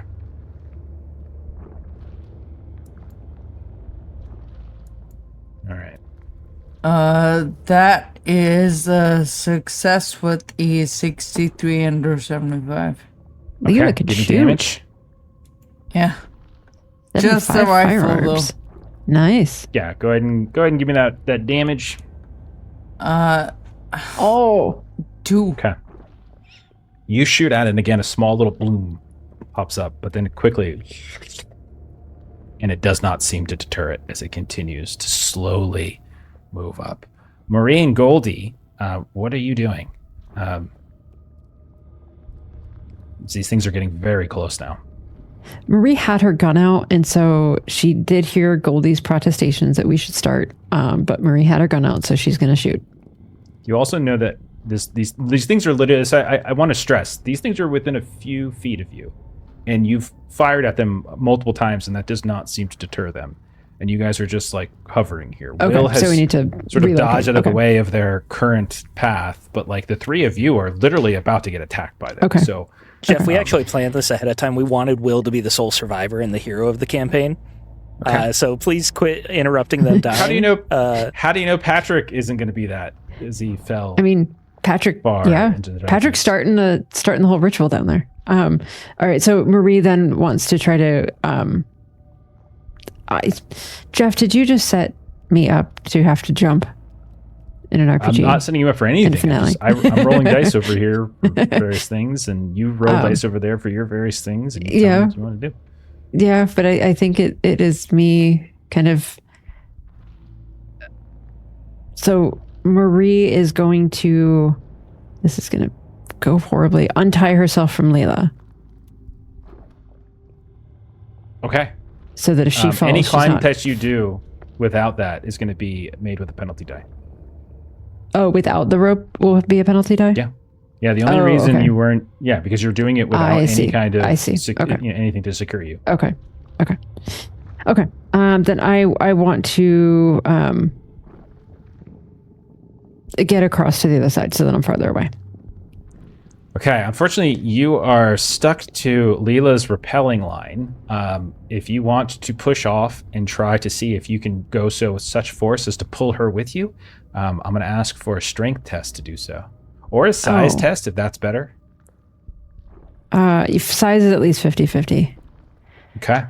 All right. That is a success with a 63 under 75. Leela can give me shoot. damage. Yeah. 75 Just the rifle, firearms. Nice. Yeah, go ahead and give me that damage. Oh. 2. Okay. You shoot at it, and again, a small little bloom pops up, but then quickly, and it does not seem to deter it as it continues to slowly move up. Marie and Goldie, what are you doing? These things are getting very close now. Marie had her gun out, and so she did hear Goldie's protestations that we should start. But Marie had her gun out, so she's going to shoot. You also know that these things are literally. I want to stress these things are within a few feet of you, and you've fired at them multiple times, and that does not seem to deter them. And you guys are just like hovering here. Okay, Will has so we need to sort of relocate. dodge out of the way of their current path, but like the 3 of you are literally about to get attacked by them. Okay. So Jeff, we actually planned this ahead of time. We wanted Will to be the sole survivor and the hero of the campaign. Okay. So please quit interrupting them dying. how do you know? How do you know Patrick isn't going to be that? As he fell. I mean, Patrick. Far Yeah, into the Patrick's darkness. starting the whole ritual down there. All right. So Marie then wants to try to. Jeff, did you just set me up to have to jump in an RPG? I'm not setting you up for anything. finale. I'm rolling dice over here for various things, and you roll dice over there for your various things. And you tell me what you want to do. Yeah, but I think it is me kind of. So Marie is going to. This is going to go horribly. Untie herself from Leela Okay. so that if she falls, any she's climb not. test you do without that is going to be made with a penalty die. Oh, without the rope will be a penalty die? Yeah. Yeah, the only Oh, reason okay. you weren't, because you're doing it without I any see. kind of, I see. Okay. anything to secure you. Okay. Then I want to get across to the other side so that I'm farther away. Okay, unfortunately, you are stuck to Leela's repelling line. If you want to push off and try to see if you can go so with such force as to pull her with you, I'm going to ask for a strength test to do so. Or a size test, if that's better. Size is at least 50-50. Okay.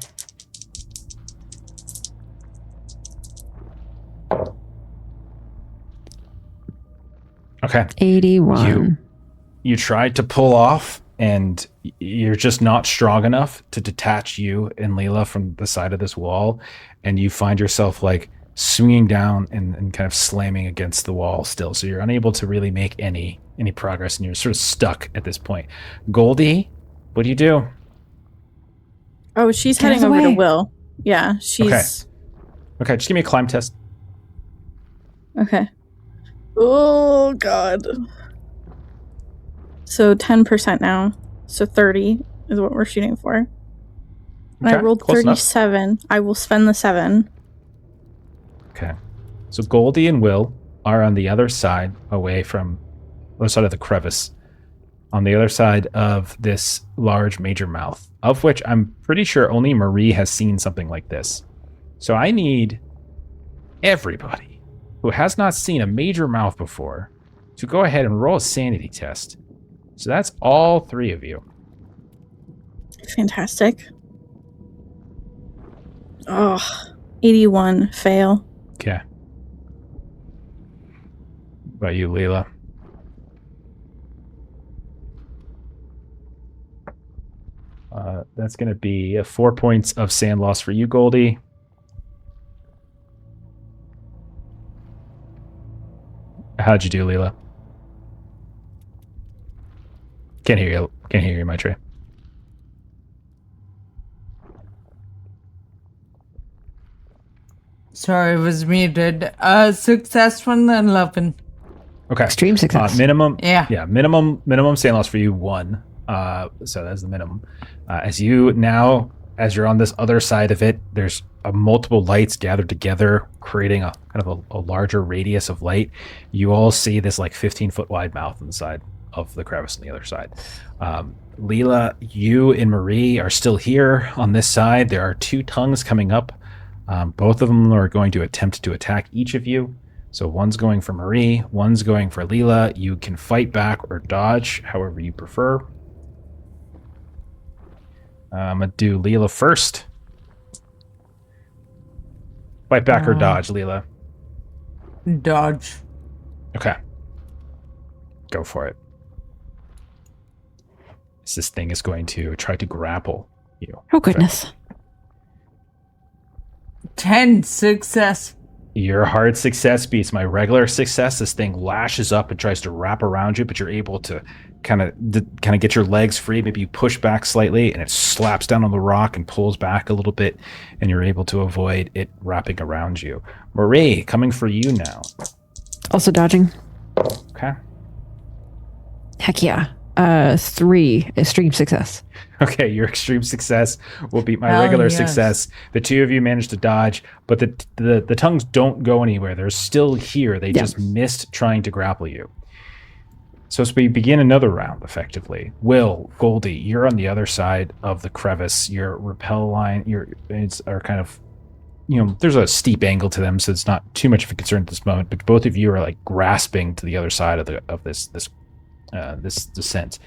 Okay. 81. You tried to pull off, and you're just not strong enough to detach you and Leela from the side of this wall, and you find yourself like swinging down and kind of slamming against the wall still. So you're unable to really make any progress, and you're sort of stuck at this point. Goldie, what do you do? Oh, she's Get heading out of the over to way. Will. Yeah, she's Okay, just give me a climb test. okay. Oh God. So 10% now. So 30 is what we're shooting for. And I Okay, rolled close enough. 37. I will spend the 7. Okay. So Goldie and Will are on the other side, away from the other side of the crevice, on the other side of this large major mouth, of which I'm pretty sure only Marie has seen something like this. So I need everybody who has not seen a major mouth before to go ahead and roll a sanity test. So that's all 3 of you. Fantastic. Oh, 81 fail. Okay. What about you, Leela? That's going to be 4 points of sand loss for you, Goldie. How'd you do, Leela? Can't hear you. Can't hear you, Maitreyi. Sorry, it was muted. Successful 11. Okay. Extreme success. Minimum. Yeah. Yeah. Minimum sand loss for you 1. So that's the minimum. As you're on this other side of it, there's multiple lights gathered together, creating a kind of a larger radius of light. You all see this like 15-foot wide mouth on the side of the crevice on the other side. Leela, you and Marie are still here on this side. There are 2 tongues coming up. Both of them are going to attempt to attack each of you. So one's going for Marie, one's going for Leela. You can fight back or dodge, however you prefer. I'm going to do Leela first. Fight back or dodge, Leela. Dodge. Okay. Go for it. This thing is going to try to grapple you. Oh, goodness. 10 success. Your hard success beats my regular success. This thing lashes up and tries to wrap around you, but you're able to kind of get your legs free. Maybe you push back slightly, and it slaps down on the rock and pulls back a little bit, and you're able to avoid it wrapping around you. Marie, coming for you now. Also dodging. Okay. Heck yeah. 3 extreme success. Okay, your extreme success will beat my Hell regular yes. success. The 2 of you managed to dodge, but the tongues don't go anywhere. They're still here. They just missed trying to grapple you. So as we begin another round, effectively, Will, Goldie, you're on the other side of the crevice. Your rappel line, are kind of, there's a steep angle to them, so it's not too much of a concern at this moment. But both of you are like grasping to the other side of this descent.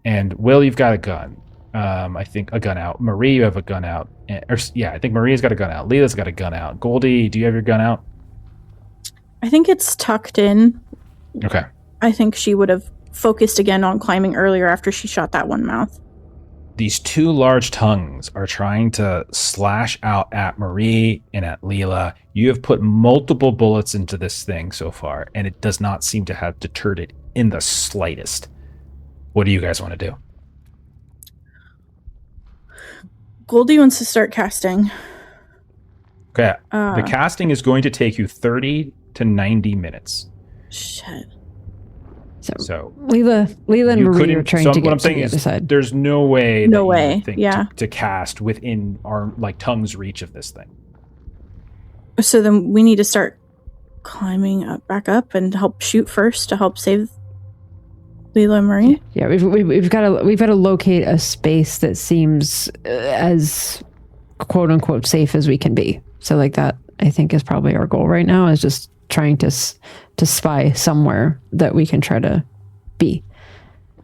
And Will, you've got a gun. I think a gun out. Marie, you have a gun out. I think Maria's got a gun out. Leela's got a gun out. Goldie, do you have your gun out? I think it's tucked in. Okay. I think she would have focused again on climbing earlier after she shot that one mouth. These 2 large tongues are trying to slash out at Marie and at Leela. You have put multiple bullets into this thing so far, and it does not seem to have deterred it in the slightest. What do you guys want to do? Goldie wants to start casting. Okay. The casting is going to take you 30 to 90 minutes. Shit. So Leela and Marie are trying to get to the other side. There's no way No that way, you would think yeah. to cast within our tongue's reach of this thing. So then we need to start climbing back up and help shoot first to help save Leela and Marie. Yeah, we've got to locate a space that seems as quote unquote safe as we can be. So like that, I think, is probably our goal right now, is just trying to spy somewhere that we can try to be.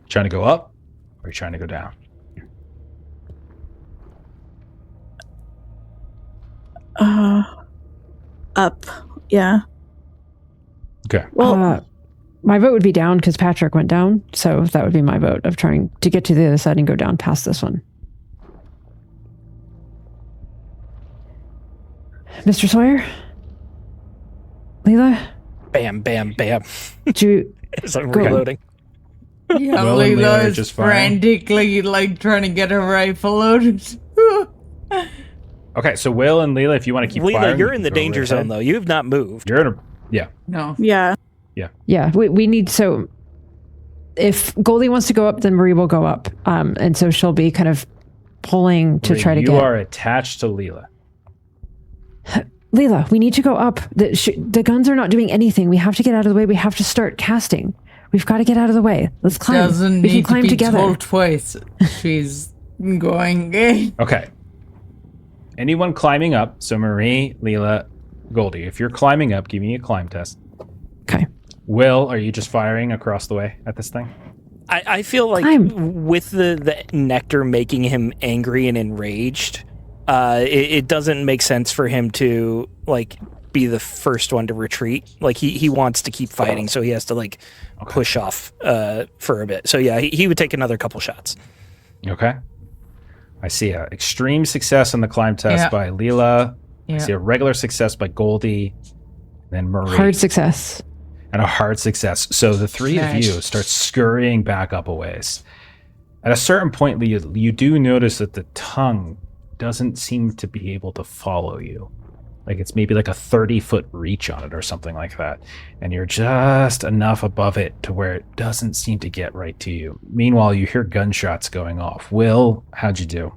Trying to go up? are you trying to go down? Up. Yeah. Okay. Well, My vote would be down because Patrick went down. So that would be my vote of trying to get to the other side and go down past this one. Mr. Sawyer? Leela? Bam, bam, bam. Do you, As I'm Go. reloading. Yeah, Will and Leela Leela are is just firing. frantically like trying to get her rifle loaded. Okay, so Will and Leela, if you want to keep Leela, firing, you're you in can the go danger right zone, ahead. though. You have not moved. You're in a yeah. No. yeah. yeah, we need, so if Goldie wants to go up, then Marie will go up. And so she'll be kind of pulling to try to you get. are attached to Leela. Leela, we need to go up. The guns are not doing anything. We have to get out of the way. We have to start casting. We've got to get out of the way. Let's climb. Doesn't We can need to climb be together. told twice. She's going. Okay. Anyone climbing up? So Marie, Leela, Goldie. If you're climbing up, give me a climb test. Okay. Will, are you just firing across the way at this thing? I feel like with the nectar making him angry and enraged, it doesn't make sense for him to like be the first one to retreat. Like he wants to keep fighting, so he has to like push off for a bit. So yeah, he would take another couple shots. Okay. I see a extreme success on the climb test Yeah. by Leela. Yeah. I see a regular success by Goldie, then Marie, Hard success. and a hard success. So the three of Nice. you start scurrying back up a ways. At a certain point, you do notice that the tongue doesn't seem to be able to follow you. Like it's maybe like a 30-foot reach on it or something like that. And you're just enough above it to where it doesn't seem to get right to you. Meanwhile, you hear gunshots going off. Will, how'd you do?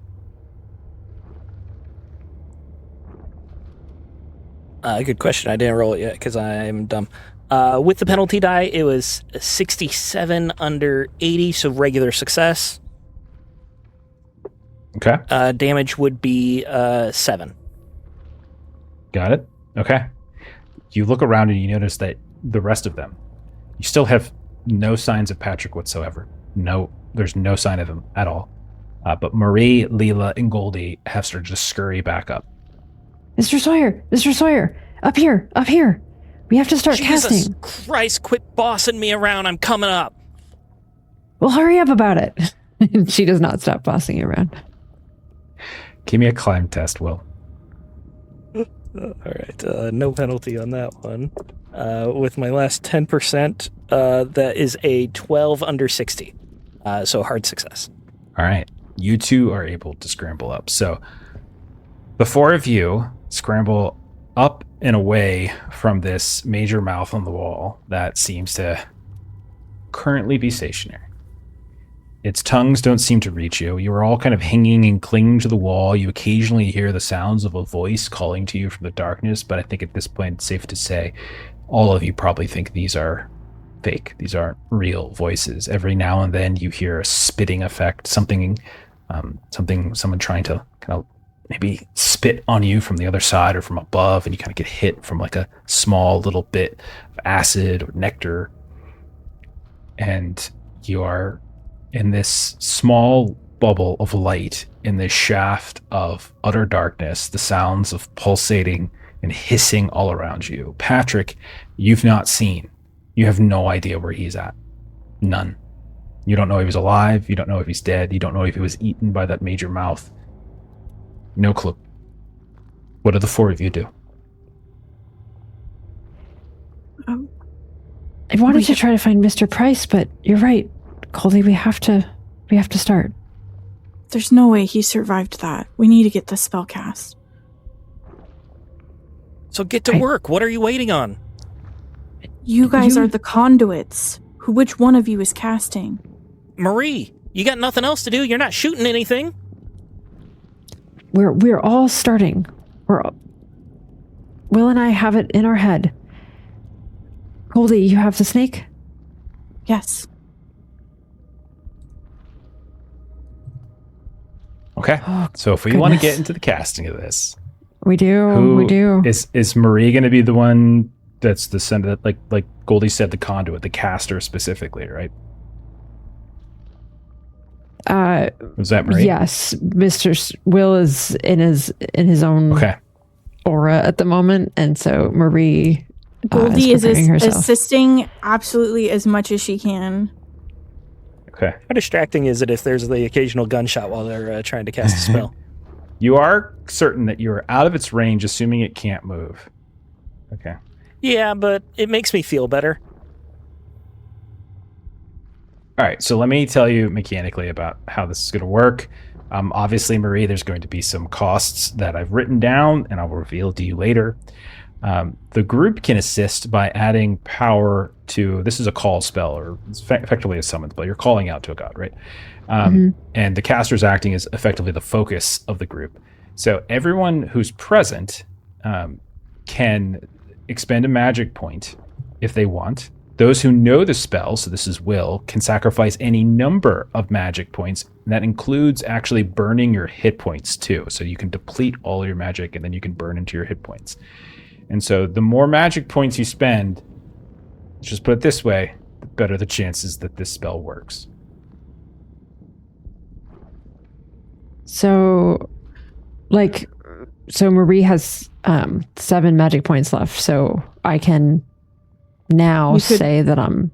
Good question. I didn't roll it yet because I'm dumb. With the penalty die, it was 67 under 80, so regular success. Okay. Damage would be 7. Got it. Okay. You look around and you notice that the rest of them, you still have no signs of Patrick whatsoever. No, there's no sign of him at all. But Marie, Leela, and Goldie have started to scurry back up. Mr. Sawyer, up here. We have to start Jesus casting. Christ, quit bossing me around. I'm coming up. Well, hurry up about it. She does not stop bossing you around. Give me a climb test, Will. All right, no penalty on that one. With my last 10%, that is a 12 under 60. So hard success. All right. You two are able to scramble up. So the four of you scramble up and away from this major mouth on the wall that seems to currently be stationary. Its tongues don't seem to reach you. You are all kind of hanging and clinging to the wall. You occasionally hear the sounds of a voice calling to you from the darkness, but I think at this point it's safe to say all of you probably think these are fake. These aren't real voices. Every now and then you hear a spitting effect, someone trying to kind of maybe spit on you from the other side or from above, and you kind of get hit from like a small little bit of acid or nectar. And you are in this small bubble of light in this shaft of utter darkness, the sounds of pulsating and hissing all around you. Patrick, you've not seen. You have no idea where he's at. None. You don't know if he was alive. You don't know if he's dead. You don't know if he was eaten by that major mouth. No clue. What do the four of you do? I wanted to try to find Mr. Price, but you're right. Goldie, we have to start. There's no way he survived that. We need to get the spell cast. So get to work. What are you waiting on? You guys are the conduits. Which one of you is casting? Marie, you got nothing else to do. You're not shooting anything. We're all starting. Will and I have it in our head. Goldie, you have the snake? Yes. Okay. Oh, So if we want to goodness. get into the casting of this, We do. Is Marie going to be the one that's the sender, like Goldie said, the conduit, the caster specifically, right? Was that Marie? Yes, Will is in his own Okay. aura at the moment, and so Marie Goldie is preparing herself. assisting absolutely as much as she can. Okay. How distracting is it if there's the occasional gunshot while they're trying to cast a spell? You are certain that you are out of its range, assuming it can't move. Okay. Yeah, but it makes me feel better. All right, so let me tell you mechanically about how this is going to work. Obviously, Marie, there's going to be some costs that I've written down, and I'll reveal to you later. The group can assist by adding power to, this is a call spell, or it's effectively a summon spell. You're calling out to a god, right? And the caster's acting as effectively the focus of the group. So everyone who's present can expend a magic point if they want. Those who know the spell, so this is Will, can sacrifice any number of magic points. And that includes actually burning your hit points too. So you can deplete all your magic and then you can burn into your hit points. And so the more magic points you spend, let's just put it this way, the better the chances that this spell works. So Marie has 7 magic points left, so I can now say that I'm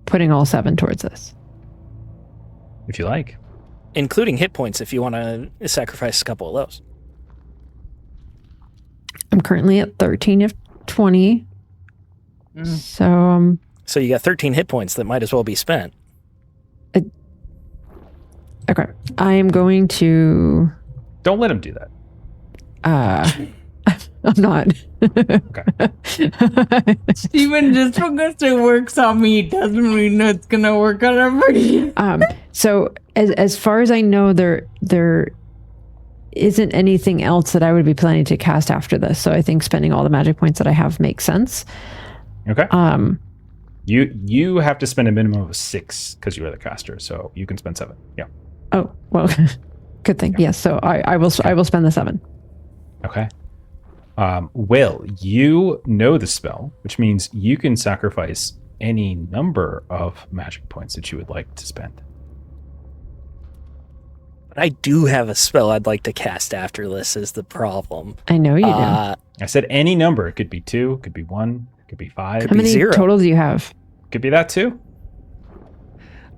putting all 7 towards this. If you like. Including hit points if you want to sacrifice a couple of those. I'm currently at 13 of 20. So you got 13 hit points that might as well be spent. okay. I am going to Don't let him do that. I'm not. Okay. Steven, just because it works on me doesn't mean it's gonna work on everybody. So as far as I know, there isn't anything else that I would be planning to cast after this. So I think spending all the magic points that I have makes sense. Okay. You have to spend a minimum of 6 because you are the caster, so you can spend 7. Yeah. Oh, well, good thing. Yeah. Yes. So I will spend the 7. Okay. Will, you know the spell, which means you can sacrifice any number of magic points that you would like to spend. But I do have a spell I'd like to cast after this is the problem. I know you do. I said any number. It could be 2, could be 1, could be 5. How many 0. total do you have? Could be that too.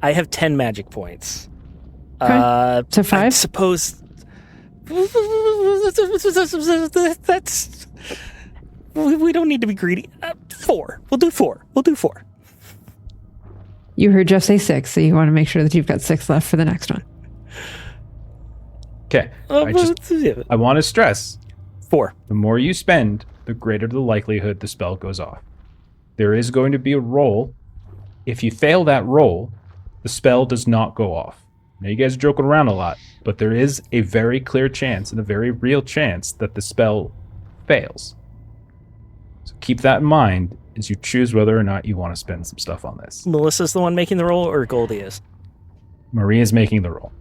I have 10 magic points. Okay. So 5? I suppose... That's... We don't need to be greedy. 4. We'll do 4. You heard Jeff say 6, so you want to make sure that you've got 6 left for the next one. Okay. I want to stress 4. the more you spend, the greater the likelihood the spell goes off. There is going to be a roll. If you fail that roll, the spell does not go off. Now, you guys are joking around a lot, but there is a very clear chance and a very real chance that the spell fails. So keep that in mind as you choose whether or not you want to spend some stuff on this. Melissa's the one making the roll, or Goldie is? Marie is making the roll.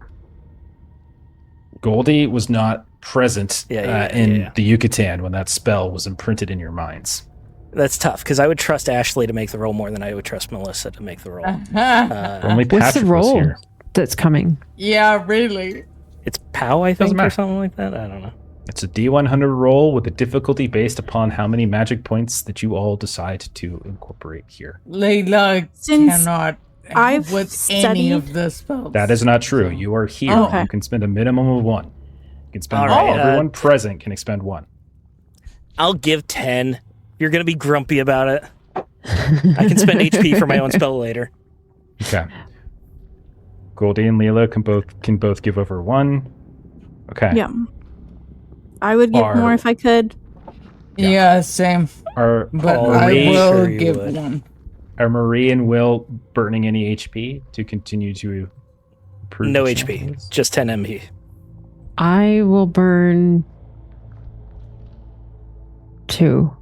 Goldie was not present in the Yucatan when that spell was imprinted in your minds. That's tough, because I would trust Ashley to make the roll more than I would trust Melissa to make the roll. Only What's the Patrick was roll here. that's coming? Yeah, really. It's POW, I think, matter. or something like that. I don't know. It's a D100 roll with a difficulty based upon how many magic points that you all decide to incorporate here. Leela Since cannot I've help with any studied- of the spells. That is not true. You are here. Okay. You can spend a minimum of 1. You can spend All right, everyone present can expend 1. I'll give 10. You're going to be grumpy about it. I can spend HP for my own spell later. Okay. Goldie and Leela can both give over 1. Okay. Yeah. I would give more if I could. Yeah, same. Are But Oh, I Marie, will sure you give would. 1. are Marie and Will burning any HP to continue to improve? No the HP. chances? Just 10 MP. I will burn 2.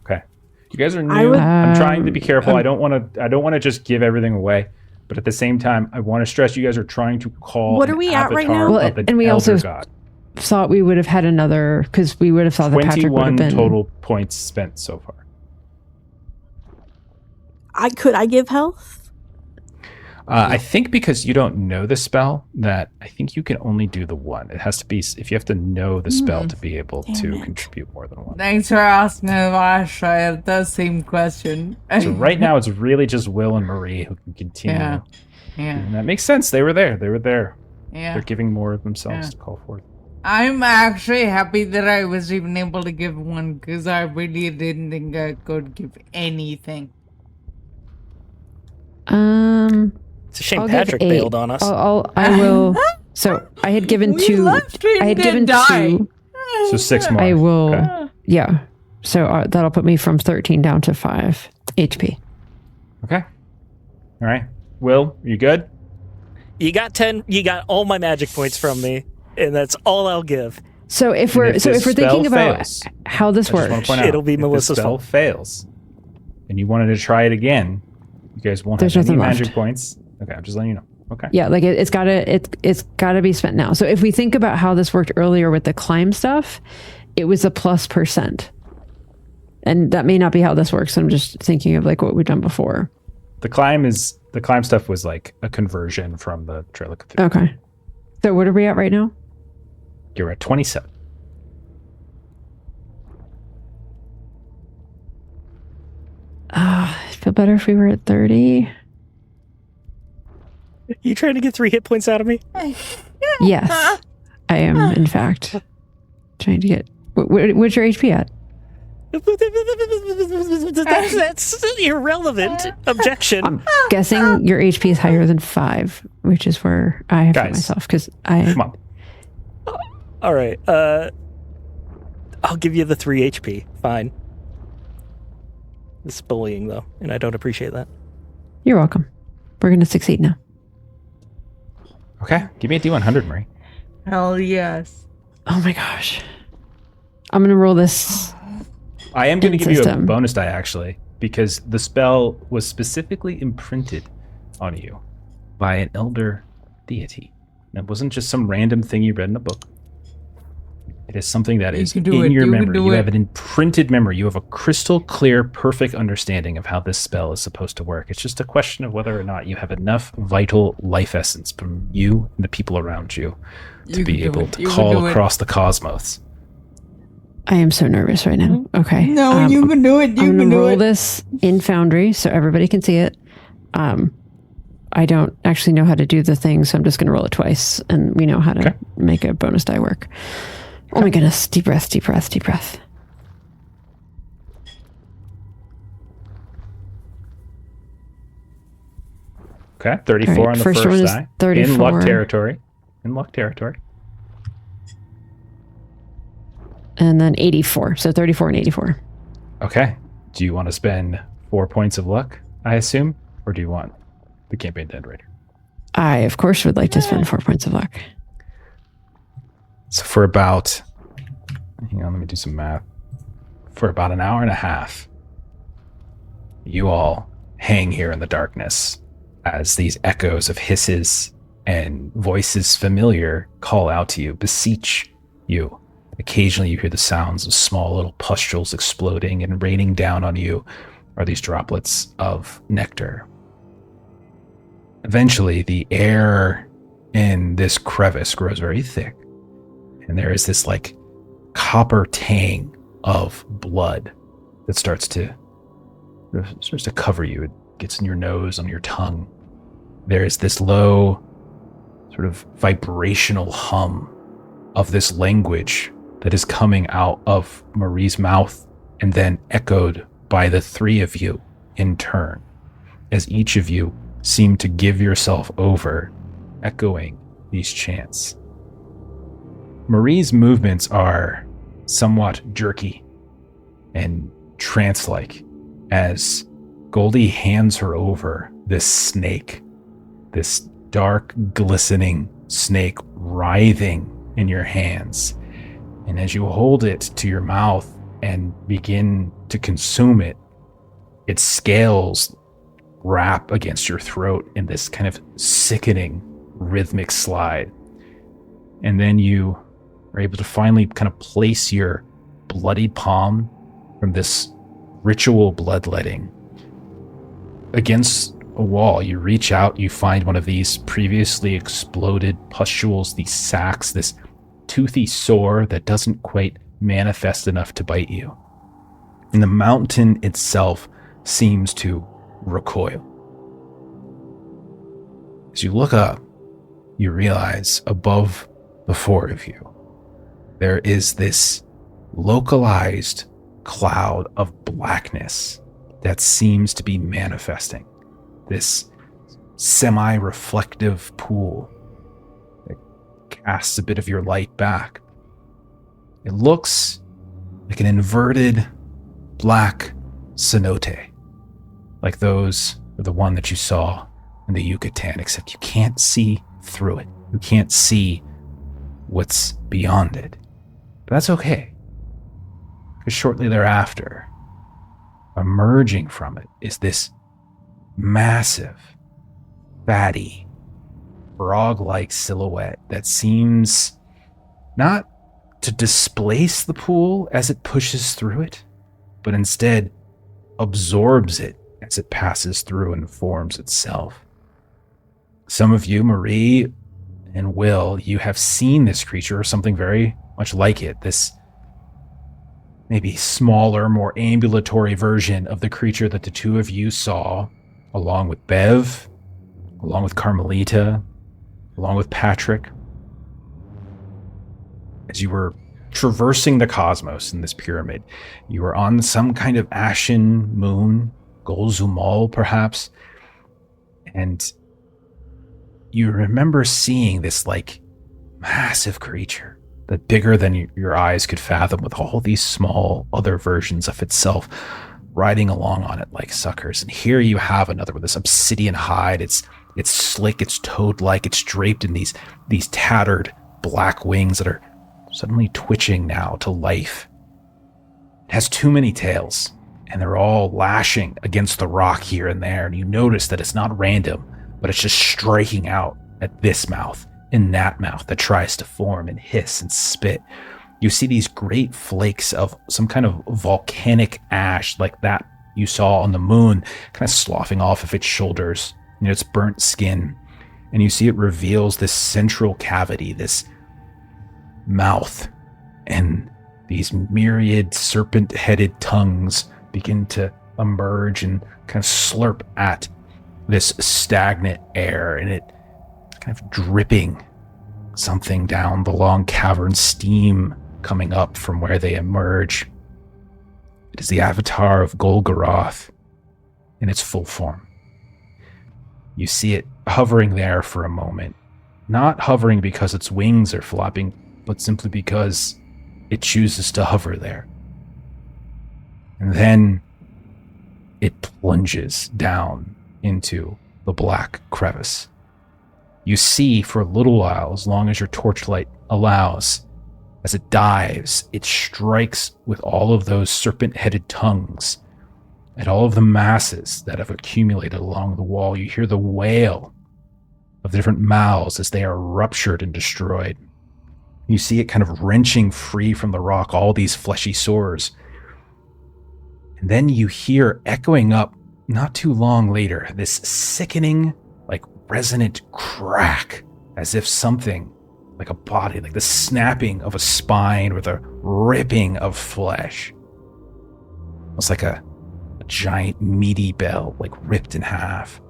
Okay. You guys are new. I would- I'm trying to be careful. I don't want to just give everything away, but at the same time, I want to stress you guys are trying to call. What are an we at right avatar now? Well, of the and we elder also god. Thought we would have had another, because we would have thought that Patrick would 21 have been total points spent so far. Could I give health? I think because you don't know the spell, that I think you can only do the one. It has to be if you have to know the spell to be able to contribute more than one. Thanks for asking, Vash. I have the same question. So right now it's really just Will and Marie who can continue. Yeah. And that makes sense. They were there. Yeah. They're giving more of themselves to call forth. I'm actually happy that I was even able to give one because I really didn't think I could give anything. It's a shame I'll Patrick give 8. bailed on us. I will. So I had given We 2. left him I had to given die. 2. So 6 more. I will. Okay. Yeah. So that'll put me from 13 down to 5 HP. Okay. All right. Will, you good? You got 10. You got all my magic points from me, and that's all I'll give. So if And we're if this thinking spell about fails, how this I just want works, to point out, It'll be if Melissa's the spell fault. fails, and you wanted to try it again, you guys won't There's have any nothing magic left. points. Okay, I'm just letting you know. Okay. yeah, like it's gotta be spent now. So if we think about how this worked earlier with the climb stuff, it was a +%, and that may not be how this works. I'm just thinking of like what we've done before. The climb stuff was like a conversion from the Trail of Cthulhu. Okay. So what are we at right now? You're at 27. I'd feel better if we were at 30. You trying to get 3 hit points out of me? Yes, I am. In fact, trying to get. What's your HP at? That's irrelevant. Objection. I'm guessing your HP is higher than 5, which is where I have put Guys. myself because I. Come on. All right. I'll give you the 3 HP. Fine. It's bullying though, and I don't appreciate that. You're welcome. We're gonna succeed now. Okay. Give me a D100, Marie. Hell yes. Oh my gosh. I'm gonna roll this. I am going to In give you a system. bonus die, actually, because the spell was specifically imprinted on you by an elder deity. And it wasn't just some random thing you read in a book. It is something that You is can do in it. your You can memory. do You it. have an imprinted memory. You have a crystal clear, perfect understanding of how this spell is supposed to work. It's just a question of whether or not you have enough vital life essence from you and the people around you to You be can do able it. to You can call do it. across the cosmos. I am so nervous right now. Okay. No, you can do it. You I'm can gonna do roll it. this in Foundry so everybody can see it. I don't actually know how to do the thing, so I'm just gonna roll it twice, and we know how to make a bonus die work. Oh my goodness! Deep breath. Deep breath. Deep breath. Okay, 34 All right, on the first first one is die. 34. In luck territory. In luck territory. And then 84. So 34 and 84. Okay. Do you want to spend 4 points of luck, I assume? Or do you want the campaign to end right here? I, of course, would like to spend 4 points of luck. So for about, hang on, let me do some math. For about an hour and a half, you all hang here in the darkness as these echoes of hisses and voices familiar call out to you, beseech you. Occasionally you hear the sounds of small little pustules exploding, and raining down on you are these droplets of nectar. Eventually, the air in this crevice grows very thick, and there is this like copper tang of blood that starts to cover you. It gets in your nose, on your tongue. There is this low sort of vibrational hum of this language that is coming out of Marie's mouth and then echoed by the 3 of you in turn, as each of you seem to give yourself over, echoing these chants. Marie's movements are somewhat jerky and trance-like as Goldie hands her over this snake, this dark, glistening snake writhing in your hands. And as you hold it to your mouth and begin to consume it, its scales wrap against your throat in this kind of sickening rhythmic slide. And then you are able to finally kind of place your bloodied palm from this ritual bloodletting against a wall. You reach out, you find one of these previously exploded pustules, these sacs, this toothy sore that doesn't quite manifest enough to bite you. And the mountain itself seems to recoil. As you look up, you realize above the four of you, there is this localized cloud of blackness that seems to be manifesting. This semi-reflective pool that casts a bit of your light back. It looks like an inverted black cenote, like those are the one that you saw in the Yucatan, except you can't see through it. You can't see what's beyond it. But that's okay, because shortly thereafter, emerging from it is this massive, fatty, frog-like silhouette that seems not to displace the pool as it pushes through it, but instead absorbs it as it passes through and forms itself. Some of you, Marie and Will, you have seen this creature or something very much like it, this maybe smaller, more ambulatory version of the creature that the two of you saw, along with Bev, along with Carmelita, along with Patrick. As you were traversing the cosmos in this pyramid, you were on some kind of ashen moon, Golzumal perhaps, and you remember seeing this like massive creature, that bigger than your eyes could fathom, with all these small other versions of itself riding along on it like suckers. And here you have another with this obsidian hide. It's slick, it's toad-like, it's draped in these tattered black wings that are suddenly twitching now to life. It has too many tails, and they're all lashing against the rock here and there. And you notice that it's not random, but it's just striking out at this mouth, in that mouth that tries to form and hiss and spit. You see these great flakes of some kind of volcanic ash like that you saw on the moon, kind of sloughing off of its shoulders, its burnt skin. And you see it reveals this central cavity, this mouth, and these myriad serpent-headed tongues begin to emerge and kind of slurp at this stagnant air, and it kind of dripping something down the long cavern, steam coming up from where they emerge. It is the avatar of Golgoroth in its full form. You see it hovering there for a moment, not hovering because its wings are flopping, but simply because it chooses to hover there. And then it plunges down into the black crevice. You see for a little while, as long as your torchlight allows, as it dives, it strikes with all of those serpent-headed tongues at all of the masses that have accumulated along the wall. You hear the wail of the different mouths as they are ruptured and destroyed. You see it kind of wrenching free from the rock all these fleshy sores. And then you hear echoing up not too long later, this sickening, like resonant crack, as if something like a body, like the snapping of a spine or the ripping of flesh. It's like a giant meaty bell, like ripped in half.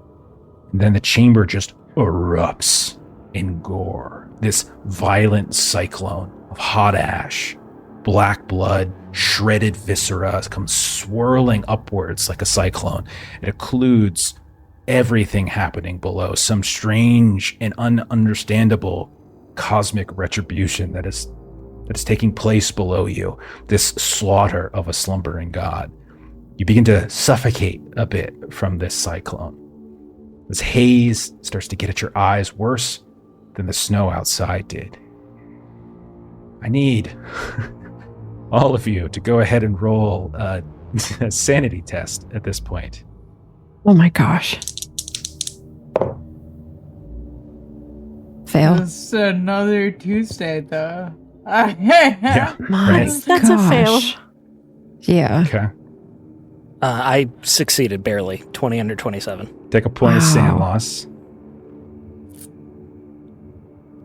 And then the chamber just erupts in gore. This violent cyclone of hot ash, black blood, shredded viscera comes swirling upwards like a cyclone. It occludes everything happening below, some strange and ununderstandable cosmic retribution that is taking place below you, this slaughter of a slumbering god. You begin to suffocate a bit from this cyclone. This haze starts to get at your eyes worse than the snow outside did. I need all of you to go ahead and roll a sanity test at this point. Oh my gosh. Fail. It's another Tuesday, though. Yeah. My Right. That's a fail. gosh. Yeah. Okay. I succeeded barely. 20 under 27. Take a point of Wow. sand loss.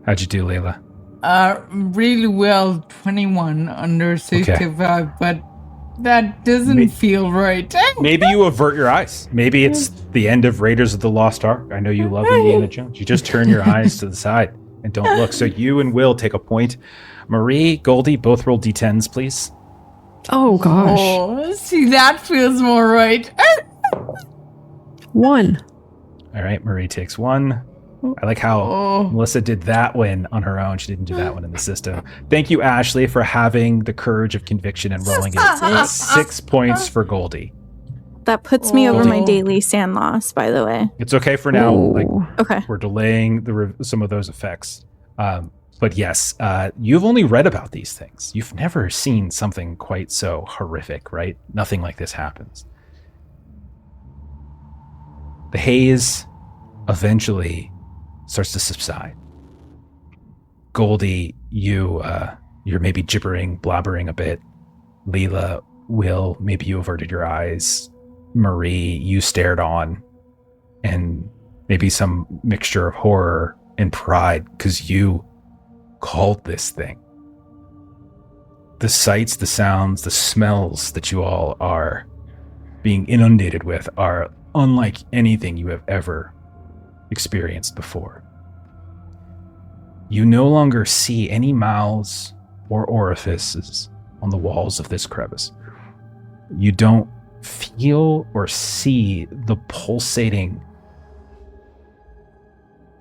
How'd you do, Leela? Really well, 21 under 65, but that doesn't feel right. Maybe you avert your eyes. Maybe it's the end of Raiders of the Lost Ark. I know you love Indiana Jones. You just turn your eyes to the side and don't look. So you and Will take a point. Marie, Goldie, both roll d10s, please. Oh gosh. Oh, see, that feels more right. 1. All right, Marie takes 1. I like how Melissa did that one on her own. She didn't do that one in the system. Thank you, Ashley, for having the courage of conviction and rolling it. 6 points for Goldie. That puts me over my Oh. daily sand loss, by the way. It's okay for now. Like, Ooh. Okay. we're delaying some of those effects. But yes, you've only read about these things. You've never seen something quite so horrific, right? Nothing like this happens. The haze eventually starts to subside. Goldie, you're maybe gibbering, blabbering a bit. Leela, Will, maybe you averted your eyes. Marie, you stared on, and maybe some mixture of horror and pride because you called this thing. The sights, the sounds, the smells that you all are being inundated with are unlike anything you have ever experienced before. You no longer see any mouths or orifices on the walls of this crevice. You don't feel or see the pulsating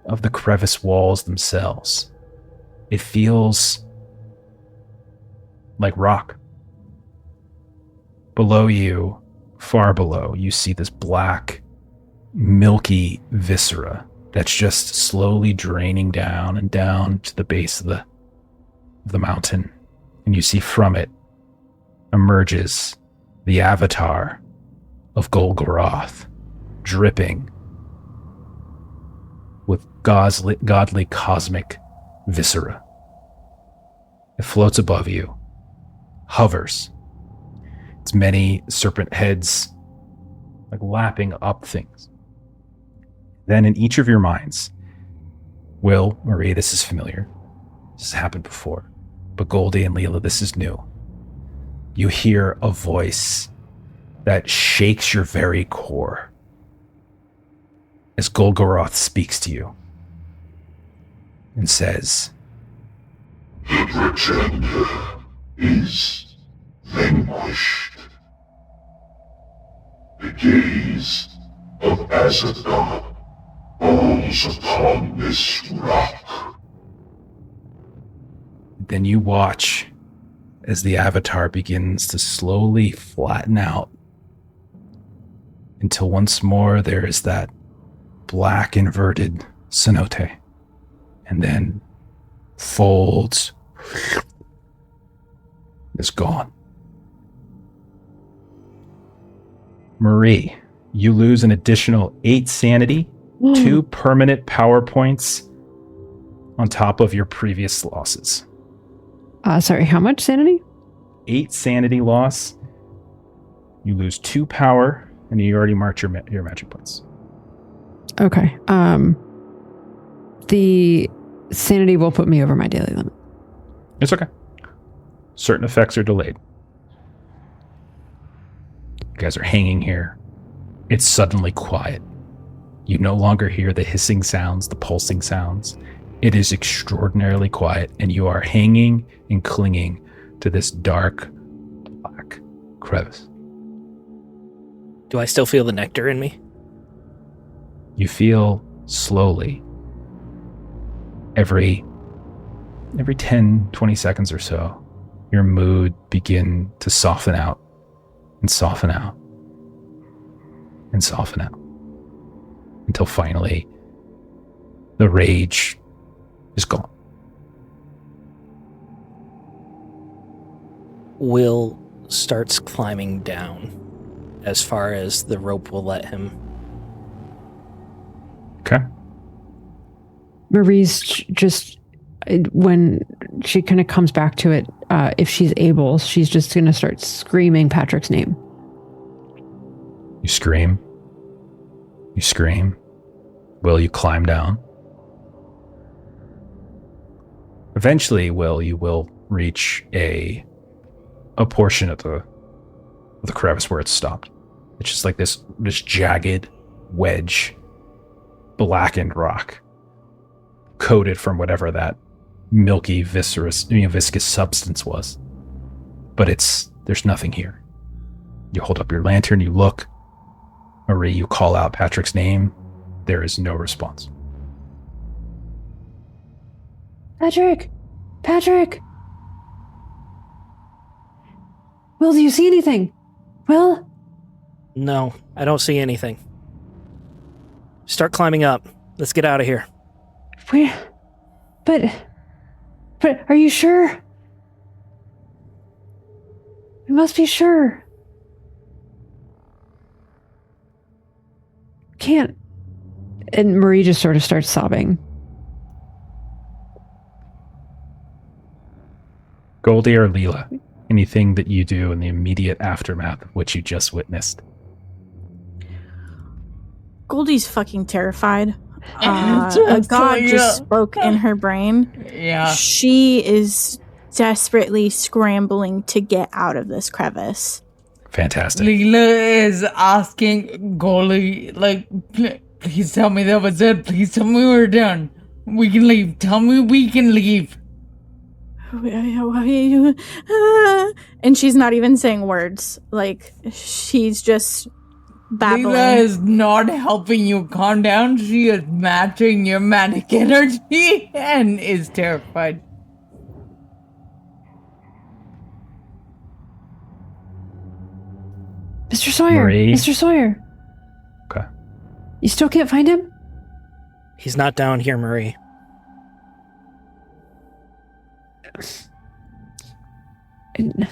of the crevice walls themselves. It feels like rock. Below you, far below, you see this black, milky viscera that's just slowly draining down and down to the base of the mountain. And you see from it emerges the avatar of Golgoroth, dripping with godly cosmic viscera. It floats above you, hovers. Its many serpent heads like lapping up things. Then in each of your minds, Will, Marie, this is familiar. This has happened before. But Goldie and Leela, this is new. You hear a voice that shakes your very core as Golgoroth speaks to you and says, "The pretender is vanquished. The gaze of Azathoth falls upon this rock." Then you watch as the avatar begins to slowly flatten out until once more there is that black inverted cenote, and then folds, is gone. Marie, you lose an additional 8 sanity, 2 permanent power points on top of your previous losses. Sorry, how much sanity? 8 sanity loss. You lose 2 power, and you already marked your magic points. Okay. The sanity will put me over my daily limit. It's okay. Certain effects are delayed. You guys are hanging here. It's suddenly quiet. You no longer hear the hissing sounds, the pulsing sounds. It is extraordinarily quiet, and you are hanging and clinging to this dark, black crevice. Do I still feel the nectar in me? You feel slowly, every 10, 20 seconds or so, your mood begin to soften out and soften out and soften out until finally the rage is gone. Will starts climbing down as far as the rope will let him. Okay. Marie's just, when she kind of comes back to it, if she's able, she's just going to start screaming Patrick's name. You scream. You scream. Will, you climb down. Eventually, Will, you will reach a portion of the crevice where it's stopped. It's just like this jagged wedge, blackened rock, coated from whatever that milky, viscous substance was. But there's nothing here. You hold up your lantern, you look. Marie, you call out Patrick's name. There is no response. Patrick! Patrick! Will, do you see anything? Will? No, I don't see anything. Start climbing up. Let's get out of here. Where? But are you sure? We must be sure. Can't. And Marie just sort of starts sobbing. Goldie or Leela, anything that you do in the immediate aftermath of what you just witnessed? Goldie's fucking terrified. And A god just spoke in her brain. Yeah. She is desperately scrambling to get out of this crevice. Fantastic. Leela is asking Goldie, like, please tell me that was it. Please tell me we're done. We can leave. Tell me we can leave. And she's not even saying words. Like, she's just babbling. Leela is not helping you calm down. She is matching your manic energy and is terrified. Mr. Sawyer! Marie? Mr. Sawyer! Okay. You still can't find him? He's not down here, Marie. Then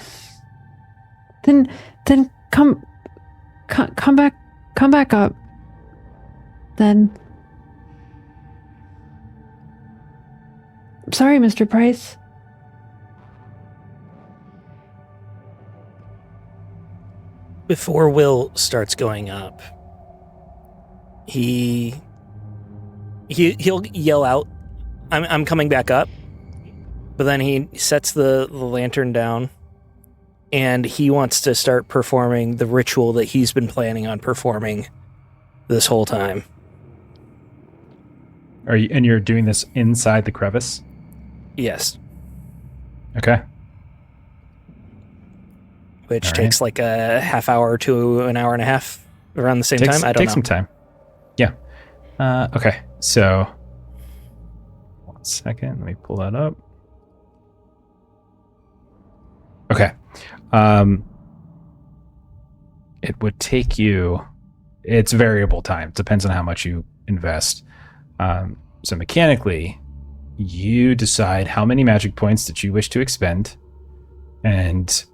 come back up. Then. I'm sorry, Mr. Price. Before Will starts going up, he'll yell out, I'm coming back up. But then he sets the lantern down, and he wants to start performing the ritual that he's been planning on performing this whole time. And you're doing this inside the crevice? Yes. Okay. Which All takes like a half hour to an hour and a half around the same time. I don't know. Takes some time. Yeah. Okay. So, 1 second. Let me pull that up. Okay. It would take you. It's variable time. Depends on how much you invest. So mechanically, you decide how many magic points that you wish to expend, and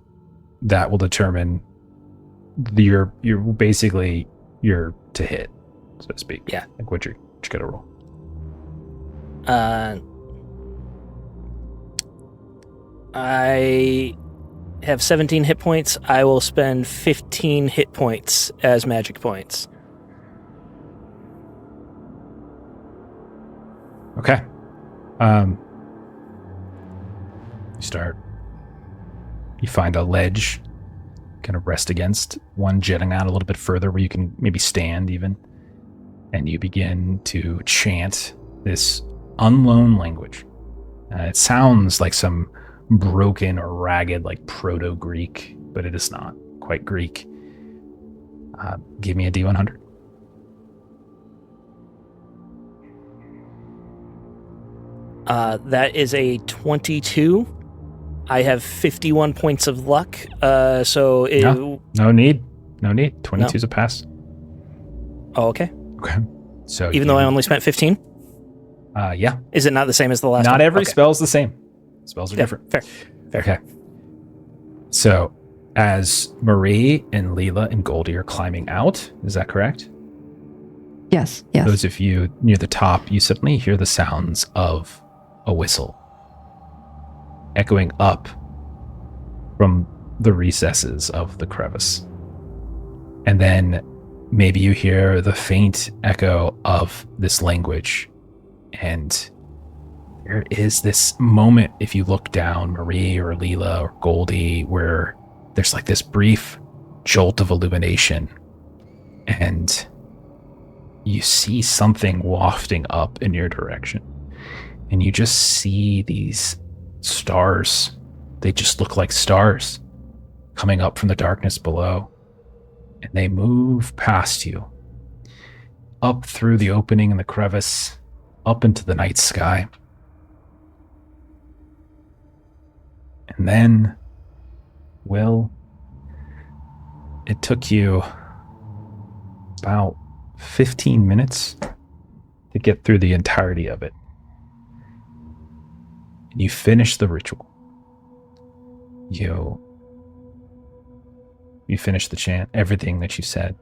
that will determine your basically your to hit, so to speak. Yeah. Like what you gotta roll. I have 17 hit points. I will spend 15 hit points as magic points. Okay. You find a ledge, kind of rest against, one jetting out a little bit further where you can maybe stand even. And you begin to chant this unknown language. It sounds like some broken or ragged, like Proto-Greek, but it is not quite Greek. Give me a D100. That is a 22. I have 51 points of luck. No need. 22 is a pass. Oh, okay. Okay. So even though I only spent 15? Yeah. Is it not the same as the last one? Not every Okay. spell's the same. Spells are different. Fair. Okay. So, as Marie and Leela and Goldie are climbing out, is that correct? Yes. Those of you near the top, you suddenly hear the sounds of a whistle echoing up from the recesses of the crevice. And then maybe you hear the faint echo of this language. And there is this moment, if you look down, Marie or Leela or Goldie, where there's like this brief jolt of illumination. And you see something wafting up in your direction. And you just see these stars. They just look like stars coming up from the darkness below. And they move past you, up through the opening in the crevice, up into the night sky. And then, Will, it took you about 15 minutes to get through the entirety of it. And you finish the ritual. You finished the chant, everything that you said.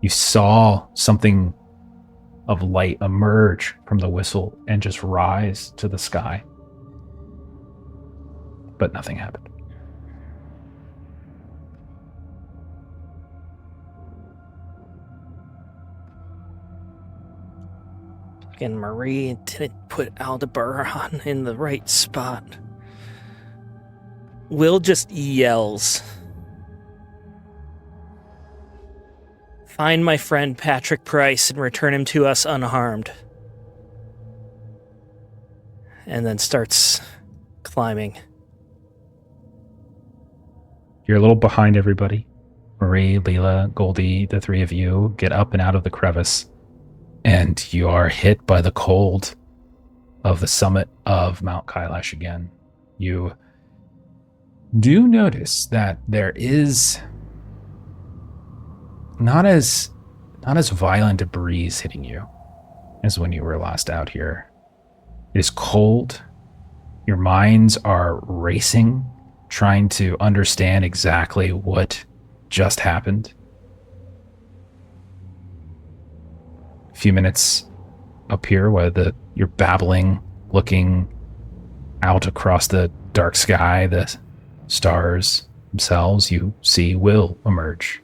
You saw something of light emerge from the whistle and just rise to the sky. But nothing happened. And Marie didn't put Aldebaran in the right spot. Will just yells. Find my friend Patrick Price and return him to us unharmed. And then starts climbing. You're a little behind everybody. Marie, Leela, Goldie, the three of you get up and out of the crevice, and you are hit by the cold of the summit of Mount Kailash again. You do notice that there is not as violent a breeze hitting you as when you were last out here. It is cold. Your minds are racing, trying to understand exactly what just happened. A few minutes up here while you're babbling, looking out across the dark sky, the stars themselves, you see Will emerge.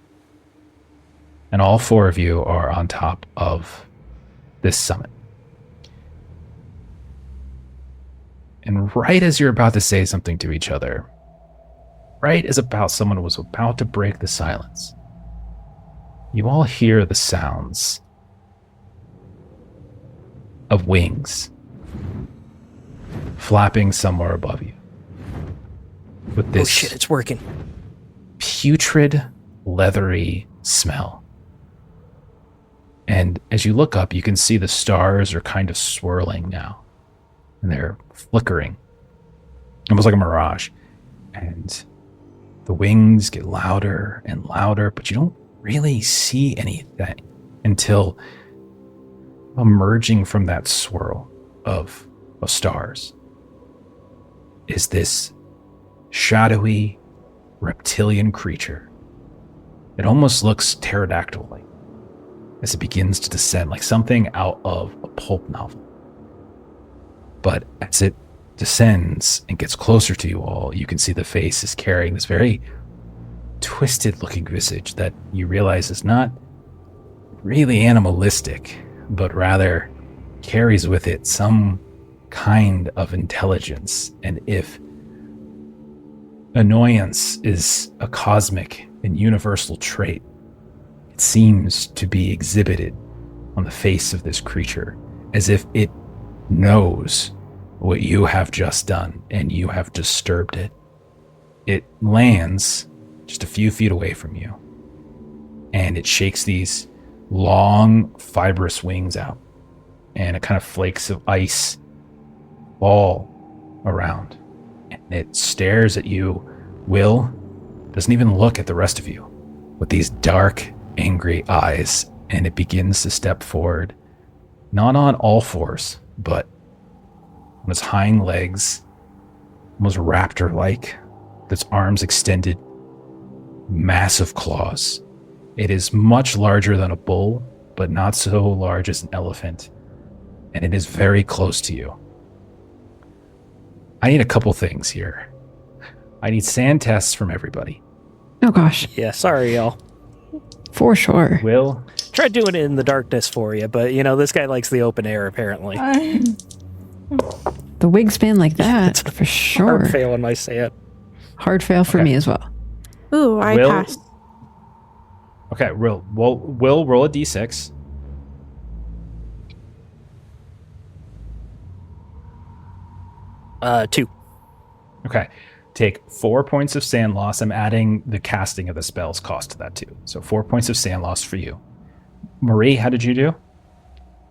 And all four of you are on top of this summit. And right as you're about to say something to each other, right as someone was about to break the silence, you all hear the sounds of wings flapping somewhere above you. With this Oh shit, it's working. putrid, leathery smell. And as you look up, you can see the stars are kind of swirling now. And they're flickering. Almost like a mirage. And the wings get louder and louder, but you don't really see anything until emerging from that swirl of stars is this shadowy reptilian creature. It almost looks pterodactyl-like as it begins to descend, like something out of a pulp novel. But as it descends and gets closer to you all, you can see the face is carrying this very twisted looking visage that you realize is not really animalistic, but rather carries with it some kind of intelligence. And if annoyance is a cosmic and universal trait, it seems to be exhibited on the face of this creature, as if it knows what you have just done and you have disturbed it. It lands just a few feet away from you, and it shakes these long, fibrous wings out, and it kind of flakes of ice fall around, and it stares at you. Will doesn't even look at the rest of you with these dark, angry eyes, and it begins to step forward, not on all fours, but on its hind legs, almost raptor-like, with its arms extended, massive claws. It is much larger than a bull, but not so large as an elephant, and it is very close to you. I need a couple things here. I need sand tests from everybody. Oh gosh. Yeah, sorry, y'all. For sure. Will, Tried doing it in the darkness for you, but this guy likes the open air apparently. The wingspan like that, for sure. Hard fail on my sand. Hard fail for me as well. Ooh, I Will- passed. okay, Will roll a d6. Two. Okay. Take 4 points of sand loss. I'm adding the casting of the spell's cost to that too. So 4 points of sand loss for you. Marie, how did you do?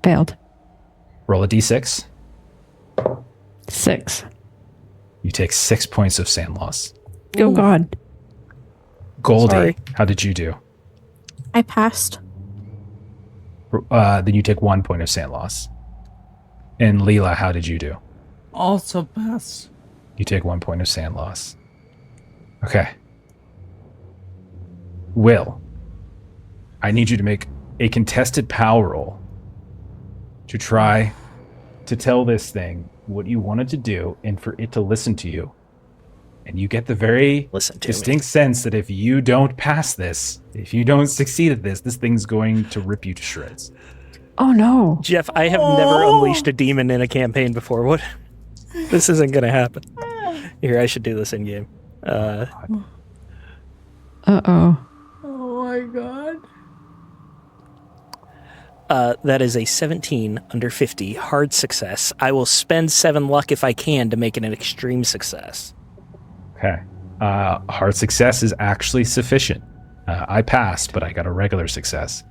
Failed. Roll a d6. 6. You take 6 points of sand loss. Oh, God. Goldie, Sorry. how did you do? I passed. Then you take 1 point of sand loss. And Leela, how did you do? Also pass. You take 1 point of sand loss. Okay. Will, I need you to make a contested power roll to try to tell this thing what you wanted to do and for it to listen to you. And you get the very Listen to distinct sense that if you don't pass this, if you don't succeed at this thing's going to rip you to shreds. Oh, no. Jeff, I have never unleashed a demon in a campaign before. What? This isn't going to happen. Here, I should do this in game. Uh-oh. Oh my god. That is a 17 under 50, hard success. I will spend 7 luck if I can to make it an extreme success. Okay. Hard success is actually sufficient. I passed, but I got a regular success.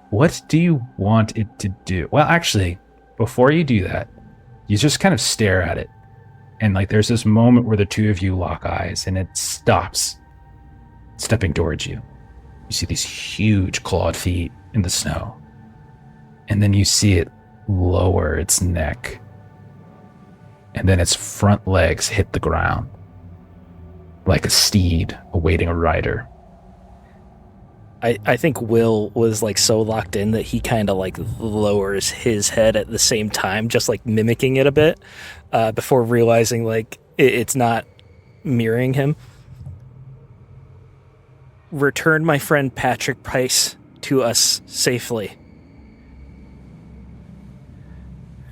What do you want it to do? Well, actually, before you do that, you just kind of stare at it. And like there's this moment where the two of you lock eyes and it stops, stepping towards you. You see these huge clawed feet in the snow. And then you see it lower its neck. And then its front legs hit the ground. Like a steed awaiting a rider. I think Will was like so locked in that he kind of like lowers his head at the same time, just like mimicking it a bit, before realizing like it's not mirroring him. Return my friend Patrick Price to us safely.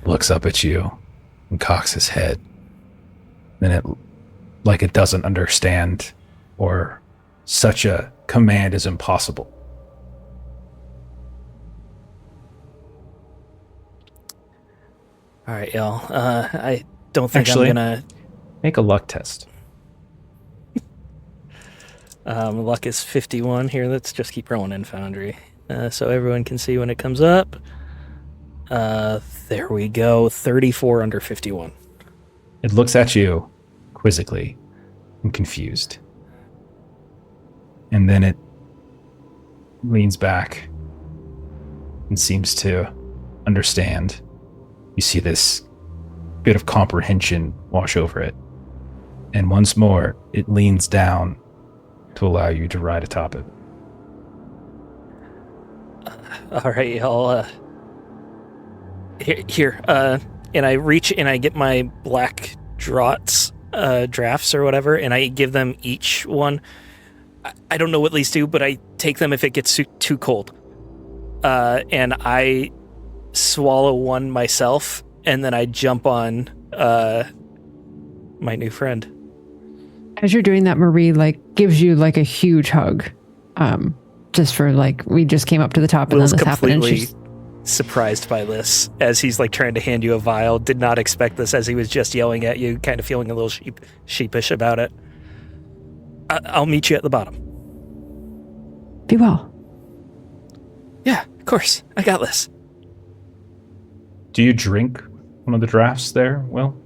Looks up at you and cocks his head. Then it doesn't understand, or such a command is impossible. All right, y'all. I don't think Actually, I'm gonna. Make a luck test. Luck is 51 here. Let's just keep rolling in Foundry, so everyone can see when it comes up. There we go. 34 under 51. It looks at you quizzically and confused. And then it leans back and seems to understand. You see this bit of comprehension wash over it. And once more, it leans down to allow you to ride atop it. All right, y'all. Here. And I reach and I get my black draughts, drafts or whatever, and I give them each one. I don't know what these do, but I take them if it gets too cold. And I swallow one myself, and then I jump on my new friend. As you're doing that, Marie gives you a huge hug. Just for we just came up to the top and Will's then this happened. And completely she's surprised by this as he's trying to hand you a vial. Did not expect this as he was just yelling at you, kind of feeling a little sheepish about it. I'll meet you at the bottom. be well. Yeah, of course. I got this. Do you drink one of the drafts there, Will?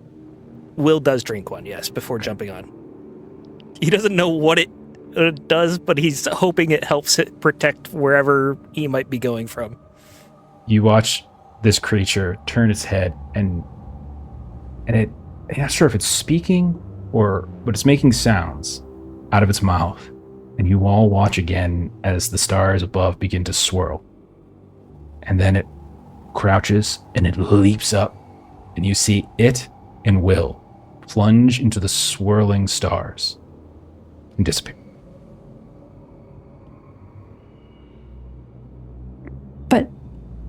Will does drink one, yes, before jumping on. He doesn't know what it does, but he's hoping it helps it protect wherever he might be going from. You watch this creature turn its head and I'm not sure if it's speaking but it's making sounds out of its mouth. And you all watch again as the stars above begin to swirl. And then it crouches and it leaps up, and you see it and Will plunge into the swirling stars and disappear.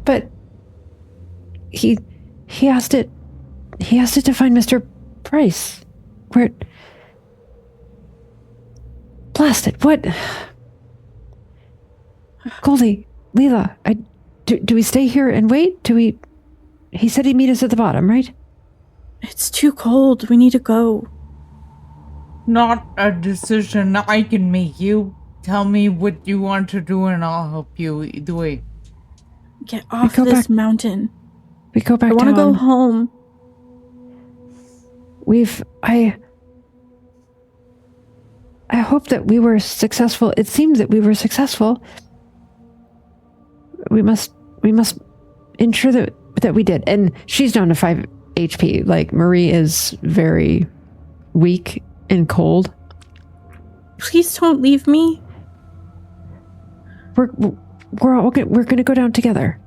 But he asked it to find Mr. Price. Where? Blast it! What? Goldie, Leela, do we stay here and wait? He said he'd meet us at the bottom, right? It's too cold. We need to go. Not a decision I can make. You tell me what you want to do and I'll help you either way. Get off this mountain. We go back I want to go home. I hope that we were successful. It seems that we were successful. We must ensure that we did. And she's down to 5 HP. Like, Marie is very weak and cold. Please don't leave me. We're going to go down together.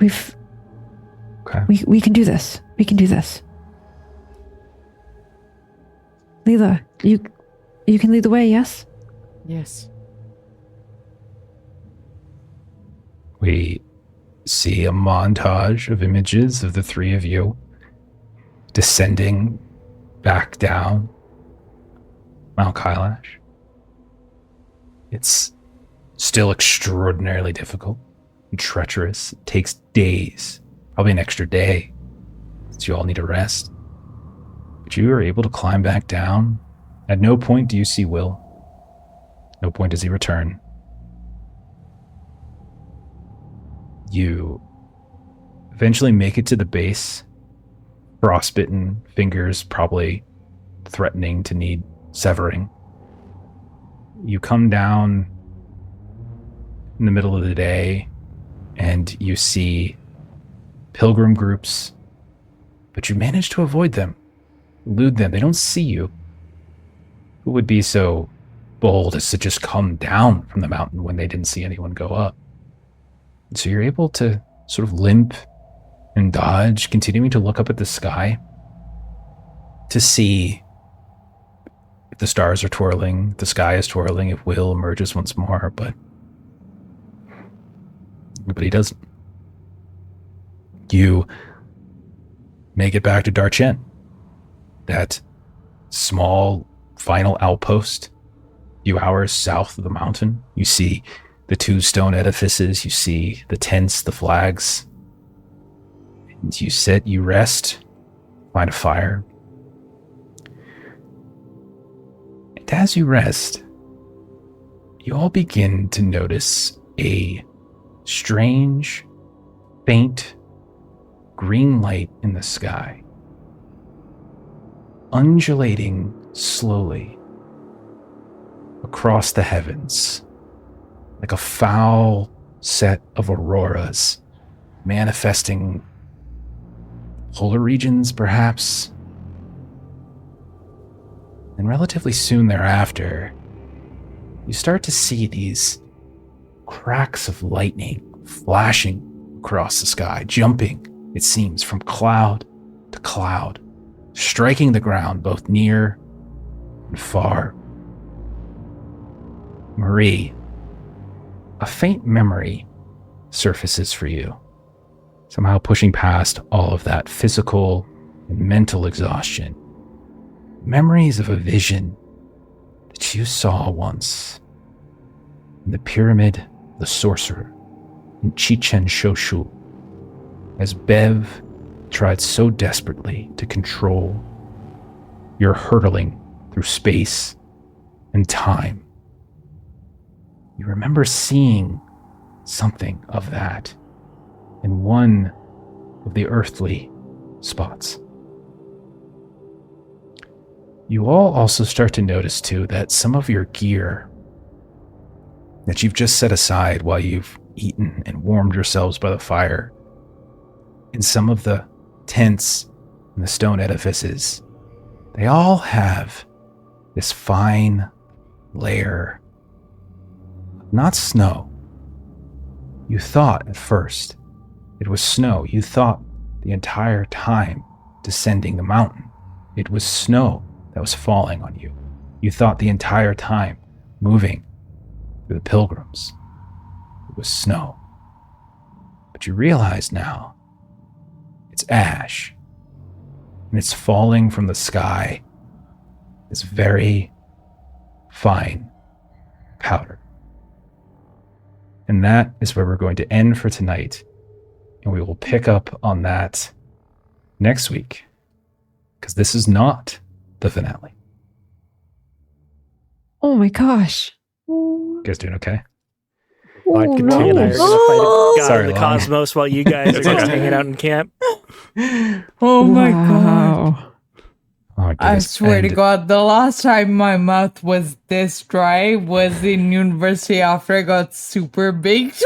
Okay. We can do this. We can do this. Leela, you can lead the way, yes? Yes. We see a montage of images of the three of you descending back down Mount Kailash. It's still extraordinarily difficult and treacherous. It takes days, probably an extra day, since you all need a rest. But you are able to climb back down. At no point do you see Will. No point does he return. You eventually make it to the base, frostbitten fingers probably threatening to need severing. You come down in the middle of the day and you see pilgrim groups, but you manage to avoid them, elude them. They don't see you. Who would be so bold as to just come down from the mountain when they didn't see anyone go up? So you're able to sort of limp and dodge, continuing to look up at the sky to see if the stars are twirling, if the sky is twirling, if Will emerges once more, but he doesn't. You make it back to Darchen, that small final outpost, a few hours south of the mountain. You see the 2 stone edifices, you see the tents, the flags. And you sit, you rest, find a fire. And as you rest, you all begin to notice a strange, faint, green light in the sky, undulating slowly across the heavens, like a foul set of auroras manifesting polar regions, perhaps. And relatively soon thereafter, you start to see these cracks of lightning flashing across the sky, jumping, it seems, from cloud to cloud, striking the ground both near and far. Marie, a faint memory surfaces for you, somehow pushing past all of that physical and mental exhaustion. Memories of a vision that you saw once in the Pyramid of the Sorcerer in Chichen Shoshu, as Bev tried so desperately to control your hurtling through space and time. You remember seeing something of that in one of the earthly spots. You all also start to notice, too, that some of your gear that you've just set aside while you've eaten and warmed yourselves by the fire, in some of the tents and the stone edifices, they all have this fine layer of not snow. You thought at first it was snow. You thought the entire time descending the mountain it was snow that was falling on you. You thought the entire time moving for the pilgrims, it was snow. But you realize now it's ash, and it's falling from the sky. It's very fine powder. And that is where we're going to end for tonight. And we will pick up on that next week, because this is not the finale. Oh my gosh. You guys doing okay? Oh, I could no. tell And I are going to fight God Sorry, of the Lon. cosmos while you guys are just hanging out in camp. Oh my god. Wow. Oh my I goodness. swear to And God, the last time my mouth was this dry was in university after I got super baked.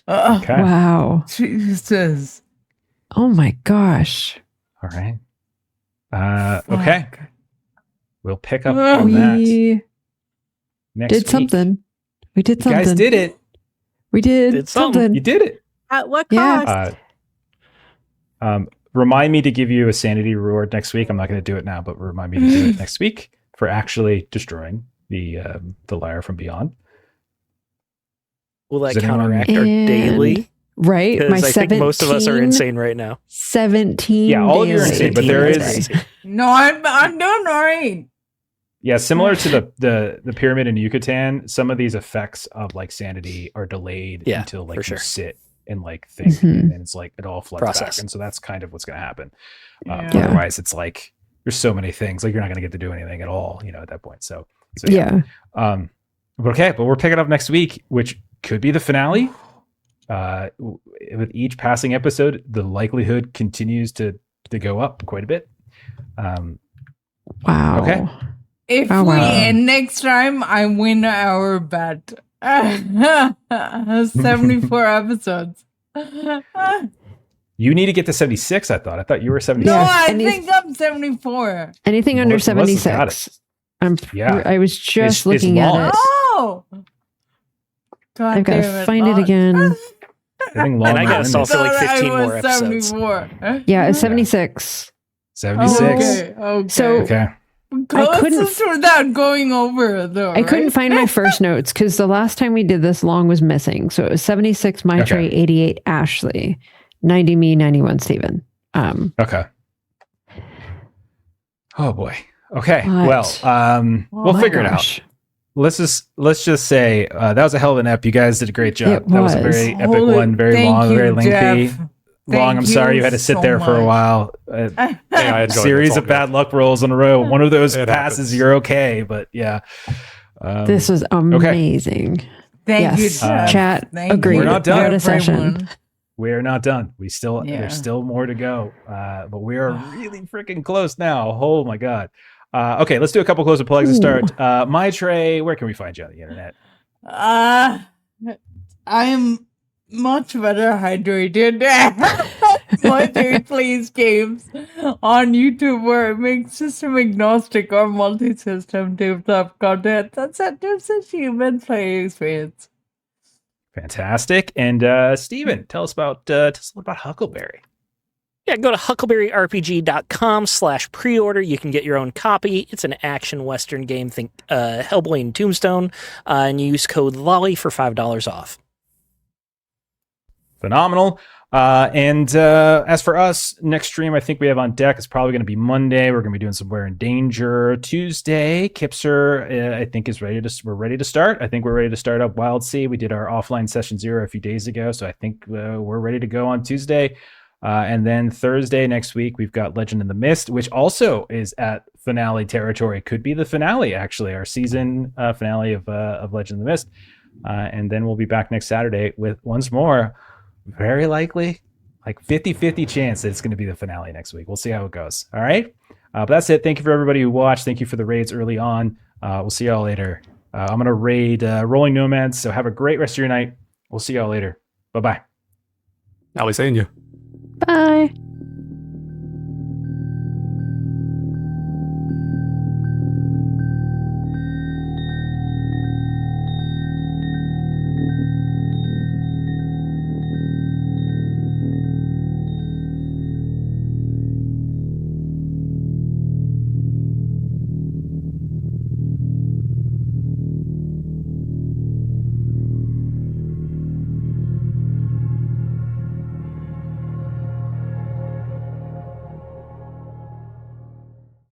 Okay. Wow. Jesus. Oh my gosh. All right. Okay. Fuck. We'll pick up on that We next did week. something. We did You something. guys did it. We did, Did something. something. You did it. At what Yeah. cost? Remind me to give you a sanity reward next week. I'm not going to do it now, but remind me to do it next week for actually destroying the lyre from beyond. Will that Does anyone- counteract our And- daily? Right? My Because I 17. think most of us are insane right now. 17 Yeah, all of you are daily. insane, but there is- No, I'm doing all right. Yeah, similar to the pyramid in Yucatan, some of these effects of like sanity are delayed Yeah, until like for you sure. sit and like think, Mhm. and then it's like it all floods Process. back, and so that's kind of what's going to happen. Yeah. Yeah. Otherwise, it's like there's so many things like you're not going to get to do anything at all, at that point. So Yeah. But okay, but we're picking up next week, which could be the finale. With each passing episode, the likelihood continues to go up quite a bit. Wow. Okay. If Oh, we wow. end next time, I win our bet. 74 episodes. No, You need to get to 76. I thought you were 76. Yeah, I and think I'm 74. Anything under Melissa's got 76. Yeah. I was just It's looking long. at it. Oh! God I've got damn to it, find it Lon. again. I think And I gotta Lon solve for like Thought I 15 more was episodes. 74. Yeah, it's 76. 76. Okay. So- Okay. Closest without going over, though. I couldn't right? find my first notes because the last time we did this, Long was missing. So it was 76 Maitreyi, Okay. 88 Ashley, 90 me, 91 Steven. Okay. Oh boy. Okay. But- Well, we'll my figure it out. gosh. Let's just say that was a hell of an ep. You guys did a great job. It That was a was. very epic Holy- one, very thank long, you, very lengthy. Jeff. Long. I'm Thank sorry you you had to sit so there for a much. while. Hey, I enjoyed it. Series It's all of bad good. luck rolls in a row. One of those It passes, happens. you're okay. But yeah. This was amazing. Thank you, Yes. Jeff. Chat, Thank agreed. We're not done. What a session. everyone. We're not done. Yeah. There's still more to go. But we are really freaking close now. Oh my god. Okay, let's do a couple closing plugs to start. Maitreyi, where can we find you on the internet? I'm much better hydrated. Maitreyi plays games on YouTube where it makes system agnostic or multi-system tabletop content that centers the human player experience. Fantastic. And Steven, tell us about Huckleberry. Yeah, go to huckleberryrpg.com/pre-order. You can get your own copy. It's an action Western game. Think Hellboy and Tombstone. And you use code LOLLY for $5 off. Phenomenal. And as for us, next stream I think we have on deck is probably going to be Monday. We're going to be doing some We're in Danger. Tuesday, Kipser, I think we're ready to start. I think we're ready to start up Wild Sea. We did our offline session 0 a few days ago, so I think we're ready to go on Tuesday. And then Thursday next week, we've got Legend in the Mist, which also is at finale territory. Could be the finale, actually, our season finale of Legend in the Mist. And then we'll be back next Saturday with once more, very likely, like 50-50 chance that it's going to be the finale next week. We'll see how it goes. All right. But that's it. Thank you for everybody who watched. Thank you for the raids early on. We'll see y'all later. I'm going to raid Rolling Nomads. So have a great rest of your night. We'll see y'all later. Bye-bye. Now we seeing you. Bye.